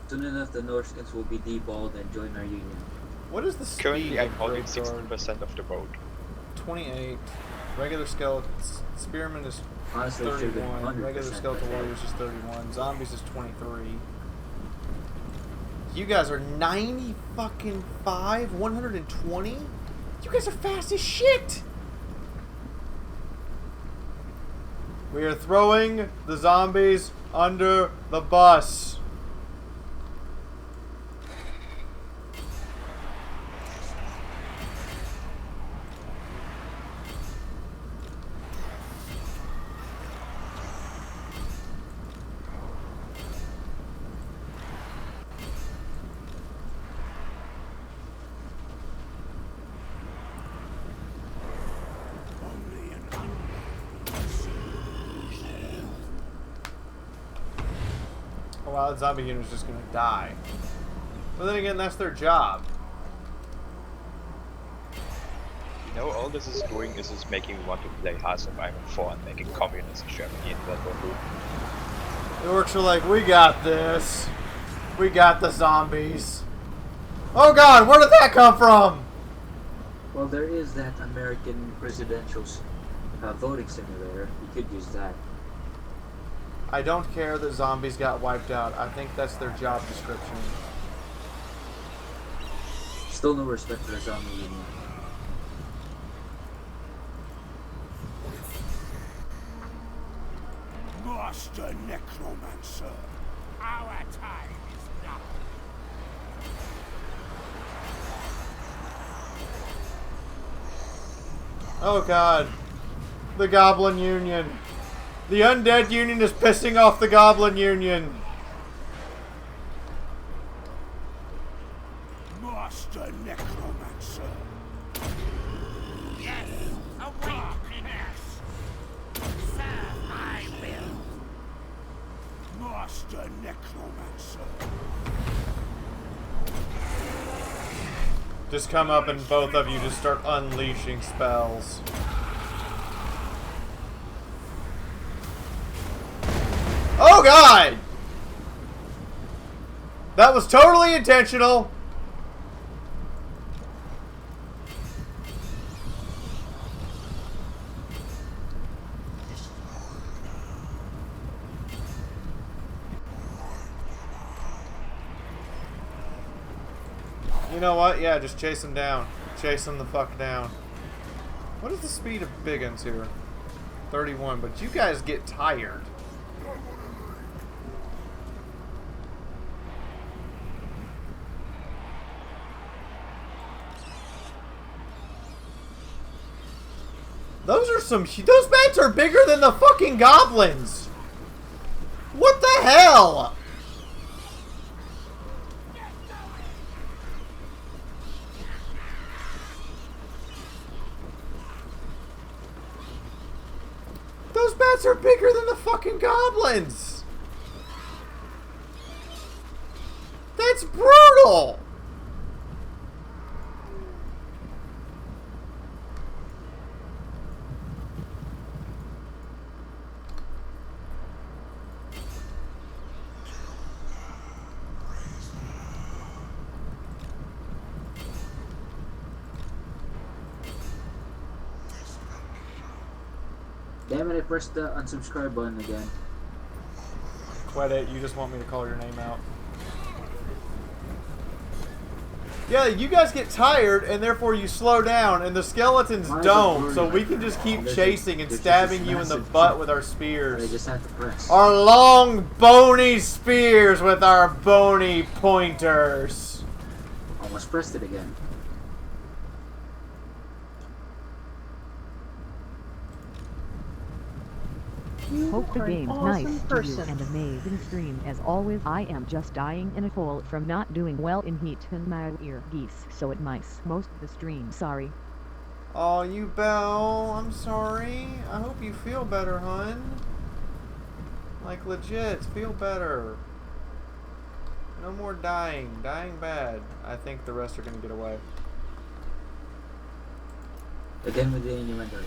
the Norskins will be deballed and join our union. What is the speed Currently, I'm of holding Greatsword? 60% of the vote. 28. Regular skeletons. Spearman is Honestly, it should've been 31. 100%, Regular skeletal but- warriors is 31. Zombies is 23. You guys are 90 fucking 5, 120. You guys are fast as shit. We are throwing the zombies under the bus. Wow, that zombie unit is just gonna die. But then again, that's their job. You know, all this is doing is making me want to play Hearts of Iron 4 and making communist Germany in World War II. The orcs are like, we got this. We got the zombies. Oh god, where did that come from? Well, there is that American presidential voting simulator. You could use that. I don't care that zombies got wiped out. I think that's their job description. Still no respect for the zombie union. Master Necromancer. Our time is now. Oh god. The Goblin Union. The Undead Union is pissing off the Goblin Union. Master Necromancer. Yes, awakeness. Serve I will. Master Necromancer. Just come up and both of you just start unleashing spells. Oh god! That was totally intentional. You know what? Yeah, just chase him down. Chase him the fuck down. What is the speed of Biggins here? 31, but you guys get tired. Those bats are bigger than the fucking goblins! What the hell? Those bats are bigger than the fucking goblins! That's brutal! Damn it, I pressed the unsubscribe button again. Quit it, you just want me to call your name out. Yeah, you guys get tired, and therefore you slow down, and the skeletons don't, so we can just keep chasing and stabbing you in the butt with our spears. They just have to press. Our long, bony spears with our bony pointers. Almost pressed it again. Hope the game's nice to you and amazing stream as always. I am just dying in a hole from not doing well in heat in my ear geese, so it mice most of the stream. Sorry. Oh, you Belle, I'm sorry. I hope you feel better, hun. Like legit, feel better. No more dying. Dying bad. I think the rest are gonna get away. Again with the innuendos.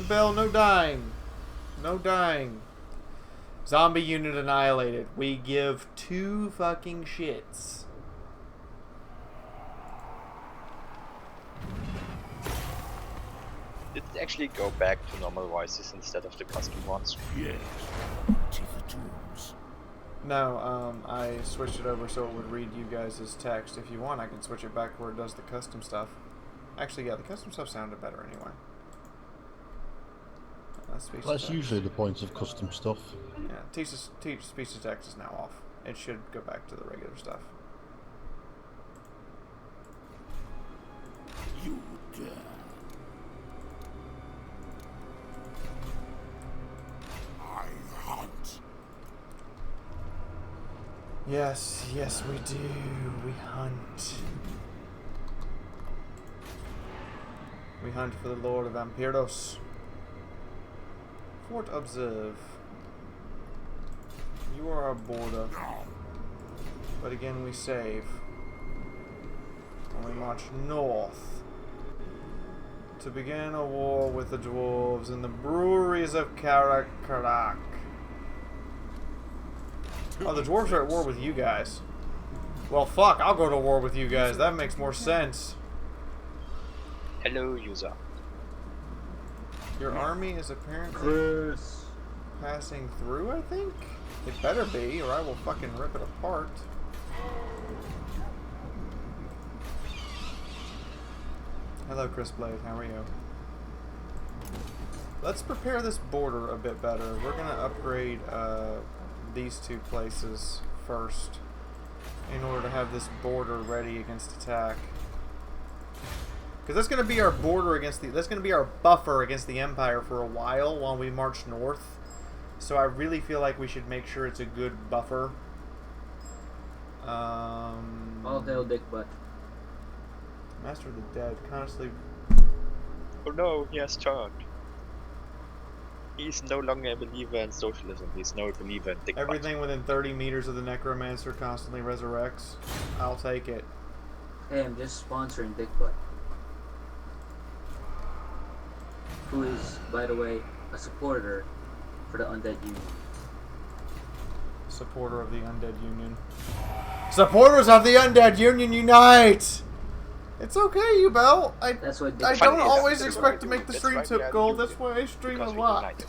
Belle, no dying. No dying. Zombie unit annihilated. We give 2 fucking shits. Did it actually go back to normal voices instead of the custom ones? Yes. To the tombs. No, I switched it over so it would read you guys' text. If you want, I can switch it back where it does the custom stuff. Actually, yeah, the custom stuff sounded better anyway. That's usually the point of custom stuff. Yeah, teach speech to text is now off. It should go back to the regular stuff. You dare. I hunt. Yes, yes we do. We hunt. We hunt for the Lord of Vampiros. Fort observe. You are our border. But again we save. And we march north to begin a war with the dwarves in the breweries of Karakarak. Oh, the dwarves are at war with you guys. Well, fuck, I'll go to war with you guys. That makes more sense. Hello, user. Your army is apparently passing through, I think? It better be, or I will fucking rip it apart. Hello, Chris Blade. How are you? Let's prepare this border a bit better. We're going to upgrade these 2 places first in order to have this border ready against attack. Because that's going to be our border against the... That's going to be our buffer against the Empire for a while we march north. So I really feel like we should make sure it's a good buffer. All hail Dick Butt. Master of the Dead. Honestly... Oh no, he has turned. He's no longer a believer in socialism. He's no believer in Dick Butt. Everything within 30 meters of the Necromancer constantly resurrects. I'll take it. Hey, I'm just sponsoring Dick Butt. Who is, by the way, a supporter for the Undead Union. Supporter of the Undead Union. Supporters of the Undead Union unite! It's okay, you Bell. I don't always expect to make the stream tip gold. That's why I stream a lot.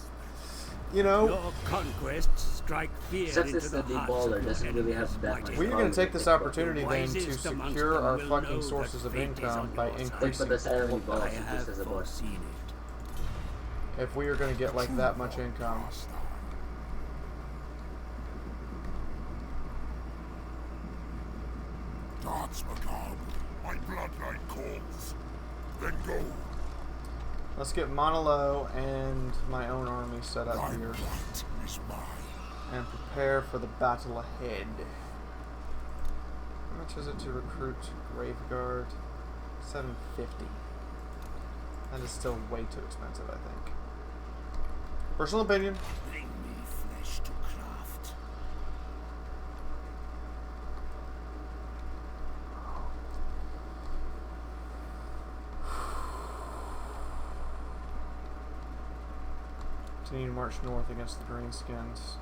You know? Your conquests strike fear into the baller doesn't really have that much. We're going to take this opportunity then to secure our fucking sources of income by increasing all of us. If we are going to get like that much income. Dance macabre, my bloodline calls. Then go. Let's get Monolo and my own army set up here. And prepare for the battle ahead. How much is it to recruit Graveguard? 750. That is still way too expensive, I think. Personal opinion. Bring me flesh to craft. Continue to march north against the Greenskins.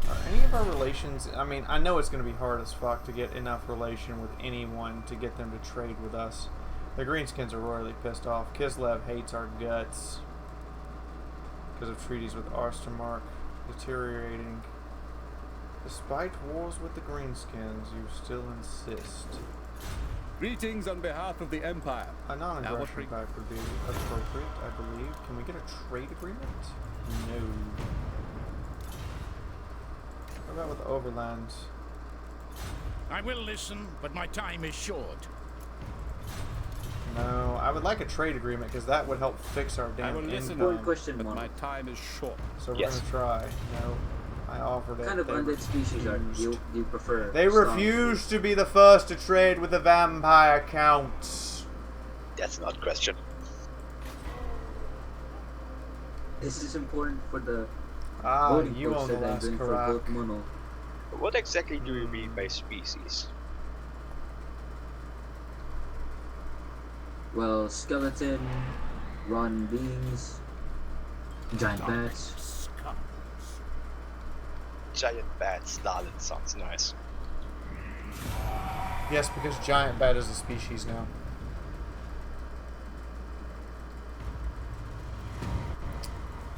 Are any of of our relations, I mean, I know it's going to be hard as fuck to get enough relation with anyone to get them to trade with us. The Greenskins are royally pissed off. Kislev hates our guts because of treaties with Arstermark deteriorating. Despite wars with the Greenskins, you still insist. Greetings on behalf of the Empire. A non-aggression pact would be appropriate, I believe. Can we get a trade agreement? No. What about with Overland? I will listen, but my time is short. No, I would like a trade agreement because that would help fix our damn income. Question, but my time is short. So we're gonna try. No, I offered it. What kind of undead species do you prefer? They refuse to be the first to trade with the vampire counts. That's not a question. This is important for the voting you folks on the that I'm last doing for crack. both mono. What exactly do you mean by species? Well, skeleton, rotten beings, giant bats. Giant bat Stalin sounds nice. Yes, because giant bat is a species now.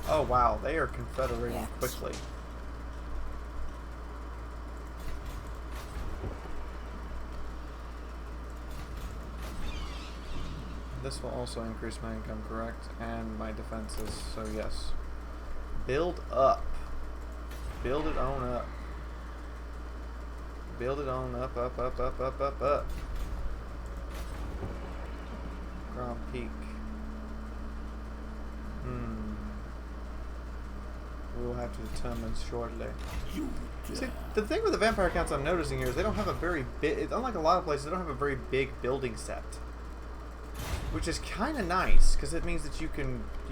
Oh wow, they are confederating quickly. This will also increase my income, correct? And my defenses, so yes. Build up. Build it on up. Build it on up, up, up, up, up, up, up. Grand Peak. We will have to determine shortly. See, the thing with the vampire counts I'm noticing here is they don't have a very big, unlike a lot of places, they don't have a very big building set. Which is kind of nice, because it means that you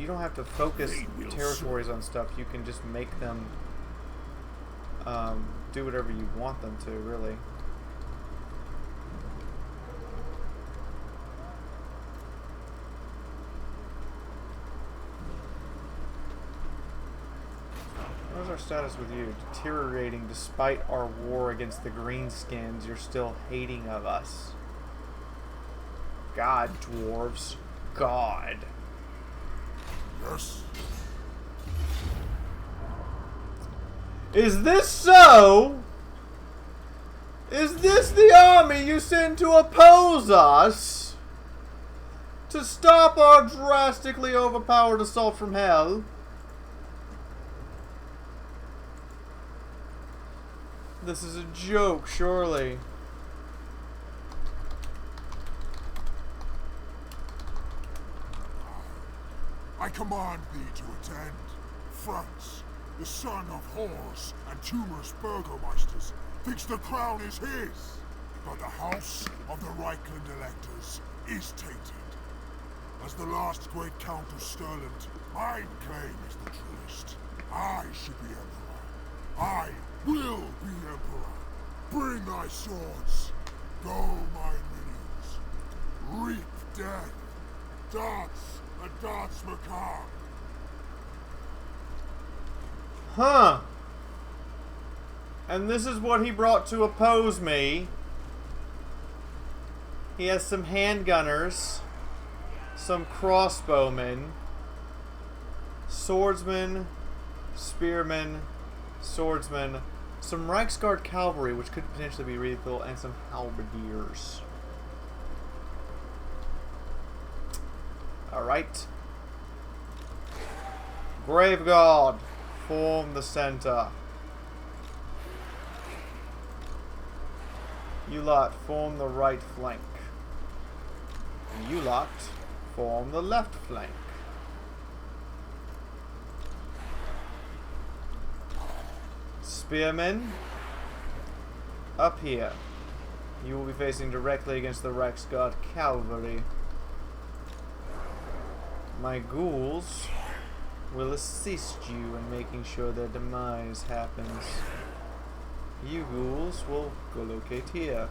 don't have to focus territories on stuff. You can just make them do whatever you want them to, really. What's our status with you? Deteriorating despite our war against the Greenskins. You're still hating of us. God, dwarves. God. Yes. Is this so? Is this the army you send to oppose us? To stop our drastically overpowered assault from hell? This is a joke, surely. I command thee to attend. Franz, the son of whores and tumorous burgomeisters, thinks the crown is his. But the house of the Reichland electors is tainted. As the last great count of Stirland, mine claim is the truest. I should be emperor. I will be emperor. Bring thy swords. Go, my minions. Reap death. Darts and darts macabre. Huh. And this is what he brought to oppose me. He has some handgunners, some crossbowmen, swordsmen, spearmen, swordsmen, some Reichsguard cavalry, which could potentially be lethal, and some halberdiers. Alright. Grave Guard, form the center. You lot, form the right flank. And you lot, form the left flank. Spearmen, up here. You will be facing directly against the Reichsguard cavalry. My ghouls will assist you in making sure their demise happens. You ghouls will go locate here.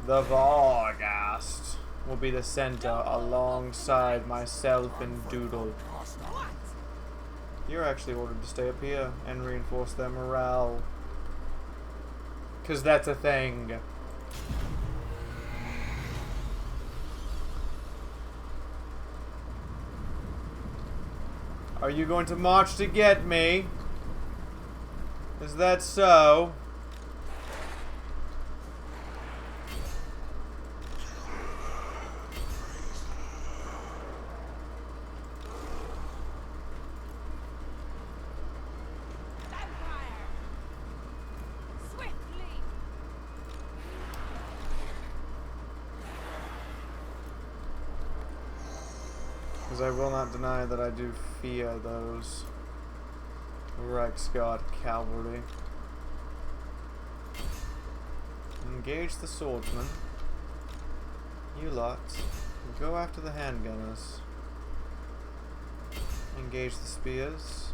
The Varghast will be the center alongside myself and Doodle. You're actually ordered to stay up here and reinforce their morale. Because that's a thing. Are you going to march to get me? Is that so? Because I will not deny that I do fear those Reichsguard cavalry. Engage the swordsman. You lot. Go after the handgunners. Engage the spears.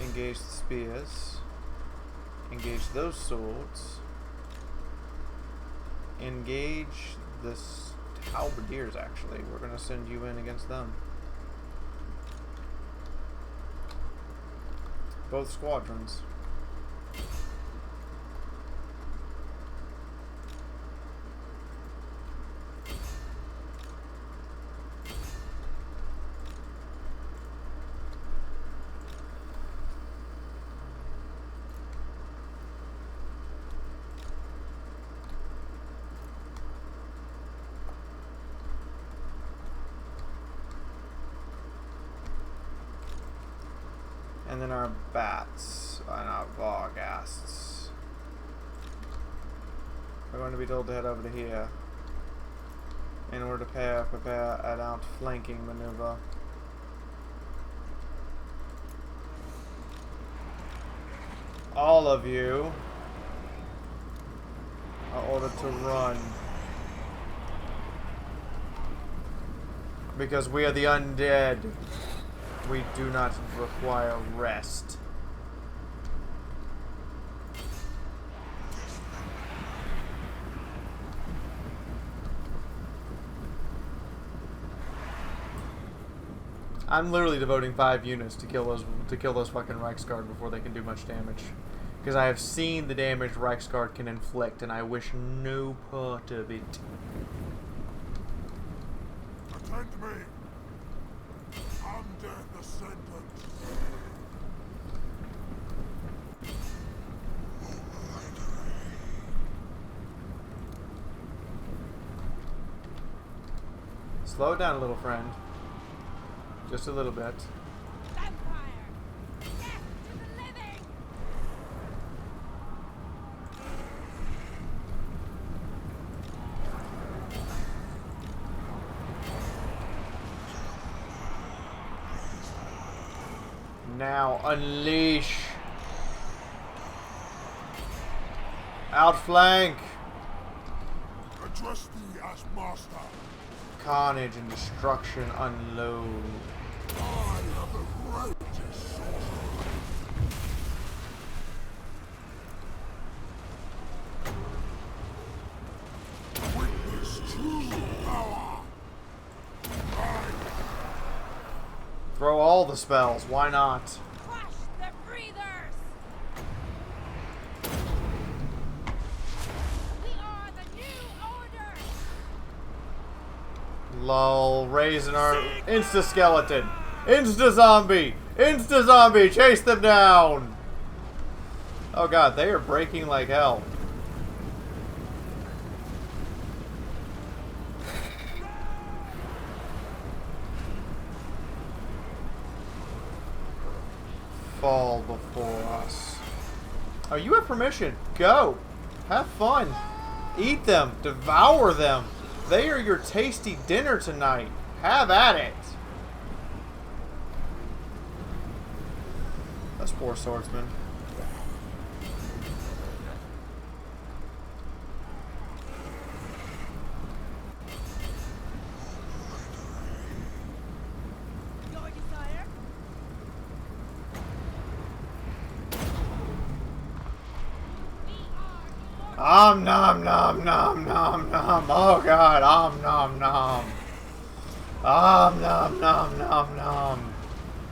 Engage the spears. Engage those swords. Engage this halberdiers, actually. We're going to send you in against them. Both squadrons. And then our bats and our varghasts are going to be told to head over to here in order to prepare an outflanking maneuver. All of you are ordered to run because we are the undead. We do not require rest. I'm literally devoting 5 units to kill those fucking Reichsguard before they can do much damage. Because I have seen the damage Reichsguard can inflict, and I wish no part of it. Attend me. Under the sentence. Slow it down a little, friend. Just a little bit. Now unleash. Outflank. Address me as master. Carnage and destruction unload. I am the greatest sorcerer. Witness true power. Throw all the spells, why not? Crush the breathers. We are the new order. Lol, raising our insta-skeleton. Insta-zombie! Insta-zombie! Chase them down! Oh god, they are breaking like hell. Fall before us. Oh, you have permission. Go! Have fun. Eat them. Devour them. They are your tasty dinner tonight. Have at it. That's poor swordsman. Nom nom nom nom nom. Oh god, nom nom nom. Nom nom nom nom nom.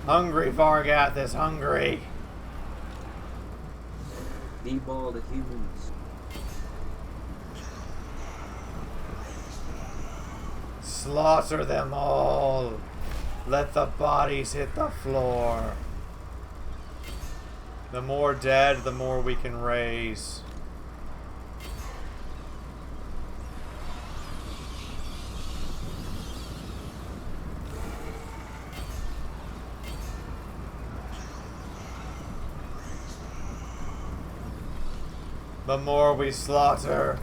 Hungry Vargath is hungry. Deball the humans. Slaughter them all. Let the bodies hit the floor. The more dead, the more we can raise. The more we slaughter,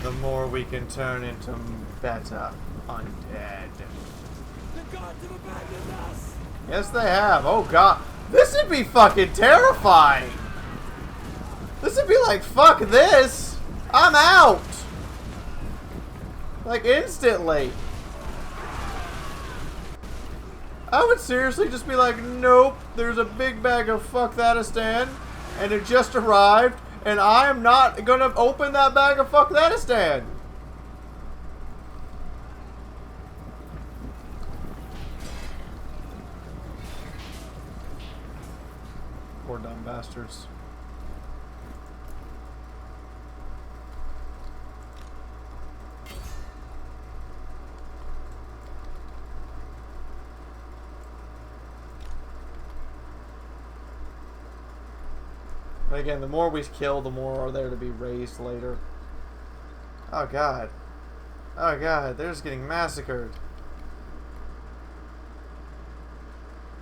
the more we can turn into better undead. The gods have abandoned us! Yes, they have. Oh god. This would be fucking terrifying. This would be like, fuck this. I'm out. Like, instantly. I would seriously just be like, nope, there's a big bag of fuck-thatistan, and it just arrived, and I'm not gonna open that bag of fuck-thatistan. Poor dumb bastards. But again, the more we kill, the more are there to be raised later. Oh god. Oh god, they're just getting massacred.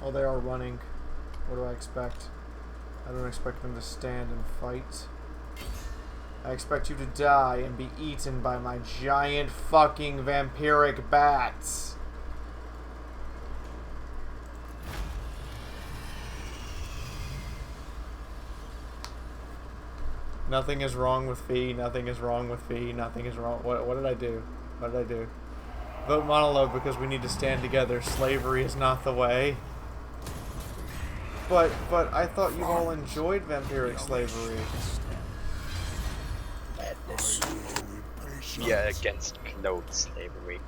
Oh, they are running. What do I expect? I don't expect them to stand and fight. I expect you to die and be eaten by my giant fucking vampiric bats. Nothing is wrong with Fee. Nothing is wrong with Fee. Nothing is wrong. What did I do? What did I do? Vote monologue because we need to stand together. Slavery is not the way. But I thought you all enjoyed vampiric slavery. We are against clothes slavery.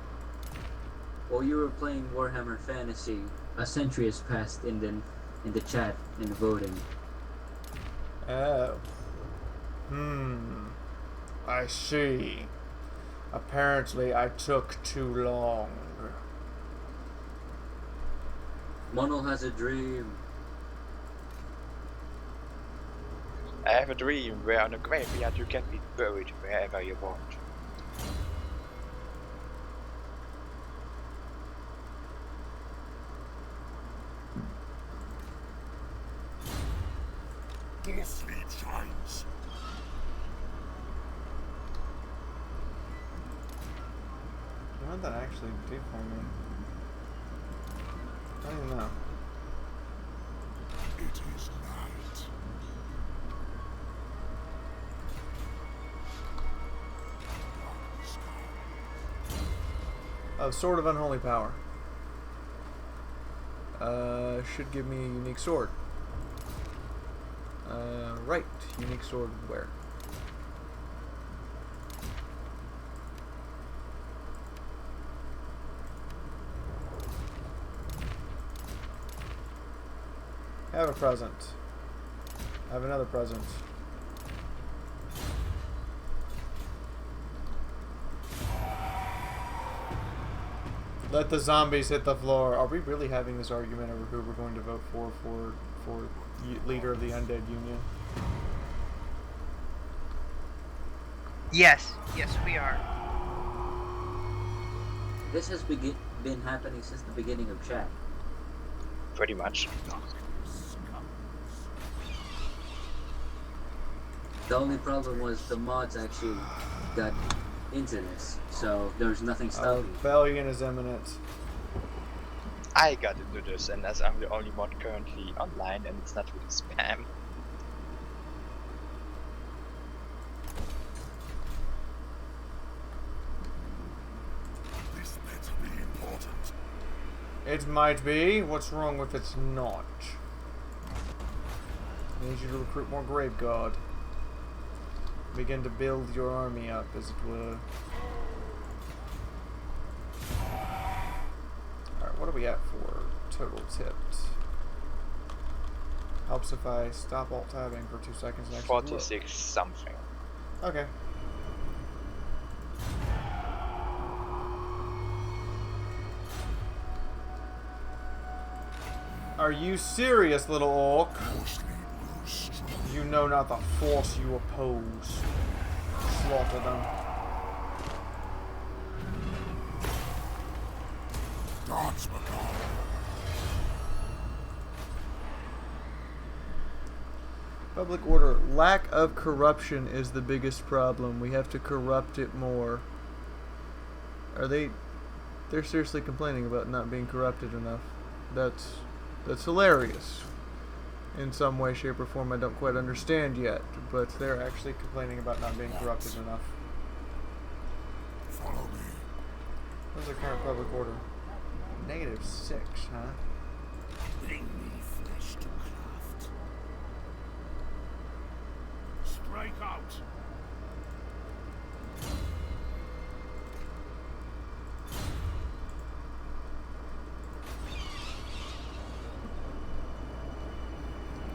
While you were playing Warhammer Fantasy, a century has passed in the chat in the voting. Oh. I see. Apparently I took too long. Monol has a dream. I have a dream where on a graveyard you can be buried wherever you want. Your sleep shines. What did that actually do for me? I don't even know. It is night. Oh, Sword of Unholy Power. Should give me a unique sword. Right. Unique sword where? Have a present. Have another present. Let the zombies hit the floor. Are we really having this argument over who we're going to vote for leader of the Undead Union? Yes, we are. This has been happening since the beginning of chat. Pretty much. The only problem was the mods actually got into this, so there's nothing stopping. Rebellion is imminent. I got into this, and as I'm the only mod currently online, and it's not really spam. This better be important. It might be. What's wrong with it's not? I need you to recruit more Grave Guard. Begin to build your army up, as it were. Alright, what are we at for total tipped? Helps if I stop alt-tabbing for 2 seconds and actually 46 look. something. Okay. Are you serious, little orc? You know not the force you oppose. Slaughter them. Dance, Macabre. Public order. Lack of corruption is the biggest problem. We have to corrupt it more. Are they... They're seriously complaining about not being corrupted enough. That's hilarious. In some way, shape, or form I don't quite understand yet. But they're actually complaining about not being corrupted enough. Follow me. What's the current public order? -6, huh? Bring me flesh to craft. Strike out.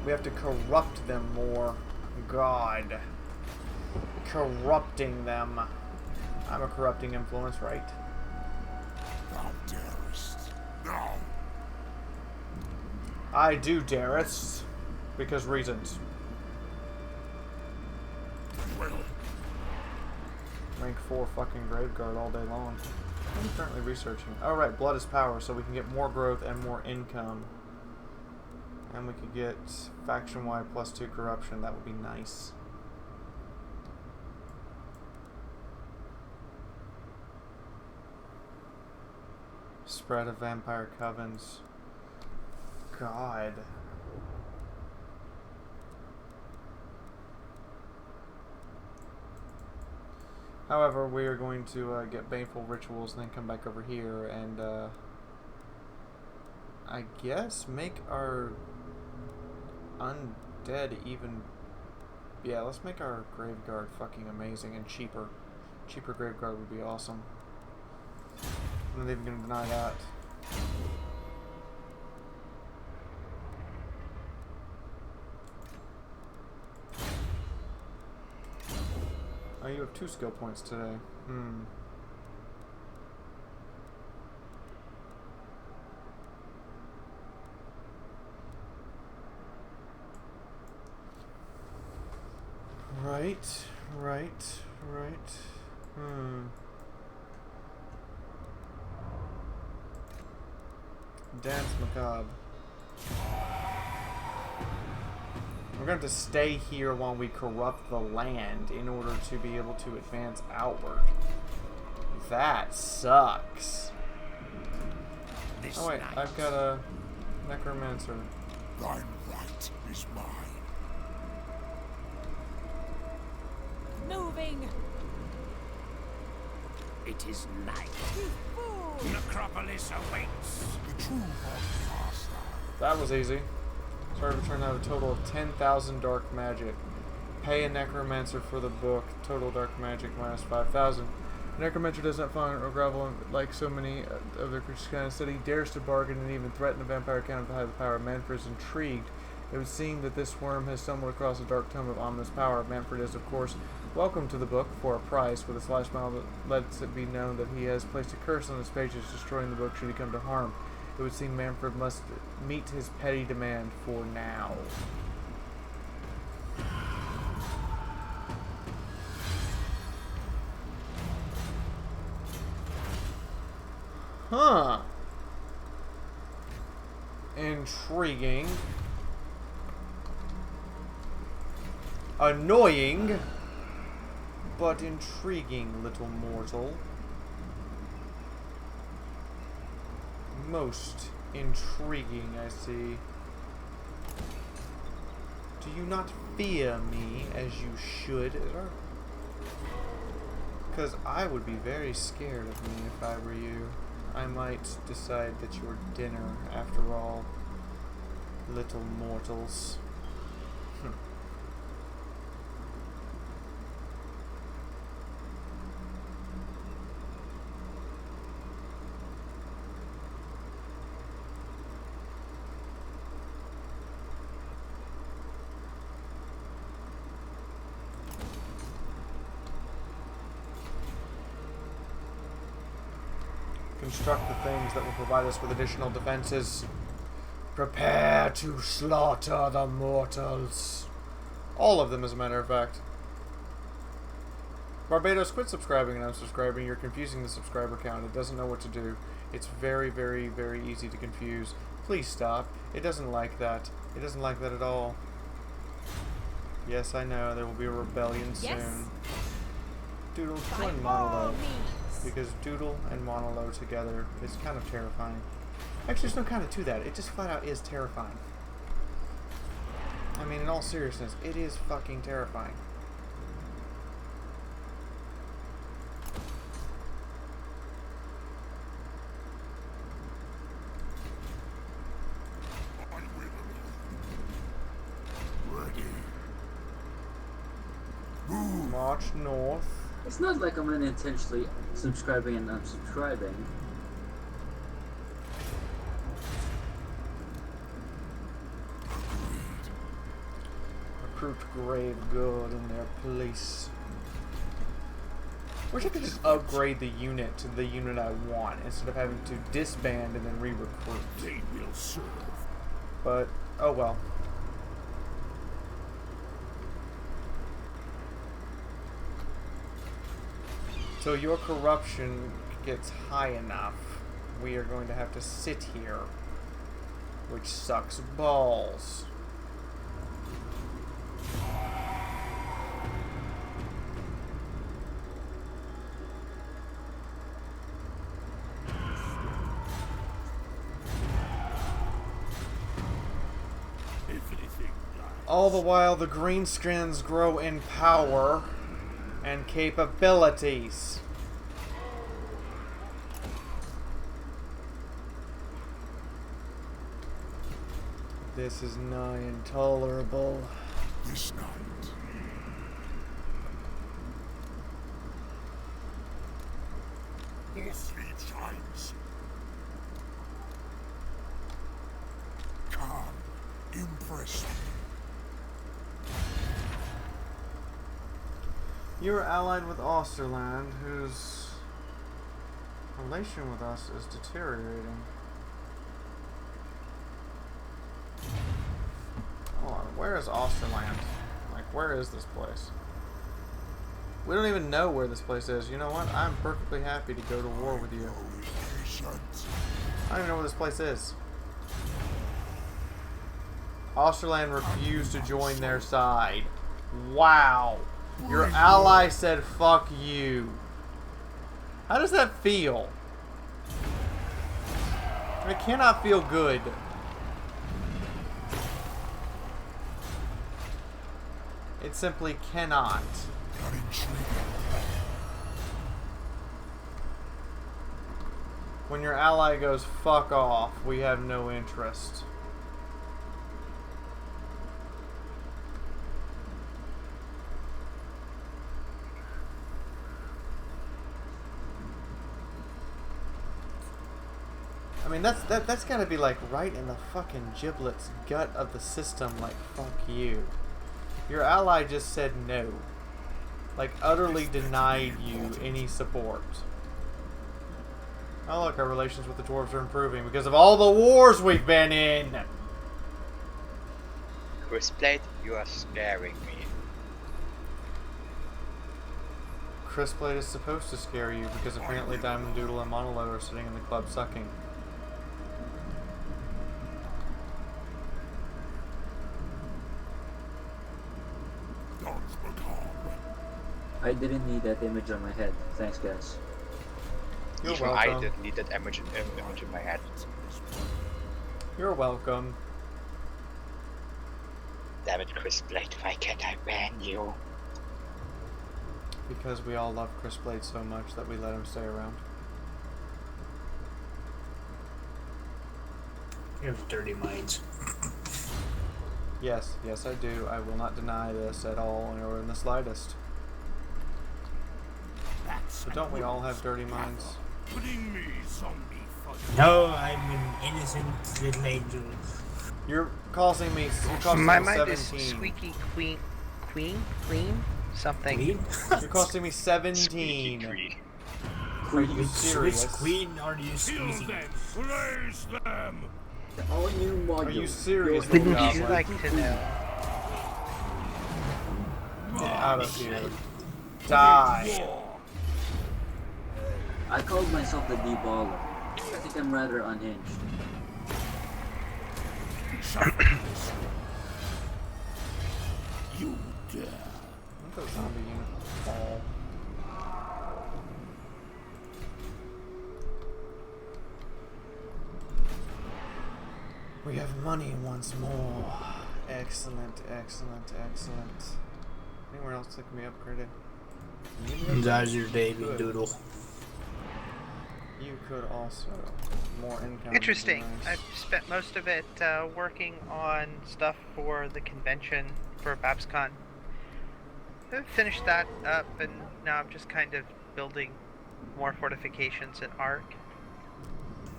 We have to corrupt them more. God. Corrupting them. I'm a corrupting influence, right? Thou darest. Now. I do darest. Because reasons. Well. Rank 4 fucking Graveguard all day long. What are you currently researching? Oh right, blood is power, so we can get more growth and more income. And we could get faction-wide +2 corruption. That would be nice. Spread of vampire covens. God. However, we are going to get baneful rituals and then come back over here and I guess make our undead even... Yeah, let's make our Graveguard fucking amazing and cheaper. Cheaper Graveguard would be awesome. I'm not even going to deny that. Oh, you have 2 skill points today. Right. Dance Macabre. We're going to have to stay here while we corrupt the land in order to be able to advance outward. That sucks. Oh wait, I've got a necromancer. Thine right is mine. Moving. It is night. Necropolis awaits. The true podcast. That was easy. Sorry to turn out a total of 10,000 dark magic. Pay a necromancer for the book. Total dark magic minus 5,000. The necromancer does not find or grovel like so many other creatures kind of study. Dares to bargain and even threaten a vampire count to have the power. Manfred is intrigued. It would seem that this worm has stumbled across a dark tome of ominous power. Manfred is, of course, welcome to the book for a price, with a sly smile that lets it be known that he has placed a curse on his pages, destroying the book should he come to harm. It would seem Manfred must meet his petty demand for now. Huh. Intriguing. Annoying, but intriguing, little mortal. Most intriguing, I see. Do you not fear me as you should? Because I would be very scared of me if I were you. I might decide that you're dinner after all, little mortals. construct the things that will provide us with additional defenses. Prepare to slaughter the mortals. All of them, as a matter of fact. Barbados, quit subscribing and unsubscribing. You're confusing the subscriber count. It doesn't know what to do. It's very, very, very easy to confuse. Please stop. It doesn't like that. It doesn't like that at all. Yes, I know. There will be a rebellion soon. Doodle, join Monolo. Because Doodle and Monolo together is kind of terrifying. Actually, there's no kind of to that. It just flat out is terrifying. I mean, in all seriousness, it is fucking terrifying. March north. It's not like I'm unintentionally subscribing and unsubscribing. Recruit grave good in their place. Wish I could just upgrade the unit to the unit I want instead of having to disband and then re-recruit. They will serve. But, oh well. So your corruption gets high enough, we are going to have to sit here, which sucks balls. All the while, the greenskins grow in power and capabilities. This is nigh intolerable. This night. All sleep shines. Come, impress me. You are allied with Osterland, whose relation with us is deteriorating. Hold on, where is Osterland? Like, where is this place? We don't even know where this place is. You know what? I'm perfectly happy to go to war with you. I don't even know where this place is. Osterland refused to join their side. Wow. Your ally said, fuck you. How does that feel? It cannot feel good. It simply cannot. When your ally goes, fuck off, we have no interest. I mean, that's gotta be like right in the fucking giblets gut of the system, like, fuck you. Your ally just said no. Like, utterly denied you any support. Oh look, our relations with the dwarves are improving because of all the wars we've been in! Crispblade, you are scaring me. Crispblade is supposed to scare you because apparently Diamond Doodle and Monolo are sitting in the club sucking. I didn't need that image on my head. Thanks, guys. You're Even welcome. I didn't need that image in my head. You're welcome. Damn it, Crispblade, why can't I ban you? Because we all love Crispblade so much that we let him stay around. You have dirty minds. Yes, yes I do. I will not deny this at all or in the slightest. But don't we all have dirty minds? No, I'm an innocent little angel. You're causing me. You're costing My me mind 17. is squeaky queen, something. You're costing me 17. Are you serious? Which queen are you squeezing? Raise them! All new module. Are you serious? Wouldn't you like to know? Get out of here. Die. I called myself the deballer. I think I'm rather unhinged. You dare. Let the zombie unit fall. We have money once more. Excellent, excellent, excellent. Anywhere else that can be upgraded? That's your baby doodle. You could also more income. Interesting. Nice. I've spent most of it working on stuff for the convention for BabsCon. I've finished that up, and now I'm just kind of building more fortifications in Ark.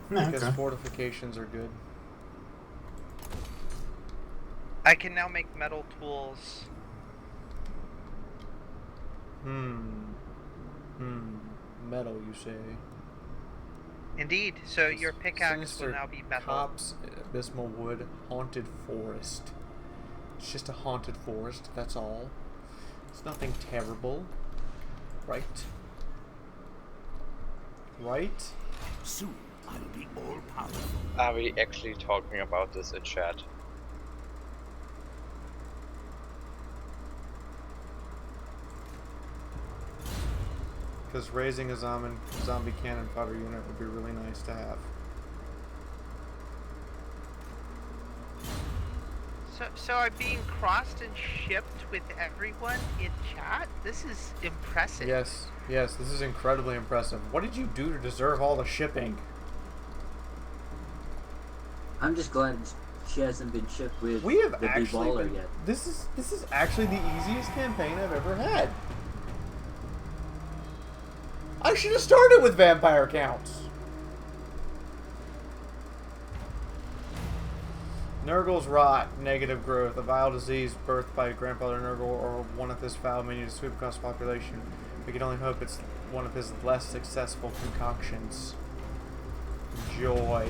Because fortifications are good. I can now make metal tools. Metal, you say? Indeed. So your pickaxe Sinister will now be metal. Copse, abysmal wood, haunted forest. It's just a haunted forest, that's all. It's nothing terrible. Right? Right? Soon I'll be all powerful. Are we actually talking about this in chat? Because raising a zombie cannon fodder unit would be really nice to have. So I'm being crossed and shipped with everyone in chat? This is impressive. Yes, yes, this is incredibly impressive. What did you do to deserve all the shipping? I'm just glad she hasn't been shipped with We have the actually deballer been, yet. This is actually the easiest campaign I've ever had. I should have started with vampire counts. Nurgle's rot, negative growth, a vile disease birthed by grandfather Nurgle or one of his foul minions to sweep across the population. We can only hope it's one of his less successful concoctions. Joy.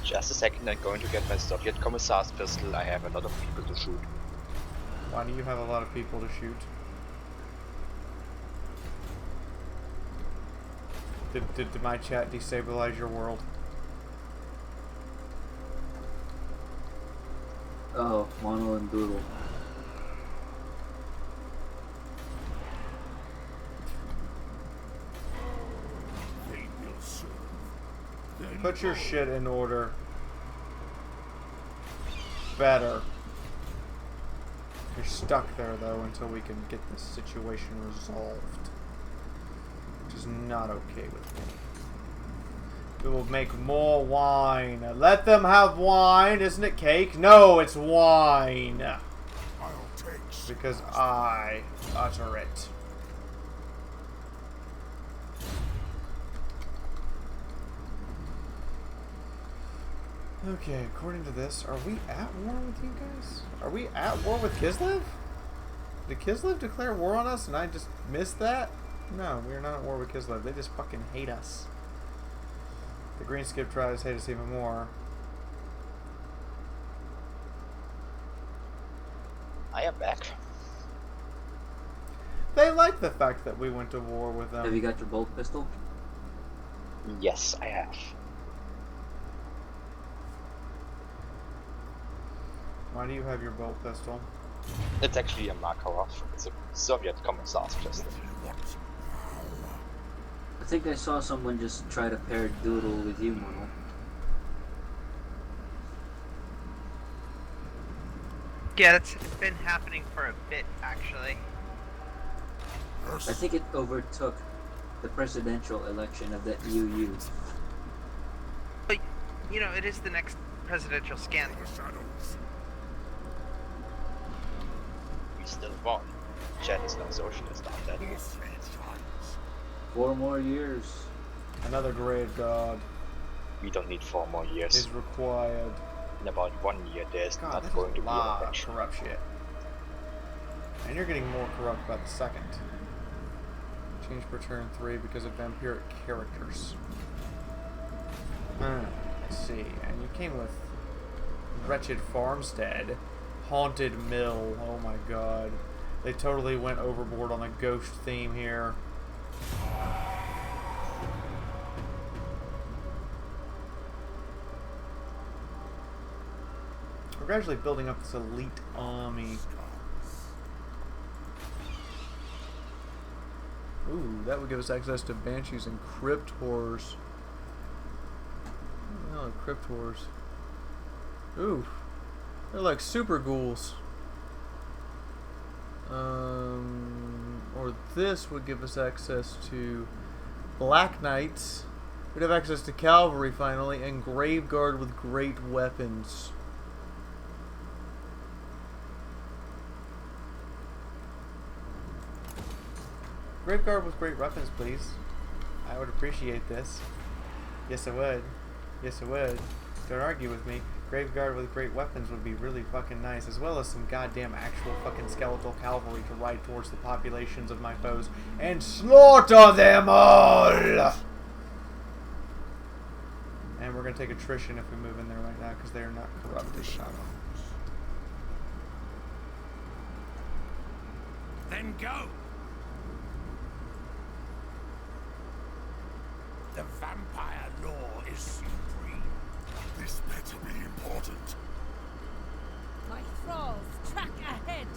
Just a second, I'm going to get my Soviet Commissar's pistol. I have a lot of people to shoot. Why do you have a lot of people to shoot? Did my chat destabilize your world? Oh, Mono and Doodle. Put your shit in order. Better. You're stuck there though until we can get this situation resolved. Which is not okay with me. We will make more wine. Let them have wine. Isn't it cake? No, it's wine. Because I utter it. Okay, according to this, are we at war with you guys? Are we at war with Kislev? Did Kislev declare war on us and I just missed that? No, we're not at war with Kislev. They just fucking hate us. The green skip tribes hate us even more. I am back. They like the fact that we went to war with them. Have you got your bolt pistol? Yes, I have. Why do you have your bolt pistol? It's actually a Makarov. It's a Soviet Commissar's pistol. I think I saw someone just try to pair Doodle with you, Mono. Yeah, it's been happening for a bit, actually. I think it overtook the presidential election of the UU. But, you know, it is the next presidential scandal. We still won. Chad is not socialist on that. 4 more years. Another grave god We don't need 4 more years. is required. In about 1 year, there's God, not that's going to a be an lot of election. corrupt shit. And you're getting more corrupt by the second. Change per turn 3 because of vampiric characters. Let's see. And you came with Wretched Farmstead. Haunted Mill. Oh my god. They totally went overboard on the ghost theme here. We're gradually building up this elite army. Ooh, that would give us access to Banshees and Crypt Horrors. Oh, Crypt Horrors. Ooh, they're like super ghouls. Or this would give us access to Black Knights. We'd have access to Cavalry finally, and Graveguard with great weapons. Graveguard with great weapons, please. I would appreciate this. Yes, I would. Yes, I would. Don't argue with me. Graveguard with great weapons would be really fucking nice, as well as some goddamn actual fucking skeletal cavalry to ride towards the populations of my foes and slaughter them all! And we're gonna take attrition if we move in there right now, because they are not corrupted. Then go! The vampire law is supreme. This better be important. My thralls track ahead.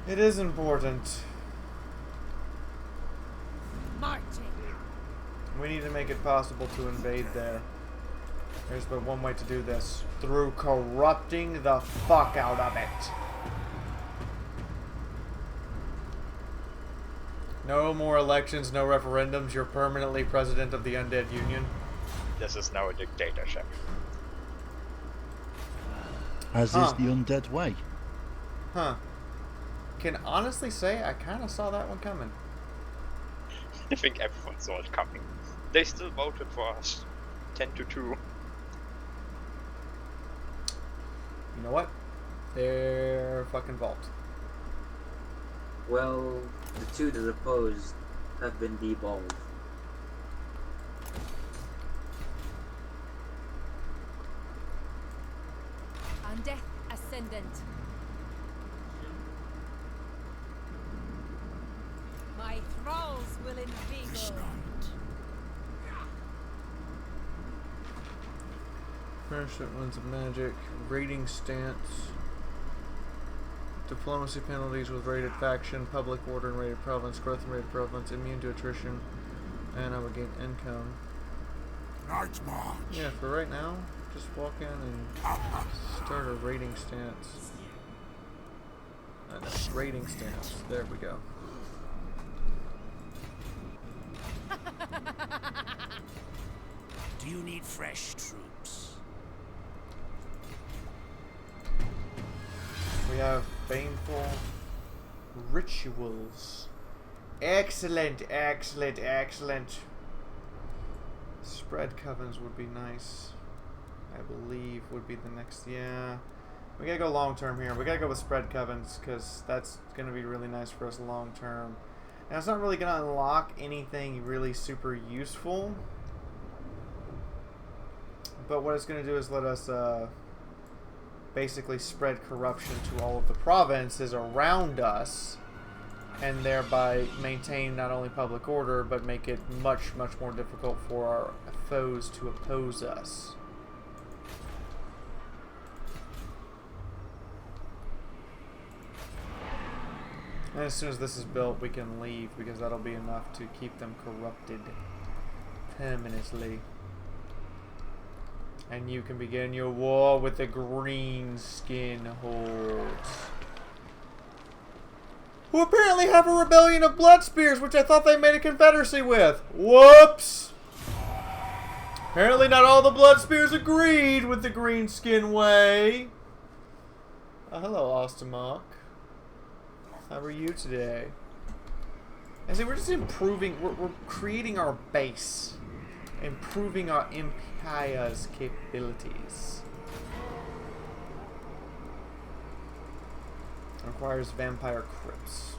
It is important. Marching. We need to make it possible to invade there. There's but one way to do this. Through corrupting the fuck out of it. No more elections, no referendums. You're permanently president of the Undead Union. This is now a dictatorship. As is the undead way. Huh. Can honestly say I kind of saw that one coming. I think everyone saw it coming. They still voted for us. 10-2. You know what? Their fucking fault. Well, the two that opposed have been devolved. Undead Ascendant. My thralls will invigorate. Parachute Winds of Magic. Raiding stance. Diplomacy penalties with raided faction. Public order and raided province. Growth and raided province. Immune to attrition. And I would gain income. Night march. Yeah, for right now, just walk in and start a raiding stance. Raiding stance. There we go. Do you need fresh troops? We have baneful rituals. Excellent, excellent, excellent. Spread covens would be nice. I believe would be the next. Yeah, we gotta go long term here. We gotta go with spread covens because that's gonna be really nice for us long term. Now it's not really gonna unlock anything really super useful, but what it's gonna do is let us basically spread corruption to all of the provinces around us, and thereby maintain not only public order, but make it much, much more difficult for our foes to oppose us. And as soon as this is built, we can leave, because that'll be enough to keep them corrupted permanently. And you can begin your war with the green skin hordes, who apparently have a rebellion of blood spears, which I thought they made a confederacy with. Whoops! Apparently not all the blood spears agreed with the green skin way. Hello, Ostermark. How are you today? I see, we're just improving, we're creating our base. Improving our empire's capabilities. Requires vampire crypts.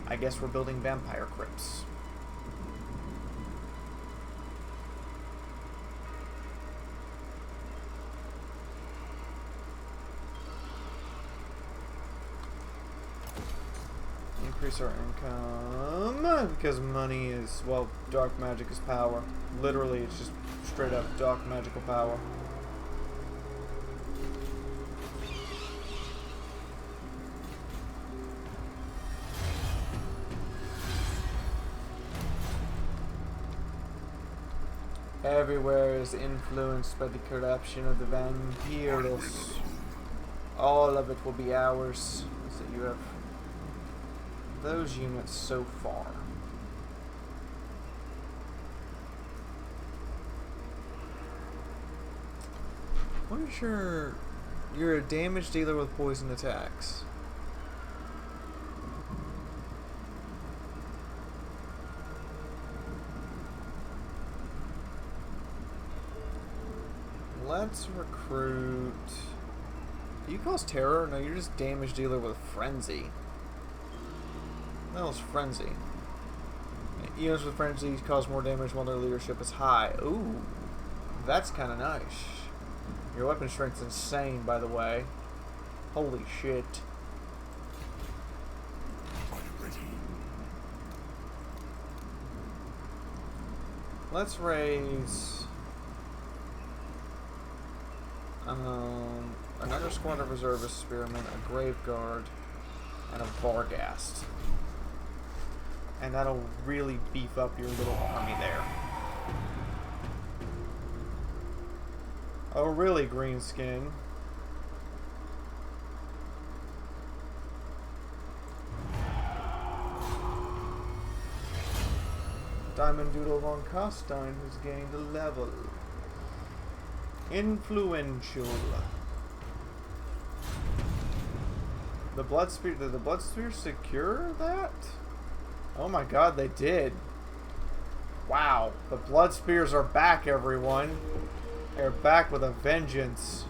I guess we're building vampire crypts. Increase our income because money is, well, dark magic is power. Literally, it's just straight up dark magical power. Everywhere is influenced by the corruption of the vampiros. All of it will be ours. So you have those units so far. What is your... You're a damage dealer with poison attacks. Let's recruit... Do you cause terror? No, you're just damage dealer with frenzy. That was frenzy. Units with frenzy cause more damage while their leadership is high. Ooh, that's kind of nice. Your weapon strength's insane, by the way. Holy shit. Let's raise... another squad of reservist spearmen, a grave guard, and a Varghast. And that'll really beef up your little army there. Oh, really, Greenskin? Diamond Doodle von Costine has gained a level. Influential. The Blood Spear, did the Blood Spear secure that? Oh my god, they did. Wow, the Blood Spears are back, everyone. They're back with a vengeance.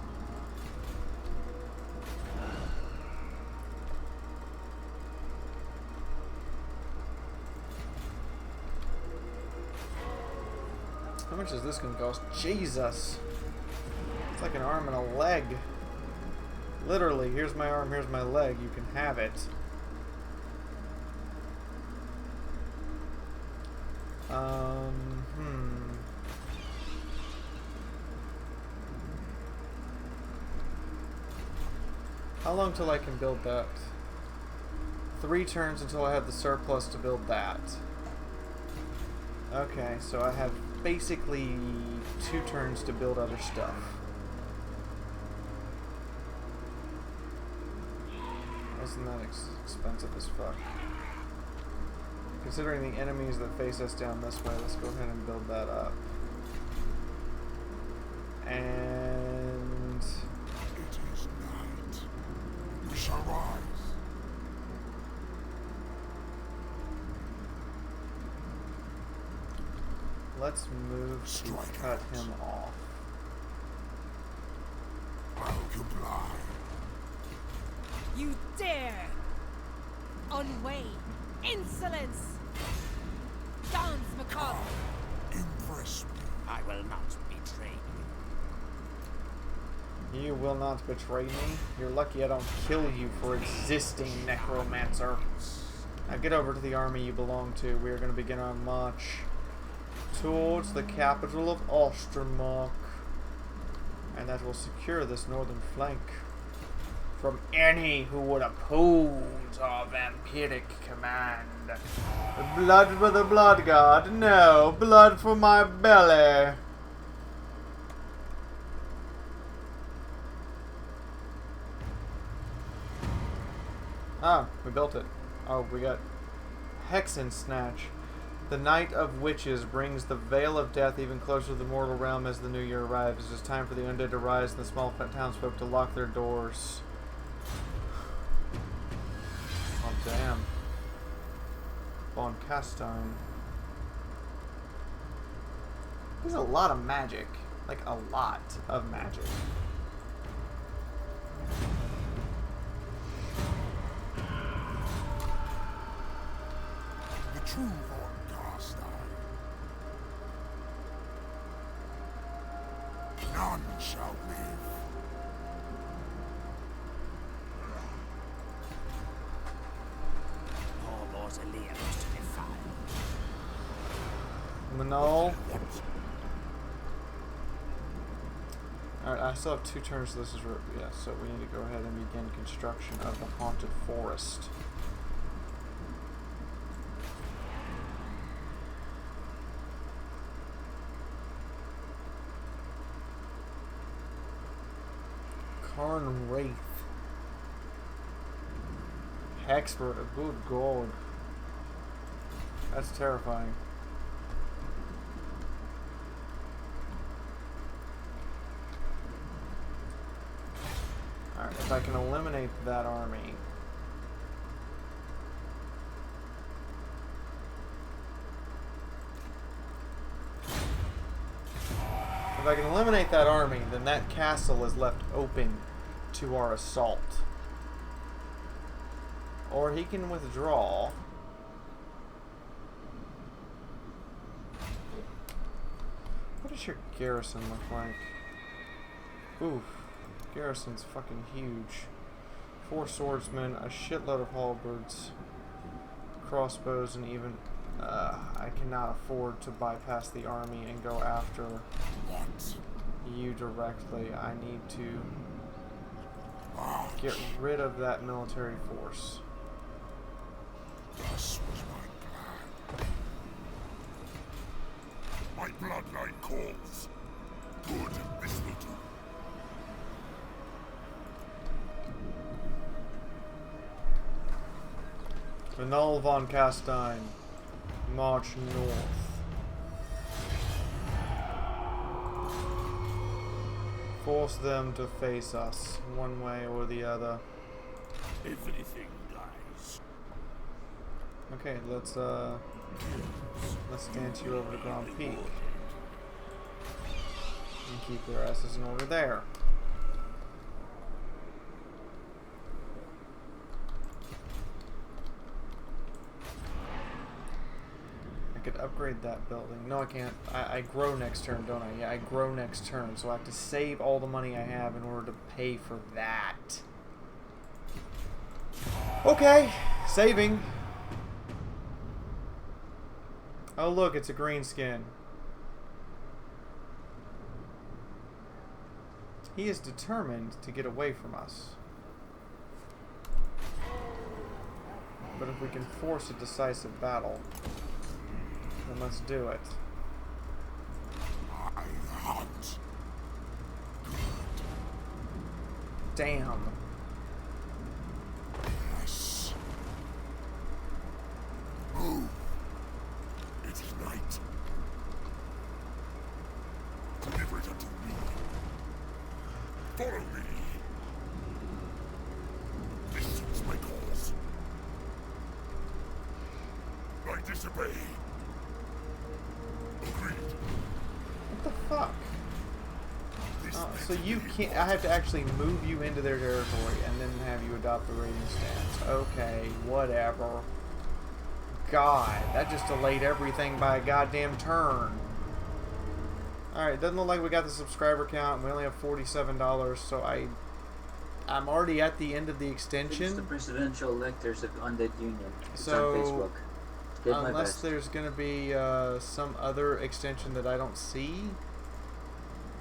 How much is this gonna cost? Jesus. It's like an arm and a leg. Literally, here's my arm, here's my leg. You can have it. How long till I can build that? 3 turns until I have the surplus to build that. Okay, so I have basically 2 turns to build other stuff. Isn't that expensive as fuck? Considering the enemies that face us down this way, let's go ahead and build that up. And... It is night. We shall rise. Let's move to cut him off. I'll comply. You dare! Unway! Insolence! Dance macabre! Impress me. I will not betray you. You will not betray me. You're lucky I don't kill you for existing, necromancer. Now get over to the army you belong to. We are going to begin our march towards the capital of Ostermark. And that will secure this northern flank from any who would oppose our vampiric command. Blood for the blood god. No, blood for my belly. Ah, we built it. Oh, we got Hexen Snatch. The Night of Witches brings the veil of death even closer to the mortal realm as the new year arrives. It is time for the undead to rise and the small townsfolk to lock their doors. Oh, damn. Von Castine. There's a lot of magic. Like, a lot of magic. von Carstein. None shall live. All laws are liable to defile. Manal. Alright, I still have 2 turns. This is yeah, so we need to go ahead and begin construction of the Haunted Forest. Karn Wraith. Hexford, a good god. That's terrifying. Alright, if I can eliminate that army. If I can eliminate that army, then that castle is left open to our assault. Or he can withdraw. What does your garrison look like? Oof. Garrison's fucking huge. 4 swordsmen, a shitload of halberds, crossbows, and even... I cannot afford to bypass the army and go after you directly. I need to get rid of that military force. This was my plan. My bloodline calls. Good, this will do. Manal von Carstein, march north. Force them to face us, one way or the other. Everything dies. Okay, let's dance you over to Grand Peak. And keep their asses in order there. I could upgrade that building. No, I can't. I grow next turn, don't I? Yeah, I grow next turn, so I have to save all the money I have in order to pay for that. Okay, saving. Oh look, it's a green skin. He is determined to get away from us. But if we can force a decisive battle, then let's do it. I hunt. Damn. Yes. Move. It is night. Deliver it unto me. Follow me. This suits my cause. I disobey. Agreed. What the fuck? Oh, so you can't. I have to actually move you into their territory and then have you adopt the raiding stance. Okay, whatever. God, that just delayed everything by a goddamn turn. Alright, it doesn't look like we got the subscriber count. We only have $47, so I'm already at the end of the extension. It's the presidential electors of Undead Union. It's so, on Facebook. Did my unless best. there's going to be some other extension that I don't see,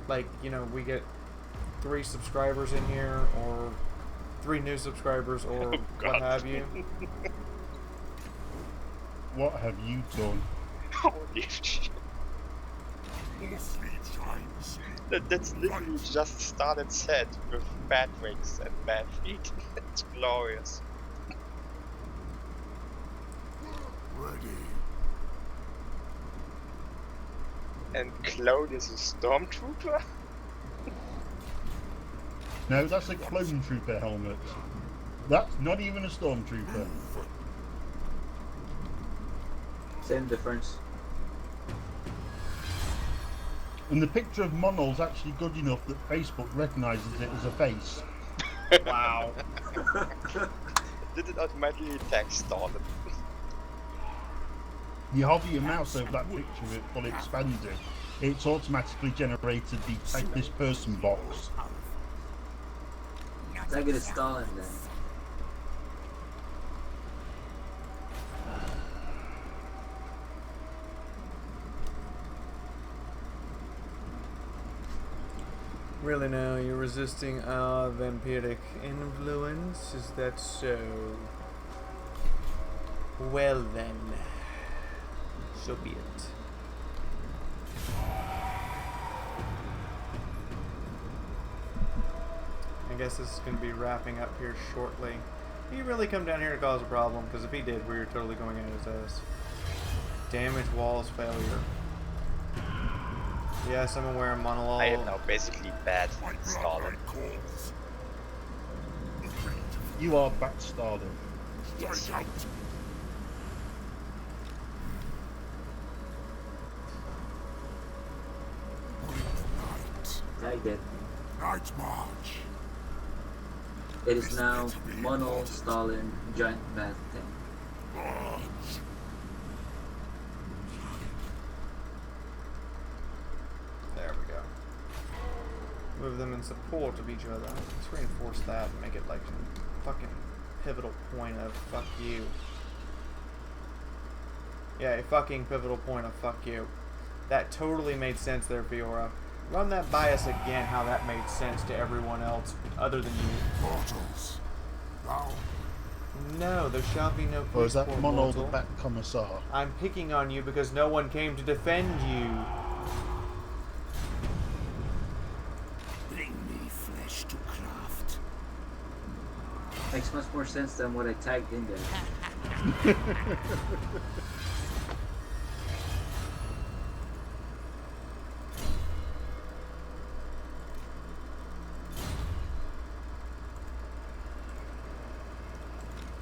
like, you know, we get 3 subscribers in here, or 3 new subscribers, or what have you. What have you done? Holy shit. That's literally just started set with bad wings and bad feet. It's glorious. Ready. And Claude is a stormtrooper? No, that's a clone trooper helmet. That's not even a stormtrooper. Same difference. And the picture of Monol's actually good enough that Facebook recognises it as a face. Wow. Did it automatically text on it? You hover your mouse over that picture of it fully expanded. It's automatically generated the tag this person box. Tag it as Stalin then. Really now, you're resisting our vampiric influence? Is that so? Well then, so be it. I guess this is going to be wrapping up here shortly. He really come down here to cause a problem, because if he did, we were totally going at his ass. Damage walls failure. Yes, I'm aware of monologue. I am now basically bad at Stalin. You are back Stalin. Yes. Tagged it. Night march. It is now Mono Stalin Giant Bath Tank. There we go. Move them in support of each other. Let's reinforce that and make it like a fucking pivotal point of fuck you. Yeah, a fucking pivotal point of fuck you. That totally made sense there, Fiaura. Run that by us again, how that made sense to everyone else other than you. Mortals. Thou. No, there shall be no peace. Or is that for Mono the mortal. Bat Commissar? I'm picking on you because no one came to defend you. Bring me flesh to craft. Makes much more sense than what I tagged in there.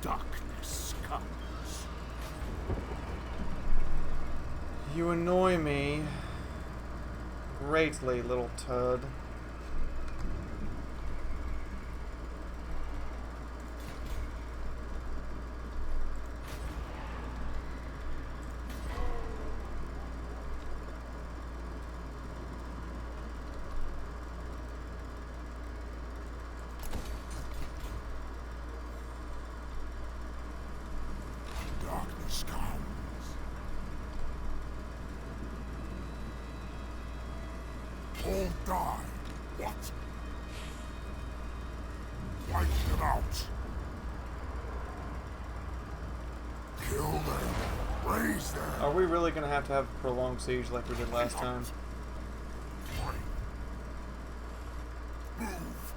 Darkness comes. You annoy me greatly, little turd. Darkness comes. All die. What? Wipe them out. Kill them. Raise them. Are we really going to have a prolonged siege like we did last time? Move.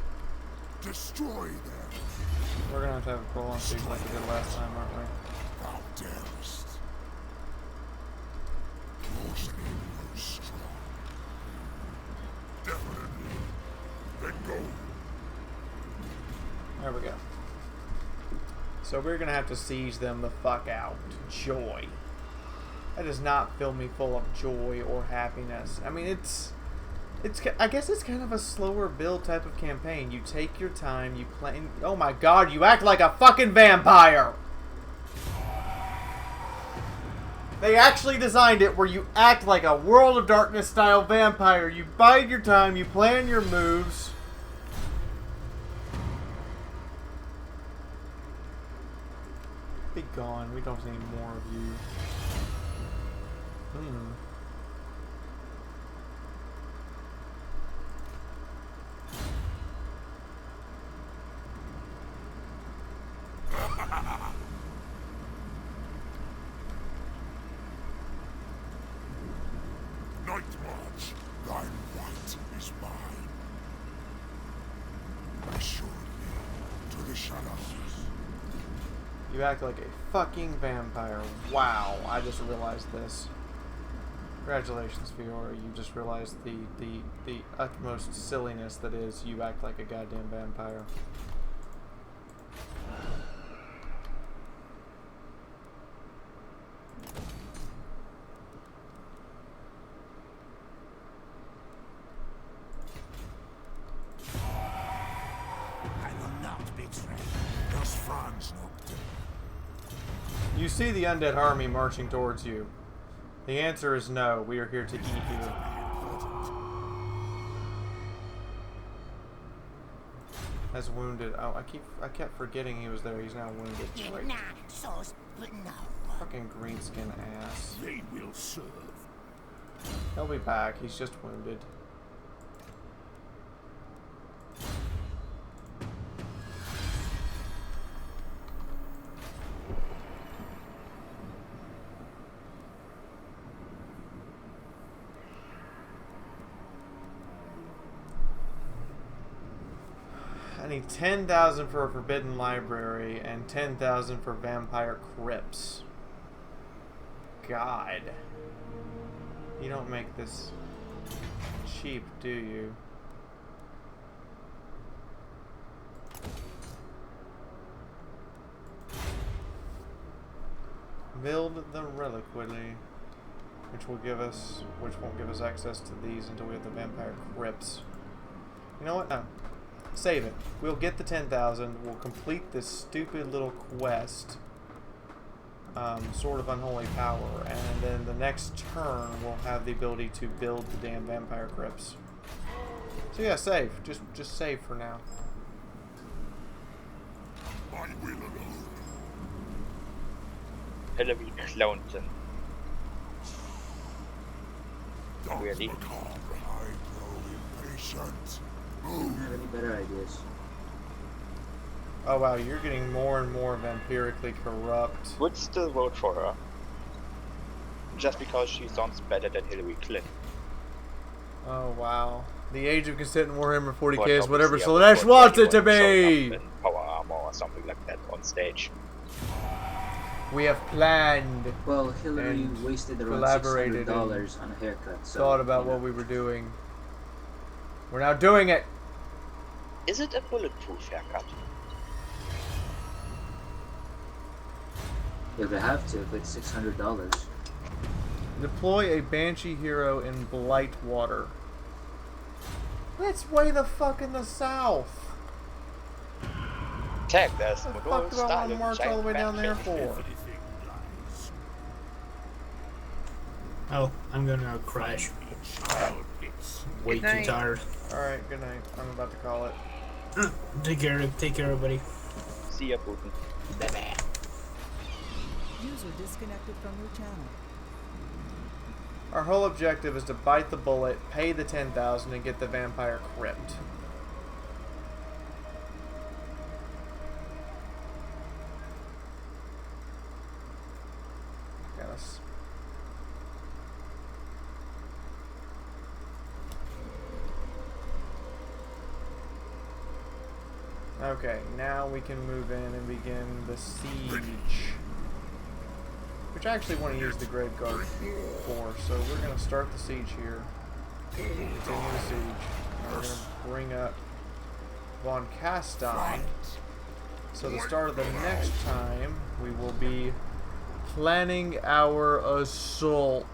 Destroy them. We're going to have a prolonged siege like we did last time, aren't we? Thou darest. Yours name grows strong. Definitely. Then go. There we go. So we're gonna have to siege them the fuck out. Joy. That does not fill me full of joy or happiness. I mean, I guess it's kind of a slower build type of campaign. You take your time, you play. Oh my god, you act like a fucking vampire! They actually designed it where you act like a World of Darkness style vampire. You bide your time, you plan your moves. Be gone. We don't need more of you. Night march. Thy right is mine. Assuredly, to the shadows. You act like a fucking vampire. Wow, I just realized this. Congratulations, Fiaura. You just realized the utmost silliness that is you act like a goddamn vampire. I will not betray. Does Franz not? You see the undead army marching towards you. The answer is no. We are here to eat you. As wounded. Oh, I kept forgetting he was there. He's now wounded. Right. Fucking greenskin ass. They will serve. He'll be back. He's just wounded. I need 10,000 for a forbidden library and 10,000 for vampire crypts. God. You don't make this cheap, do you? Build the reliquary, which won't give us access to these until we have the vampire crypts. You know what? No. Save it. We'll get the 10,000. We'll complete this stupid little quest, Sword of Unholy Power, and then the next turn we'll have the ability to build the damn vampire crypts. So yeah, save. Just save for now. I will alone. Hillary cloned them. Really? I grow impatient. I don't have any better ideas. Oh wow, you're getting more and more vampirically corrupt. Would still vote for her. Just because she sounds better than Hillary Clinton. Oh wow. The age of consent in Warhammer 40k But is whatever obviously Slanesh wants it to anyone showing be! up in power armor or something like that on stage. We have planned. Well, Hillary and wasted around collaborated $600 on a haircut. So, thought about what we were doing. We're now doing it! Is it a bulletproof haircut? If they have to, if it's $600. Deploy a Banshee hero in Blightwater. That's way the fuck in the south. Tag, there's What the fuck do I want to march all the way down there for? Oh, I'm gonna crash. Way Good too night. tired. Alright, good night. I'm about to call it. Take care, everybody. See ya, Putin. User disconnected from your channel. Our whole objective is to bite the bullet, pay the 10,000, and get the vampire crypt. Got us. Okay, now we can move in and begin the siege. Which I actually want to use the Grave Guard for, so we're going to start the siege here. Continue the siege. And we're going to bring up Von Castine. So the start of the next time, we will be planning our assault.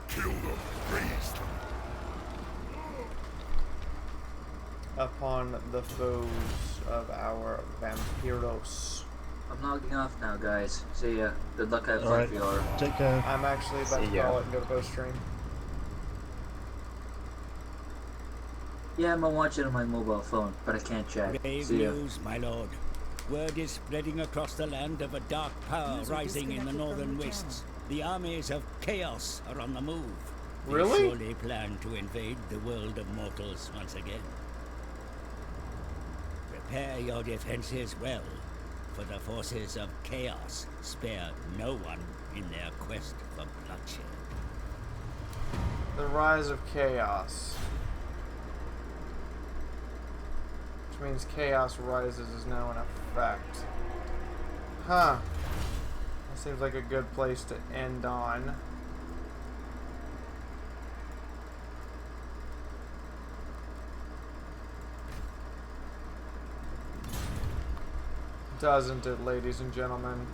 Kill them, raise them. Upon the foes of our vampiros. I'm logging off now, guys. See ya. Good luck at Alright. Fiaura. Take care. I'm actually about to See ya. call it and go to post stream. Yeah, I'm gonna watch it on my mobile phone, but I can't chat. Grave See ya. news, my lord. Word is spreading across the land of a dark power User rising in the disconnected from northern your wastes. The armies of chaos are on the move. They Really? surely plan to invade the world of mortals once again. Prepare your defenses well, for the forces of chaos spare no one in their quest for bloodshed. The rise of chaos. Which means chaos rises is now in effect. Huh. That seems like a good place to end on. Doesn't it, ladies and gentlemen?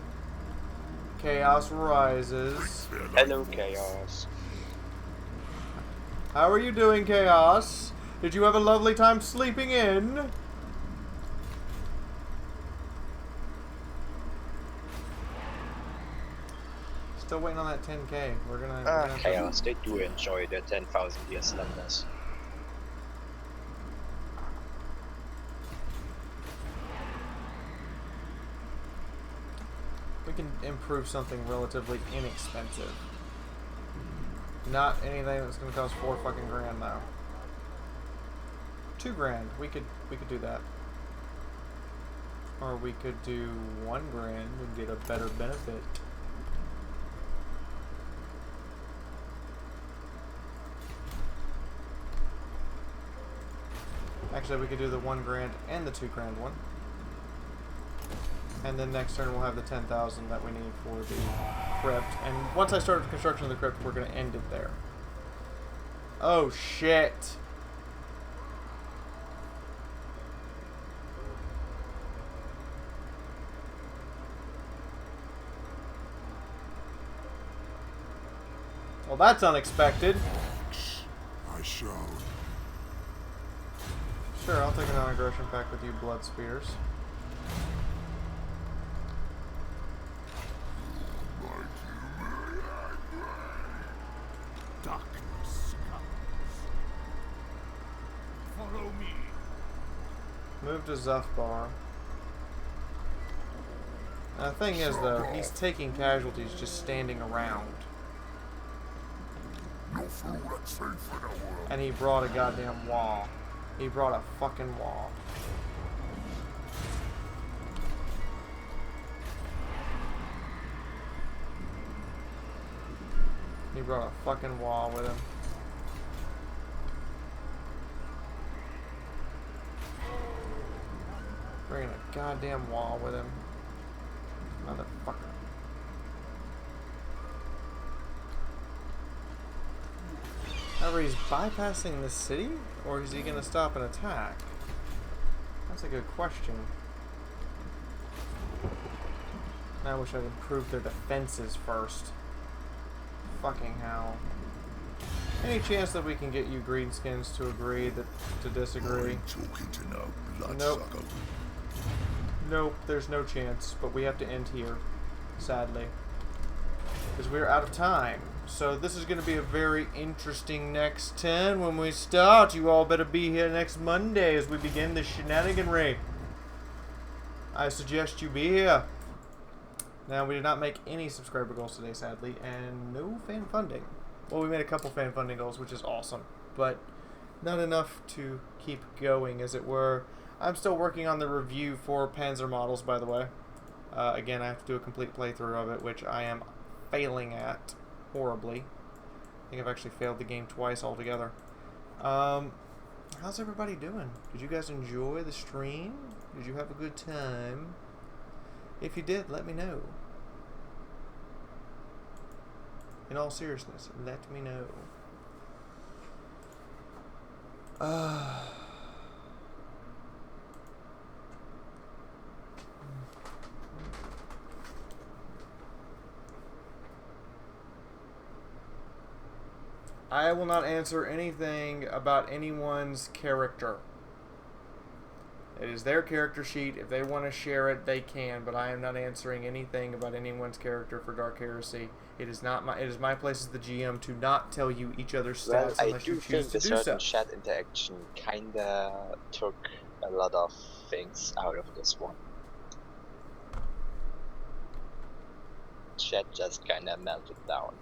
Chaos rises. Hello, Chaos. How are you doing, Chaos? Did you have a lovely time sleeping in? still waiting on that 10k. We're gonna Chaos, they do enjoy their 10,000 year slumbers. We can improve something relatively inexpensive. Not anything that's gonna cost 4 fucking grand though. 2 grand. We could do that. Or we could do 1 grand and get a better benefit. Actually, we could do the 1 grand and the 2 grand one. And then next turn we'll have the 10,000 that we need for the crypt. And once I start construction of the crypt, we're going to end it there. Oh, shit. Well, that's unexpected. I shall. Sure, I'll take a non-aggression pack with you, blood spears. Darkness comes. Follow me. Move to Zuthbar. Now, the thing is, though, he's taking casualties just standing around. And he brought a goddamn wall. He brought a fucking wall. He brought a fucking wall with him. Bringing a goddamn wall with him. Motherfucker. However, he's bypassing the city? Or is he going to stop an attack? That's a good question. I wish I'd improved their defenses first. Fucking hell. Any chance that we can get you greenskins to agree to disagree? Nope. Nope, there's no chance. But we have to end here, sadly. Because we're out of time. So this is going to be a very interesting next 10 when we start. You all better be here next Monday as we begin the shenaniganry. I suggest you be here. Now, we did not make any subscriber goals today, sadly, and no fan funding. Well, we made a couple fan funding goals, which is awesome, but not enough to keep going, as it were. I'm still working on the review for Panzer models, by the way. Again, I have to do a complete playthrough of it, which I am failing at horribly. I think I've actually failed the game twice altogether. How's everybody doing? Did you guys enjoy the stream? Did you have a good time? If you did, let me know. In all seriousness, let me know. I will not answer anything about anyone's character. It is their character sheet. If they want to share it, they can. But I am not answering anything about anyone's character for Dark Heresy. It is not my. It is my place as the GM to not tell you each other's stats unless you choose to do so. I do think the certain chat interaction kinda took a lot of things out of this one. Chat just kinda melted down.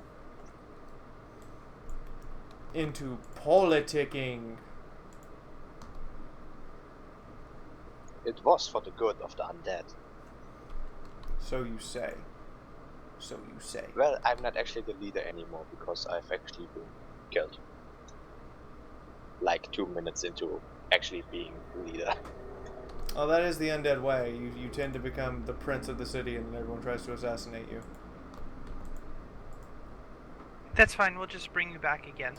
Into politicking. It was for the good of the undead. So you say. So you say. Well, I'm not actually the leader anymore because I've actually been killed. Like 2 minutes into actually being the leader. Oh, that is the undead way. You tend to become the prince of the city and then everyone tries to assassinate you. That's fine, we'll just bring you back again.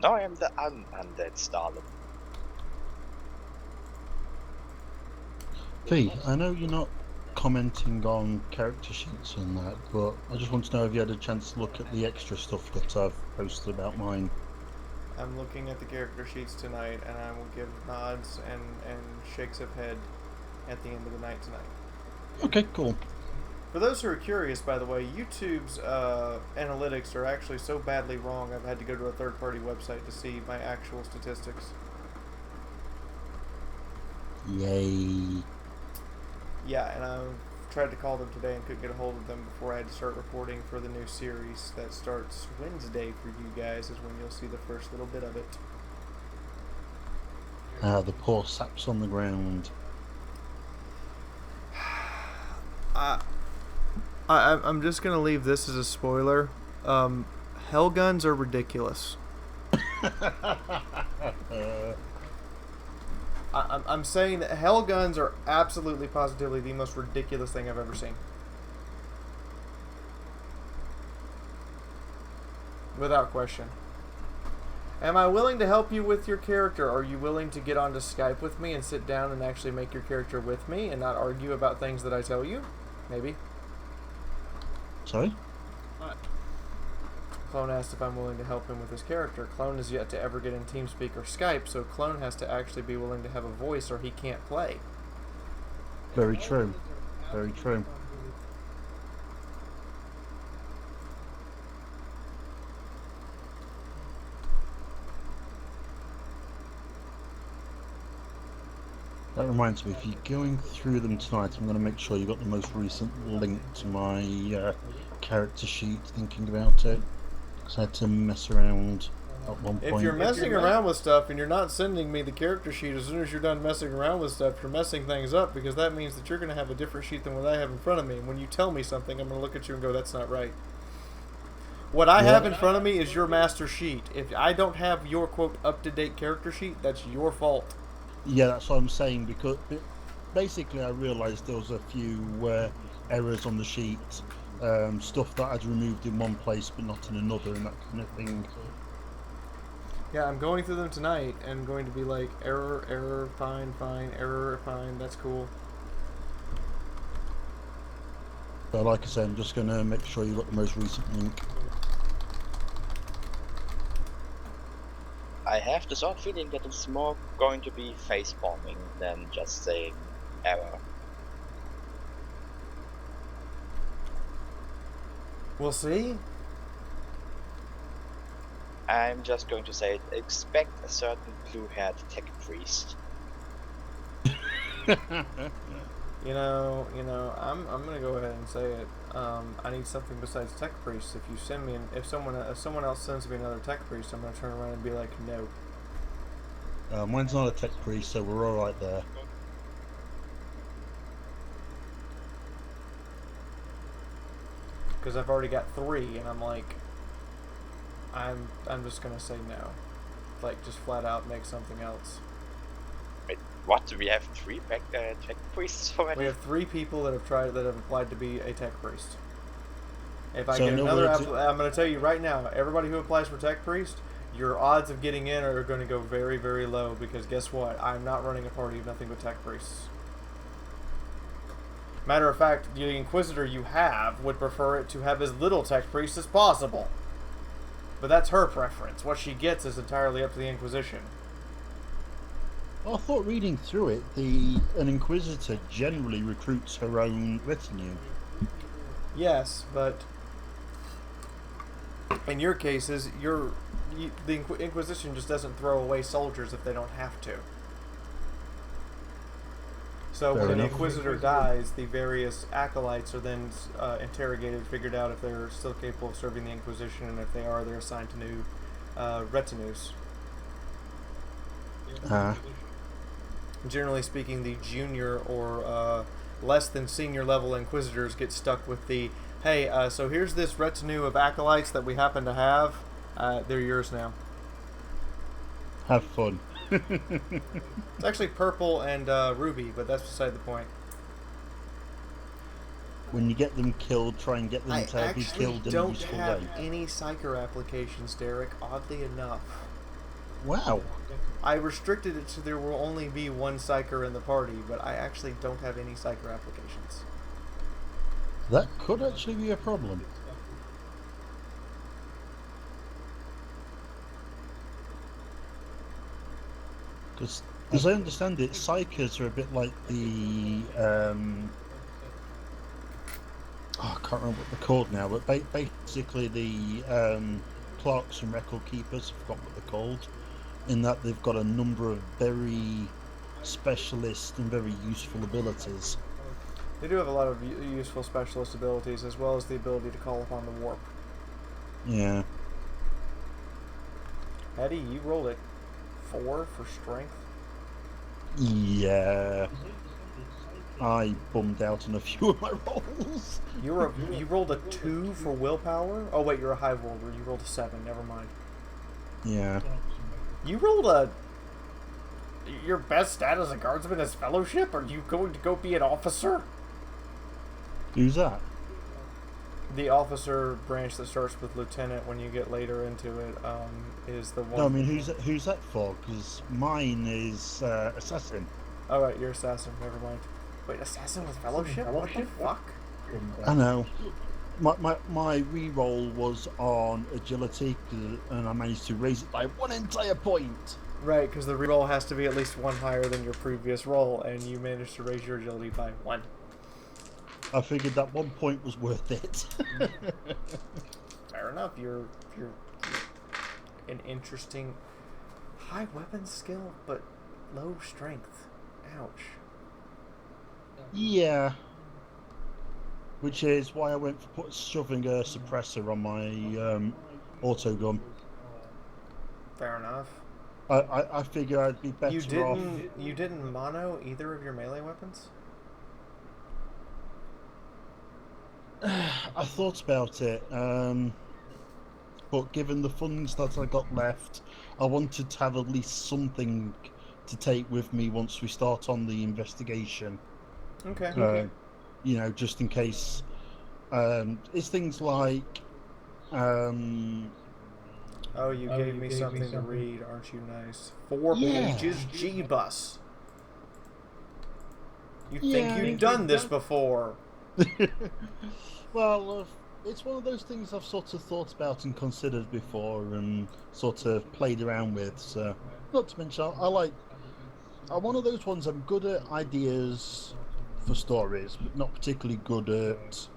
No, I am the undead Stalin. V, I know you're not commenting on character sheets and that, but I just want to know if you had a chance to look at the extra stuff that I've posted about mine. I'm looking at the character sheets tonight, and I will give nods and shakes of head at the end of the night tonight. Okay, cool. For those who are curious, by the way, YouTube's analytics are actually so badly wrong, I've had to go to a third-party website to see my actual statistics. Yay. Yeah, and I tried to call them today and couldn't get a hold of them before I had to start recording for the new series that starts Wednesday for you guys, is when you'll see the first little bit of it. The poor saps on the ground. I'm just gonna leave this as a spoiler. Hell guns are ridiculous. I'm saying that hell guns are absolutely, positively the most ridiculous thing I've ever seen. Without question. Am I willing to help you with your character? Are you willing to get onto Skype with me and sit down and actually make your character with me and not argue about things that I tell you? Maybe. Sorry? Clone asked if I'm willing to help him with his character. Clone is yet to ever get in TeamSpeak or Skype, so Clone has to actually be willing to have a voice or he can't play. Very true. Very true. That reminds me, if you're going through them tonight, I'm going to make sure you got the most recent link to my character sheet, thinking about it. Because I had to mess around at one point. If you're messing around with stuff and you're not sending me the character sheet as soon as you're done messing around with stuff, you're messing things up, because that means that you're going to have a different sheet than what I have in front of me. And when you tell me something, I'm going to look at you and go, that's not right. What I have in front of me is your master sheet. If I don't have your, quote, up-to-date character sheet, that's your fault. Yeah, that's what I'm saying, because basically I realised there was a few errors on the sheet, stuff that I'd removed in one place but not in another, and that kind of thing. Yeah, I'm going through them tonight and going to be like, error, fine, error, fine, that's cool. But like I said, I'm just going to make sure you got the most recent link. I have this odd feeling that it's more going to be face bombing than just saying error. We'll see. I'm just going to say, expect a certain blue-haired tech priest. You know, I'm gonna go ahead and say it. I need something besides tech priest. If you send me, if someone else sends me another tech priest, I'm gonna turn around and be like, no. Mine's not a tech priest, so we're all right there. Because I've already got 3, and I'm like, I'm just gonna say no. Like, just flat out make something else. Wait, what? Do we have 3 tech priests already? We have 3 people that have applied to be a tech priest. If I get another, I'm going to tell you right now, everybody who applies for tech priest, your odds of getting in are going to go very, very low, because guess what? I'm not running a party of nothing but tech priests. Matter of fact, the Inquisitor you have would prefer it to have as little tech priests as possible. But that's her preference. What she gets is entirely up to the Inquisition. I thought reading through it, an Inquisitor generally recruits her own retinue. Yes, but in your cases, the Inquisition just doesn't throw away soldiers if they don't have to. So when an Inquisitor dies, the various acolytes are then interrogated, figured out if they're still capable of serving the Inquisition, and if they are, they're assigned to new retinues. Generally speaking, the junior or less than senior level Inquisitors get stuck with the, hey, so here's this retinue of acolytes that we happen to have. They're yours now. Have fun. It's actually purple and ruby, but that's beside the point. When you get them killed, try and get them to be killed in a useful way. I don't have any Psyker applications, Derek, oddly enough. Wow. I restricted it so there will only be 1 Psyker in the party, but I actually don't have any Psyker applications. That could actually be a problem. Because, as I understand it, Psykers are a bit like the can't remember what they're called now, but basically the clerks and record keepers, I forgot what they're called, in that they've got a number of very specialist and very useful abilities. They do have a lot of useful specialist abilities, as well as the ability to call upon the warp. Yeah. Eddie, you rolled a 4 for strength. Yeah. I bummed out on a few of my rolls. You rolled a 2 for willpower? Oh wait, you're a high roller. You rolled a 7, never mind. Yeah. You rolled a... Your best stat as a guardsman is fellowship? Are you going to go be an officer? Who's that? The officer branch that starts with lieutenant when you get later into it is the one... No, I mean, who's that for? Because mine is assassin. Oh right, you're assassin, never mind. Wait, assassin with fellowship? What the fuck? I know. My re-roll was on agility, and I managed to raise it by 1 entire point. Right, because the re-roll has to be at least 1 higher than your previous roll, and you managed to raise your agility by 1. I figured that 1 point was worth it. Fair enough. You're an interesting high weapon skill, but low strength. Ouch. Yeah. Which is why I went for shoving a suppressor on my auto gun. Fair enough. I figure I'd be better off. You didn't mono either of your melee weapons? I thought about it, but given the funds that I got left, I wanted to have at least something to take with me once we start on the investigation. Okay. You know, just in case. It's things like. Oh, you gave me something to read, aren't you nice? 4 pages G-Bus. You'd think you'd done this before. Well, it's one of those things I've sort of thought about and considered before and sort of played around with. So, not to mention, I'm one of those ones, I'm good at ideas for stories, but not particularly good at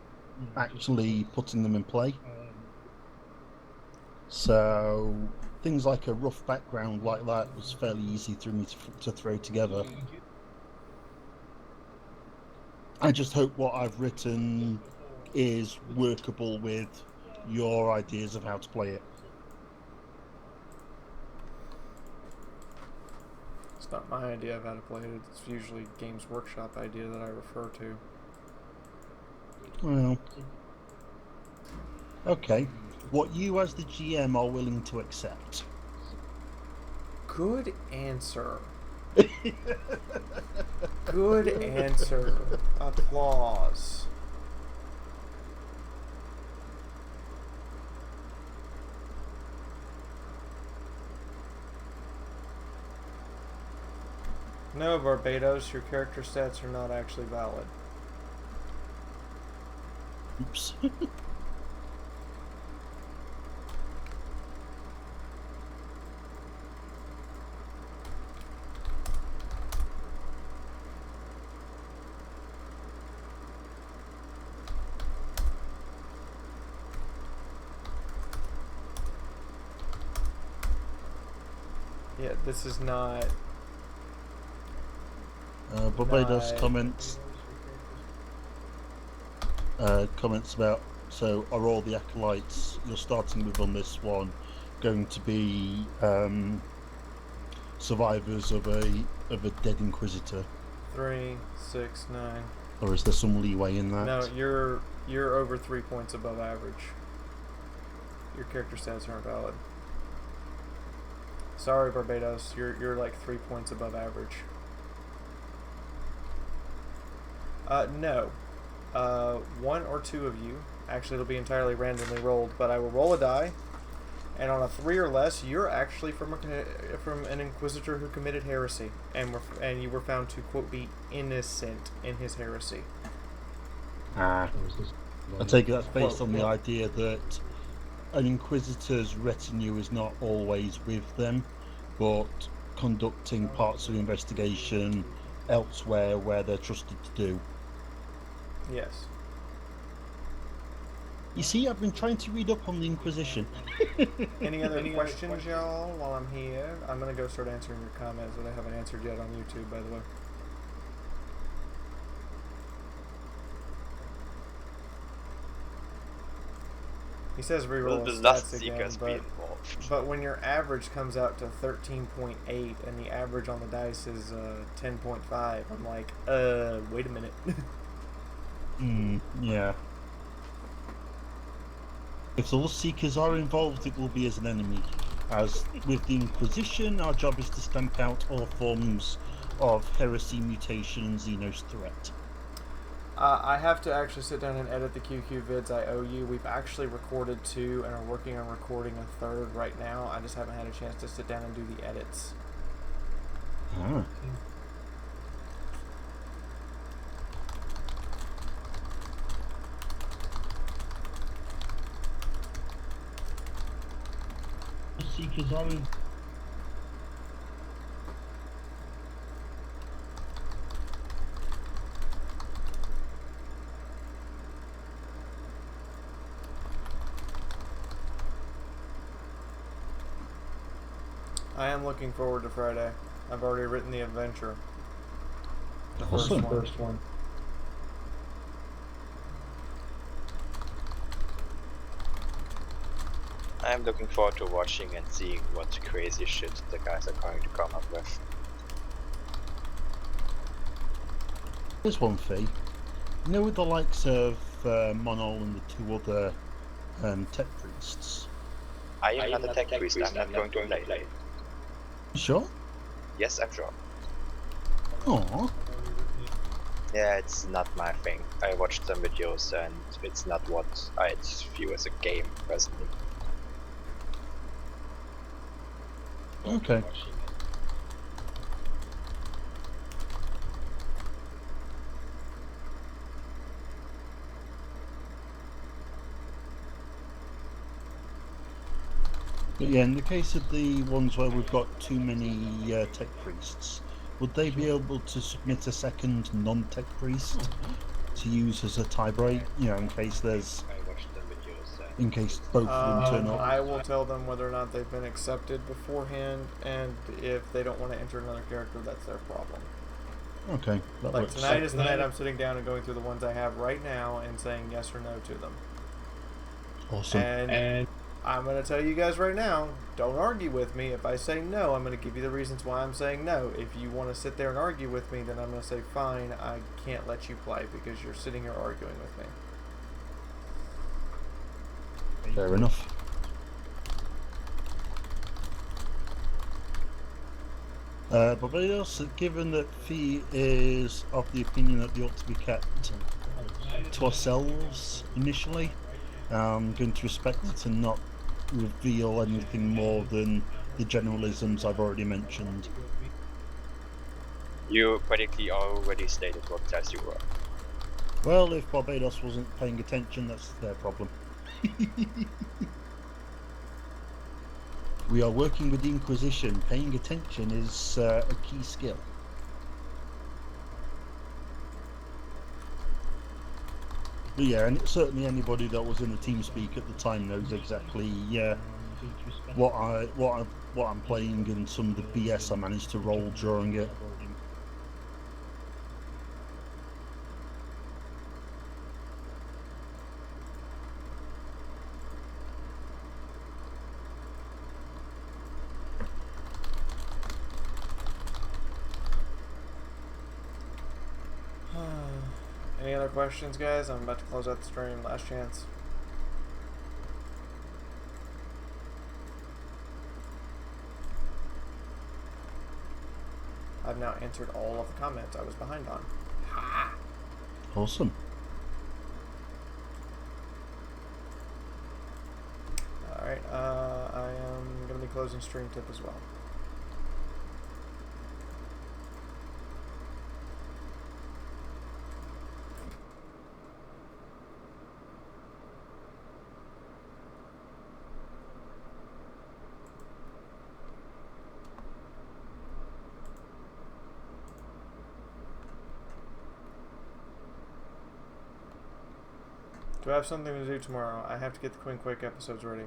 actually putting them in play. So, things like a rough background like that was fairly easy for me to throw together. I just hope what I've written is workable with your ideas of how to play it. It's not my idea of how to play it. It's usually Games Workshop idea that I refer to. Well, okay. What you as the GM are willing to accept. Good answer. Good answer. Applause. No, Barbados, your character stats are not actually valid. Oops. Yeah, this is not... Barbados comments about, so are all the acolytes you're starting with on this one going to be survivors of a dead inquisitor? 3, 6, 9. Or is there some leeway in that? No, you're over 3 points above average. Your character stats aren't valid. Sorry, Barbados, you're like 3 points above average. No. 1 or 2 of you, actually it'll be entirely randomly rolled, but I will roll a die, and on a 3 or less, you're actually from an inquisitor who committed heresy, and you were found to, quote, be innocent in his heresy. I take it that's based on the idea that an inquisitor's retinue is not always with them, but conducting parts of the investigation elsewhere where they're trusted to do. Yes. You see, I've been trying to read up on the Inquisition. Any other questions, y'all, while I'm here? I'm going to go start answering your comments that I haven't answered yet on YouTube, by the way. He says reroll his stats again, but when your average comes out to 13.8 and the average on the dice is 10.5, I'm like, wait a minute. Yeah. If the Lust Seekers are involved, it will be as an enemy. As with the Inquisition, our job is to stamp out all forms of heresy, mutation, and Xenos threat. I have to actually sit down and edit the QQ vids I owe you. We've actually recorded 2 and are working on recording a 3rd right now. I just haven't had a chance to sit down and do the edits. Ah. Seekers are in. I am looking forward to Friday. I've already written the adventure. The first one. I'm looking forward to watching and seeing what crazy shit the guys are going to come up with. Here's one fee. You know, with the likes of Monol and the 2 other tech priests. I am not a tech priest, I'm not going to play. Sure? Yes, I'm sure. Aww. Yeah, it's not my thing. I watched some videos and it's not what I view as a game, personally. Okay. But yeah, in the case of the ones where we've got too many tech priests, would they be able to submit a second non-tech priest to use as a tie-break? You know, in case there's... In case both of them turn up. I will tell them whether or not they've been accepted beforehand, and if they don't want to enter another character, that's their problem. Okay, that like works. Tonight is the night I'm sitting down and going through the ones I have right now and saying yes or no to them. Awesome. And I'm going to tell you guys right now, don't argue with me. If I say no, I'm going to give you the reasons why I'm saying no. If you want to sit there and argue with me, then I'm going to say, fine, I can't let you play because you're sitting here arguing with me. Fair enough. Barbados, given that Fee is of the opinion that they ought to be kept to ourselves initially, I'm going to respect it and not reveal anything more than the generalisms I've already mentioned. You practically already stated what class you were. Well, if Barbados wasn't paying attention, that's their problem. We are working with the Inquisition. Paying attention is a key skill. But yeah, and certainly anybody that was in the TeamSpeak at the time knows exactly what I'm playing and some of the BS I managed to roll during it. Any other questions, guys? I'm about to close out the stream. Last chance. I've now answered all of the comments I was behind on. Ha! Awesome. Alright, I am going to be closing stream tip as well. Do I have something to do tomorrow? I have to get the Queen Quake episodes ready.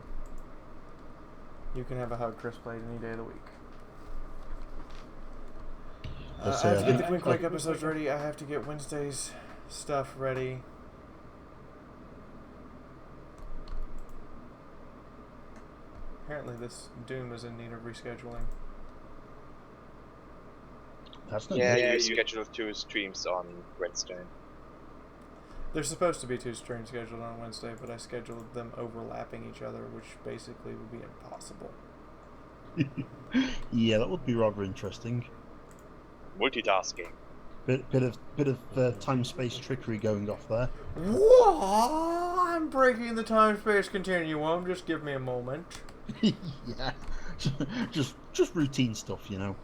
You can have a hug, Chris played any day of the week. I have to get the Queen Quake episodes ready. I have to get Wednesday's stuff ready. Apparently this Doom is in need of rescheduling. That's not yeah, good. you scheduled 2 streams on Wednesday. There's supposed to be 2 streams scheduled on Wednesday, but I scheduled them overlapping each other, which basically would be impossible. Yeah, that would be rather interesting. Multitasking. Bit of time-space trickery going off there. Whoa! I'm breaking the time-space continuum. Just give me a moment. Yeah, just routine stuff, you know.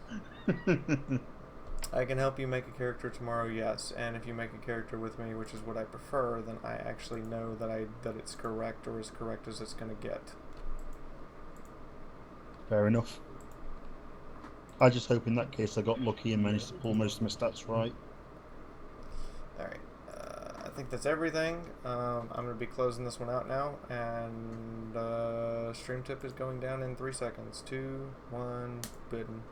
I can help you make a character tomorrow, yes. And if you make a character with me, which is what I prefer, then I actually know that it's correct, or as correct as it's going to get. Fair enough. I just hope in that case I got lucky and managed to pull most of my stats right. Alright, I think that's everything. I'm going to be closing this one out now, and stream tip is going down in 3 seconds. 2, 1, bidden.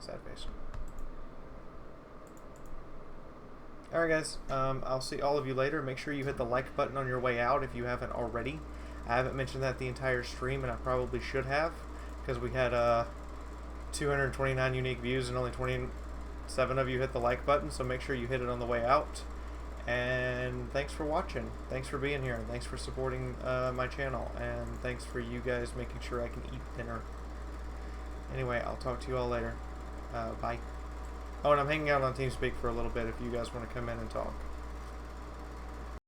Sad face. Alright guys, I'll see all of you later. Make sure you hit the like button on your way out if you haven't already. I haven't mentioned that the entire stream, and I probably should have, because we had 229 unique views and only 27 of you hit the like button, so make sure you hit it on the way out. And thanks for watching. Thanks for being here. Thanks for supporting my channel. And thanks for you guys making sure I can eat dinner. Anyway, I'll talk to you all later. Bye. Oh, and I'm hanging out on TeamSpeak for a little bit if you guys want to come in and talk.